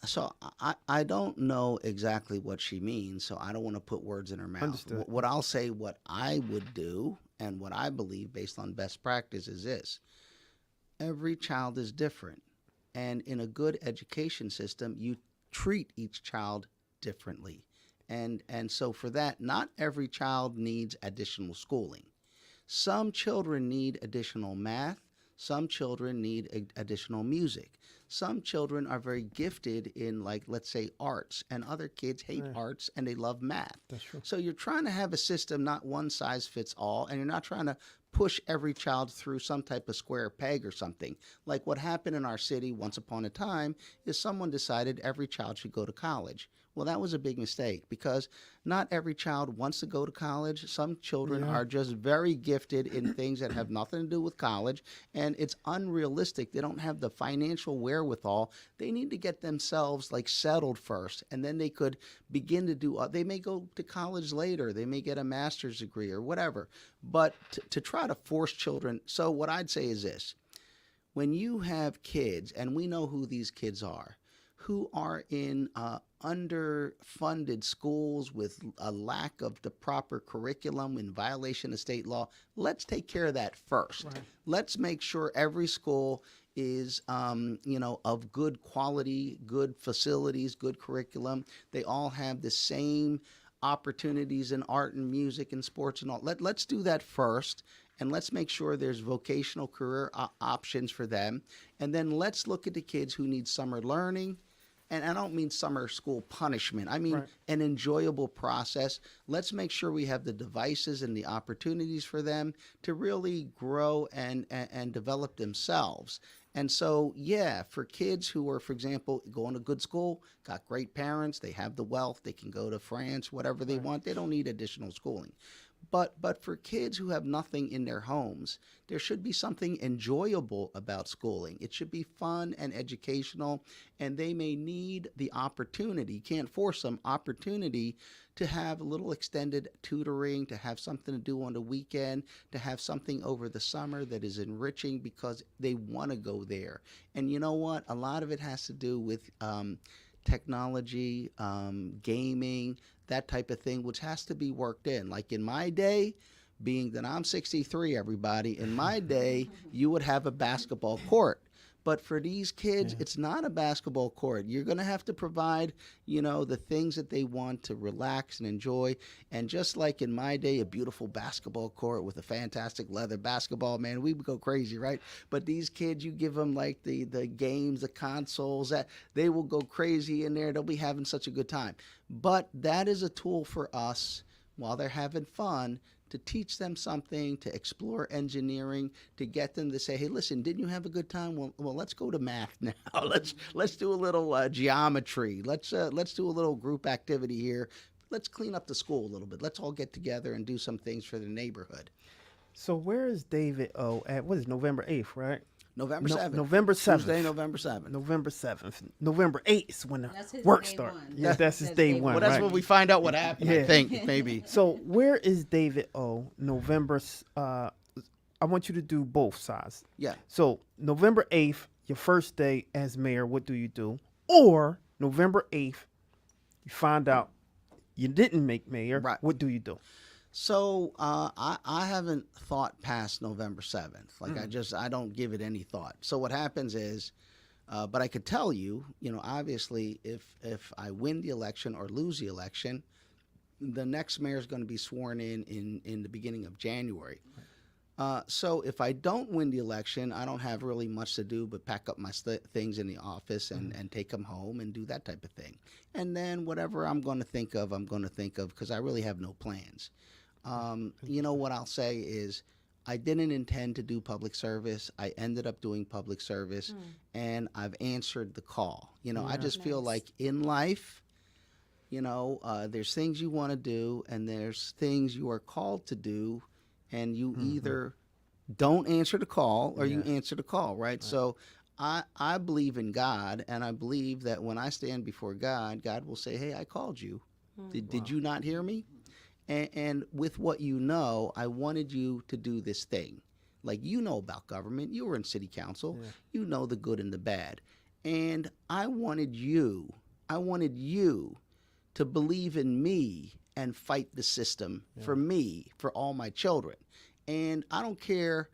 So I don't know exactly what she means, so I don't want to put words in her mouth. Understood. What I'll say, what I would do, and what I believe based on best practice is this. Every child is different. And in a good education system, you treat each child differently. And so for that, not every child needs additional schooling. Some children need additional math. Some children need additional music. Some children are very gifted in, like, let's say, arts, and other kids hate arts and they love math. That's true. So you're trying to have a system, not one size fits all, and you're not trying to push every child through some type of square peg or something. Like what happened in our city once upon a time is someone decided every child should go to college. Well, that was a big mistake, because not every child wants to go to college. Some children are just very gifted in things that have nothing to do with college, and it's unrealistic. They don't have the financial wherewithal. They need to get themselves like settled first, and then they could begin to do, they may go to college later. They may get a master's degree or whatever. But to try to force children, so what I'd say is this. When you have kids, and we know who these kids are, who are in underfunded schools with a lack of the proper curriculum in violation of state law, let's take care of that first. Right. Let's make sure every school is, of good quality, good facilities, good curriculum. They all have the same opportunities in art and music and sports and all. Let's do that first. And let's make sure there's vocational career options for them. And then let's look at the kids who need summer learning, and I don't mean summer school punishment. I mean Right. an enjoyable process. Let's make sure we have the devices and the opportunities for them to really grow and develop themselves. And so, yeah, for kids who are, for example, going to good school, got great parents, they have the wealth, they can go to France, whatever they want, they don't need additional schooling. But for kids who have nothing in their homes, there should be something enjoyable about schooling. It should be fun and educational, and they may need the opportunity. You can't force them opportunity to have a little extended tutoring, to have something to do on the weekend, to have something over the summer that is enriching because they want to go there. And you know what? A lot of it has to do with technology, gaming, that type of thing, which has to be worked in. Like in my day, being that I'm 63, everybody, in my day, you would have a basketball court. But for these kids, it's not a basketball court. You're going to have to provide, the things that they want to relax and enjoy. And just like in my day, a beautiful basketball court with a fantastic leather basketball, man, we would go crazy, right? But these kids, you give them like the games, the consoles, that they will go crazy in there. They'll be having such a good time. But that is a tool for us while they're having fun to teach them something, to explore engineering, to get them to say, "Hey, listen, didn't you have a good time? Well, let's go to math now. let's do a little geometry. Let's do a little group activity here. Let's clean up the school a little bit. Let's all get together and do some things for the neighborhood." So where is David O at? What is November 8th, right? November 7th. November 7th. Tuesday, November 7th. November 7th. November 8th is when the That's his work day starts. one. Yeah, that's his day one. Well, that's right? when we find out what happened, I Yeah. think, maybe. So where is David O? I want you to do both sides. Yeah. So November 8th, your first day as mayor, what do you do? Or November 8th, you find out you didn't make mayor. Right. What do you do? So I haven't thought past November 7th. Like I don't give it any thought. So what happens is, but I could tell you, obviously if I win the election or lose the election, the next mayor is going to be sworn in the beginning of January. So if I don't win the election, I don't have really much to do but pack up my things in the office and take them home and do that type of thing. And then whatever I'm going to think of because I really have no plans. What I'll say is I didn't intend to do public service. I ended up doing public service, and I've answered the call. I just feel like in life, there's things you want to do, and there's things you are called to do, and you either don't answer the call or you answer the call, right? So I believe in God, and I believe that when I stand before God, God will say, "Hey, I called you. Did you not hear me?" And with what I wanted you to do this thing. Like, about government. You were in city council. Yeah. You know the good and the bad. And I wanted you to believe in me and fight the system for me, for all my children. And I don't care,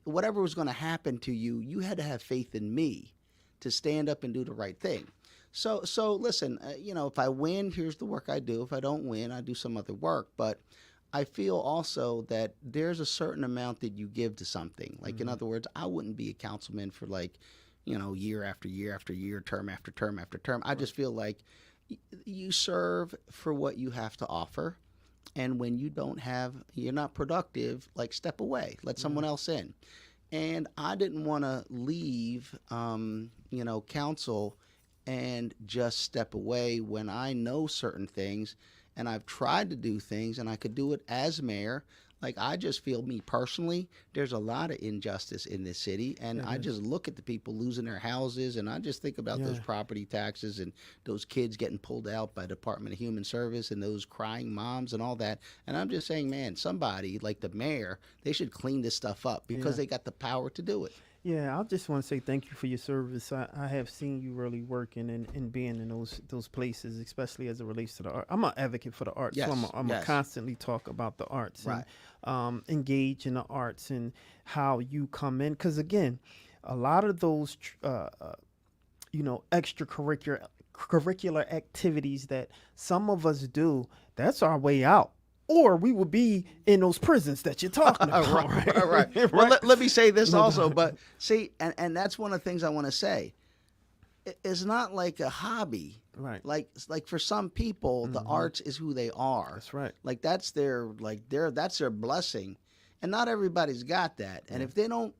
whatever was going to happen to you, you had to have faith in me to stand up and do the right thing. So listen, if I win, here's the work I do. If I don't win, I do some other work. But I feel also that there's a certain amount that you give to something. Like, in other words, I wouldn't be a councilman for year after year after year, term after term after term. I just feel like you serve for what you have to offer. And when you're not productive, step away, let someone else in. And I didn't want to leave, council and just step away when I know certain things, and I've tried to do things, and I could do it as mayor. I just feel, me personally, there's a lot of injustice in this city, and I just look at the people losing their houses, and I just think about those property taxes and those kids getting pulled out by Department of Human Service and those crying moms and all that. And I'm just saying, man, somebody like the mayor, they should clean this stuff up because they got the power to do it. Yeah, I just want to say thank you for your service. I have seen you really working and being in those places, especially as it relates to the art. I'm an advocate for the arts, so I'm gonna constantly talk about the arts and engage in the arts and how you come in. Because again, a lot of those, extracurricular activities that some of us do, that's our way out. Or we would be in those prisons that you're talking about. Right. Well, let me say this also, but see, and that's one of the things I want to say. is not like a hobby. Right. Like for some people, the arts is who they are. That's right. Like that's that's their blessing, and not everybody's got that. And if they don't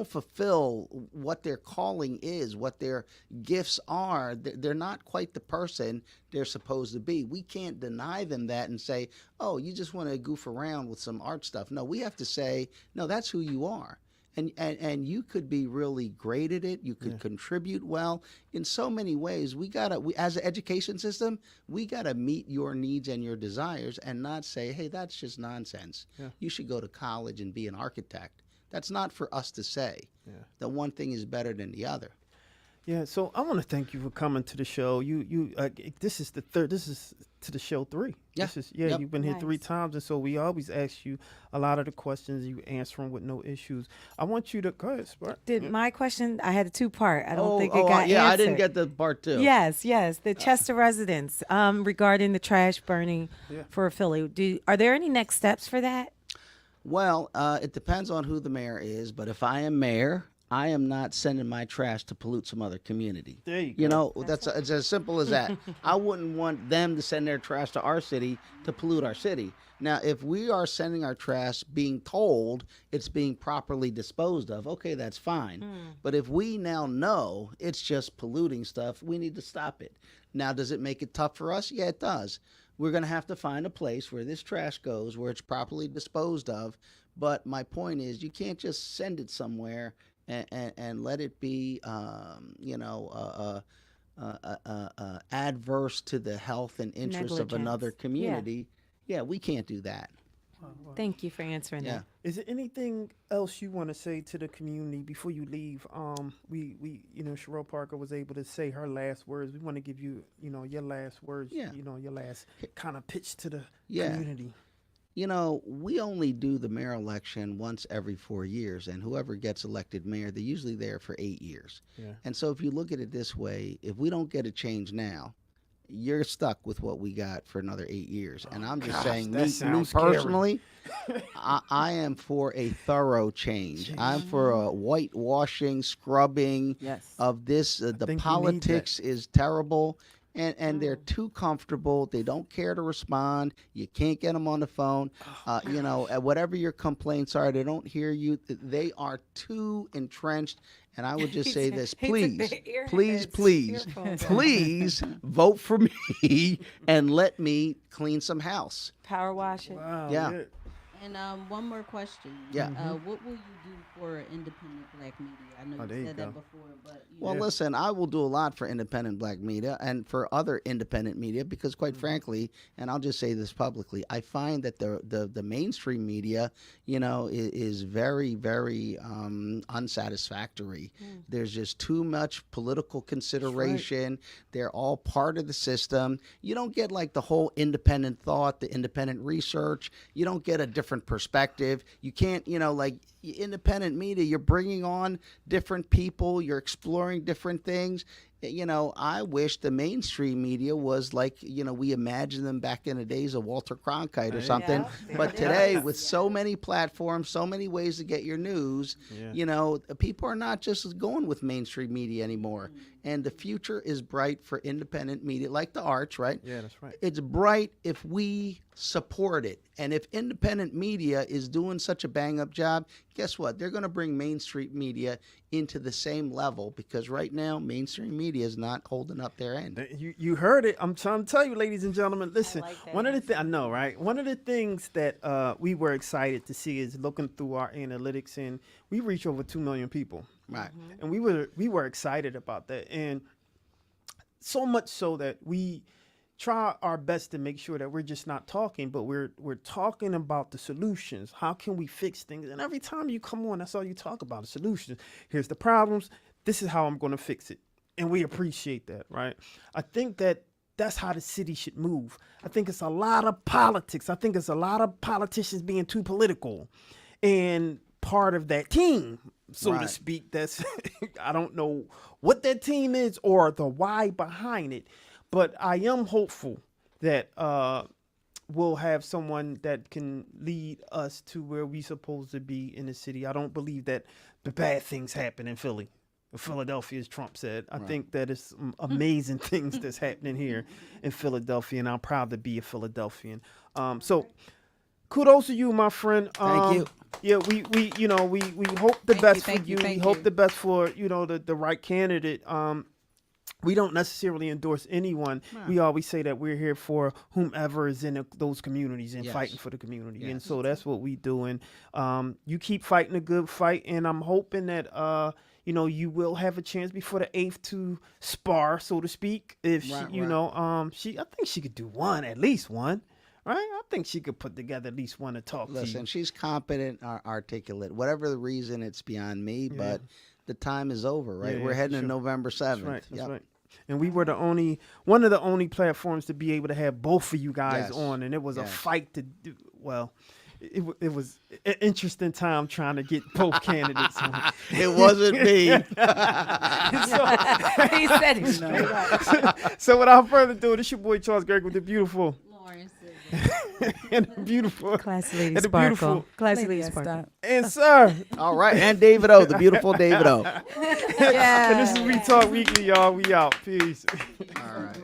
fulfill what their calling is, what their gifts are, they're not quite the person they're supposed to be. We can't deny them that and say, oh, you just want to goof around with some art stuff. No, we have to say, no, that's who you are. And you could be really great at it. You could contribute well in so many ways. We as an education system, we gotta meet your needs and your desires, and not say, hey, that's just nonsense. Yeah. You should go to college and be an architect. That's not for us to say. Yeah. The one thing is better than the other. Yeah, so I want to thank you for coming to the show. This is to the show 3. Yeah. Yep. You've been here 3 Nice. times, and so we always ask you a lot of the questions. You answer them with no issues. I want you to go ahead, Spark. Did my question? I had a 2-part. I don't think it got answered. I didn't get the part 2. Yes. The Chester residents regarding the trash burning for Philly. Are there any next steps for that? Well, it depends on who the mayor is, but if I am mayor, I am not sending my trash to pollute some other community. There you You go. know, it's as simple as that. I wouldn't want them to send their trash to our city to pollute our city. Now, if we are sending our trash being told it's being properly disposed of, okay, that's fine. But if we now know it's just polluting stuff, we need to stop it. Now, does it make it tough for us? Yeah, it does. We're going to have to find a place where this trash goes, where it's properly disposed of. But my point is, you can't just send it somewhere and let it be, adverse to the health and interests of another Negligence. community. Yeah, we can't do that. Thank you for answering Yeah. that. Is there anything else you want to say to the community before you leave? We Cherelle Parker was able to say her last words. We want to give you, your last words. Yeah. Your last kind of pitch to the Yeah. community. You know, we only do the mayor election once every 4 years, and whoever gets elected mayor, they're usually there for 8 years. Yeah. And so if you look at it this way, if we don't get a change now, you're stuck with what we got for another 8 years. And I'm just gosh, saying, that me sounds scary. personally, I am for a thorough change. I'm for a whitewashing, scrubbing Yes. of this. think The we need politics is terrible. And they're too comfortable. They don't care to respond. You can't get them on the phone. Whatever your complaints are, they don't hear you. They are too entrenched. And I would just say this, please, please vote for me and let me clean some house. Power washing. Wow. Yeah. And one more question. Yeah. What will you do for independent black media? I know Oh, there you you said go. that before, but Well, listen, I will do a lot for independent black media and for other independent media because, quite frankly, and I'll just say this publicly, I find that the mainstream media, is very, very unsatisfactory. There's just too much political consideration. They're all part of the system. You don't get like the whole independent thought, the independent research. You don't get a different perspective. You can't, like independent media, you're bringing on different people, you're exploring different things. I wish the mainstream media was like, we imagined them back in the days of Walter Cronkite or something. But today, with so many platforms, so many ways to get your news, people are not just going with mainstream media anymore. And the future is bright for independent media, like the arts, right? Yeah, that's right. It's bright if we support it. And if independent media is doing such a bang-up job, guess what? They're going to bring mainstream media into the same level because right now, mainstream media is not holding up their end. You heard it. I'm trying to tell you, ladies and gentlemen. Listen, like that one of the I know, right? One of the things that we were excited to see is looking through our analytics, and we reach over 2 million people. Right. And we were excited about that, and so much so that we try our best to make sure that we're just not talking, but we're talking about the solutions. How can we fix things? And every time you come on, that's all you talk about, the solutions. Here's the problems. This is how I'm going to fix it. And we appreciate that, right? I think that's how the city should move. I think it's a lot of politics. I think it's a lot of politicians being too political. And part of that team, so to Right. speak, that's I don't know what that team is or the why behind it, but I am hopeful that we'll have someone that can lead us to where we supposed to be in the city. I don't believe that the bad things happen in Philly. Philadelphia, as Trump said. I Right. think that is some amazing things that's happening here in Philadelphia, and I'm proud to be a Philadelphian. So kudos to you, my friend. Thank you. Yeah, we we hope the Thank best you, for thank you. you, We thank hope you. the best for the right candidate. We don't necessarily endorse anyone. We always say that we're here for whomever is in those communities and Yes. fighting for the community. And Yes. so that's what we do. And you keep fighting a good fight. And I'm hoping that you will have a chance before the 8th to spar, so to speak. If Right, she, I think she could do at least one. Right? I think she could put together at least one to talk to Listen, you. she's competent, articulate. Whatever the reason, it's beyond me. But the time is over, right? Yeah, We're yeah, heading for to sure. November 7th. That's right. That's Yep. right. And we were one of the only platforms to be able to have both of you guys Yes. on, and it was a Yes. fight to do. Well, it was an interesting time trying to get both candidates on. It wasn't me. He said it straight up. So without further ado, this your boy Charles Gregg with the beautiful Lawrence. and the beautiful Classy Lady and the Sparkle. beautiful Classy Lady, Lady I Sparkle. stopped. and sir. All right. And David O, the beautiful David O. And this is We Talk Weekly, y'all. We out. Peace. All right.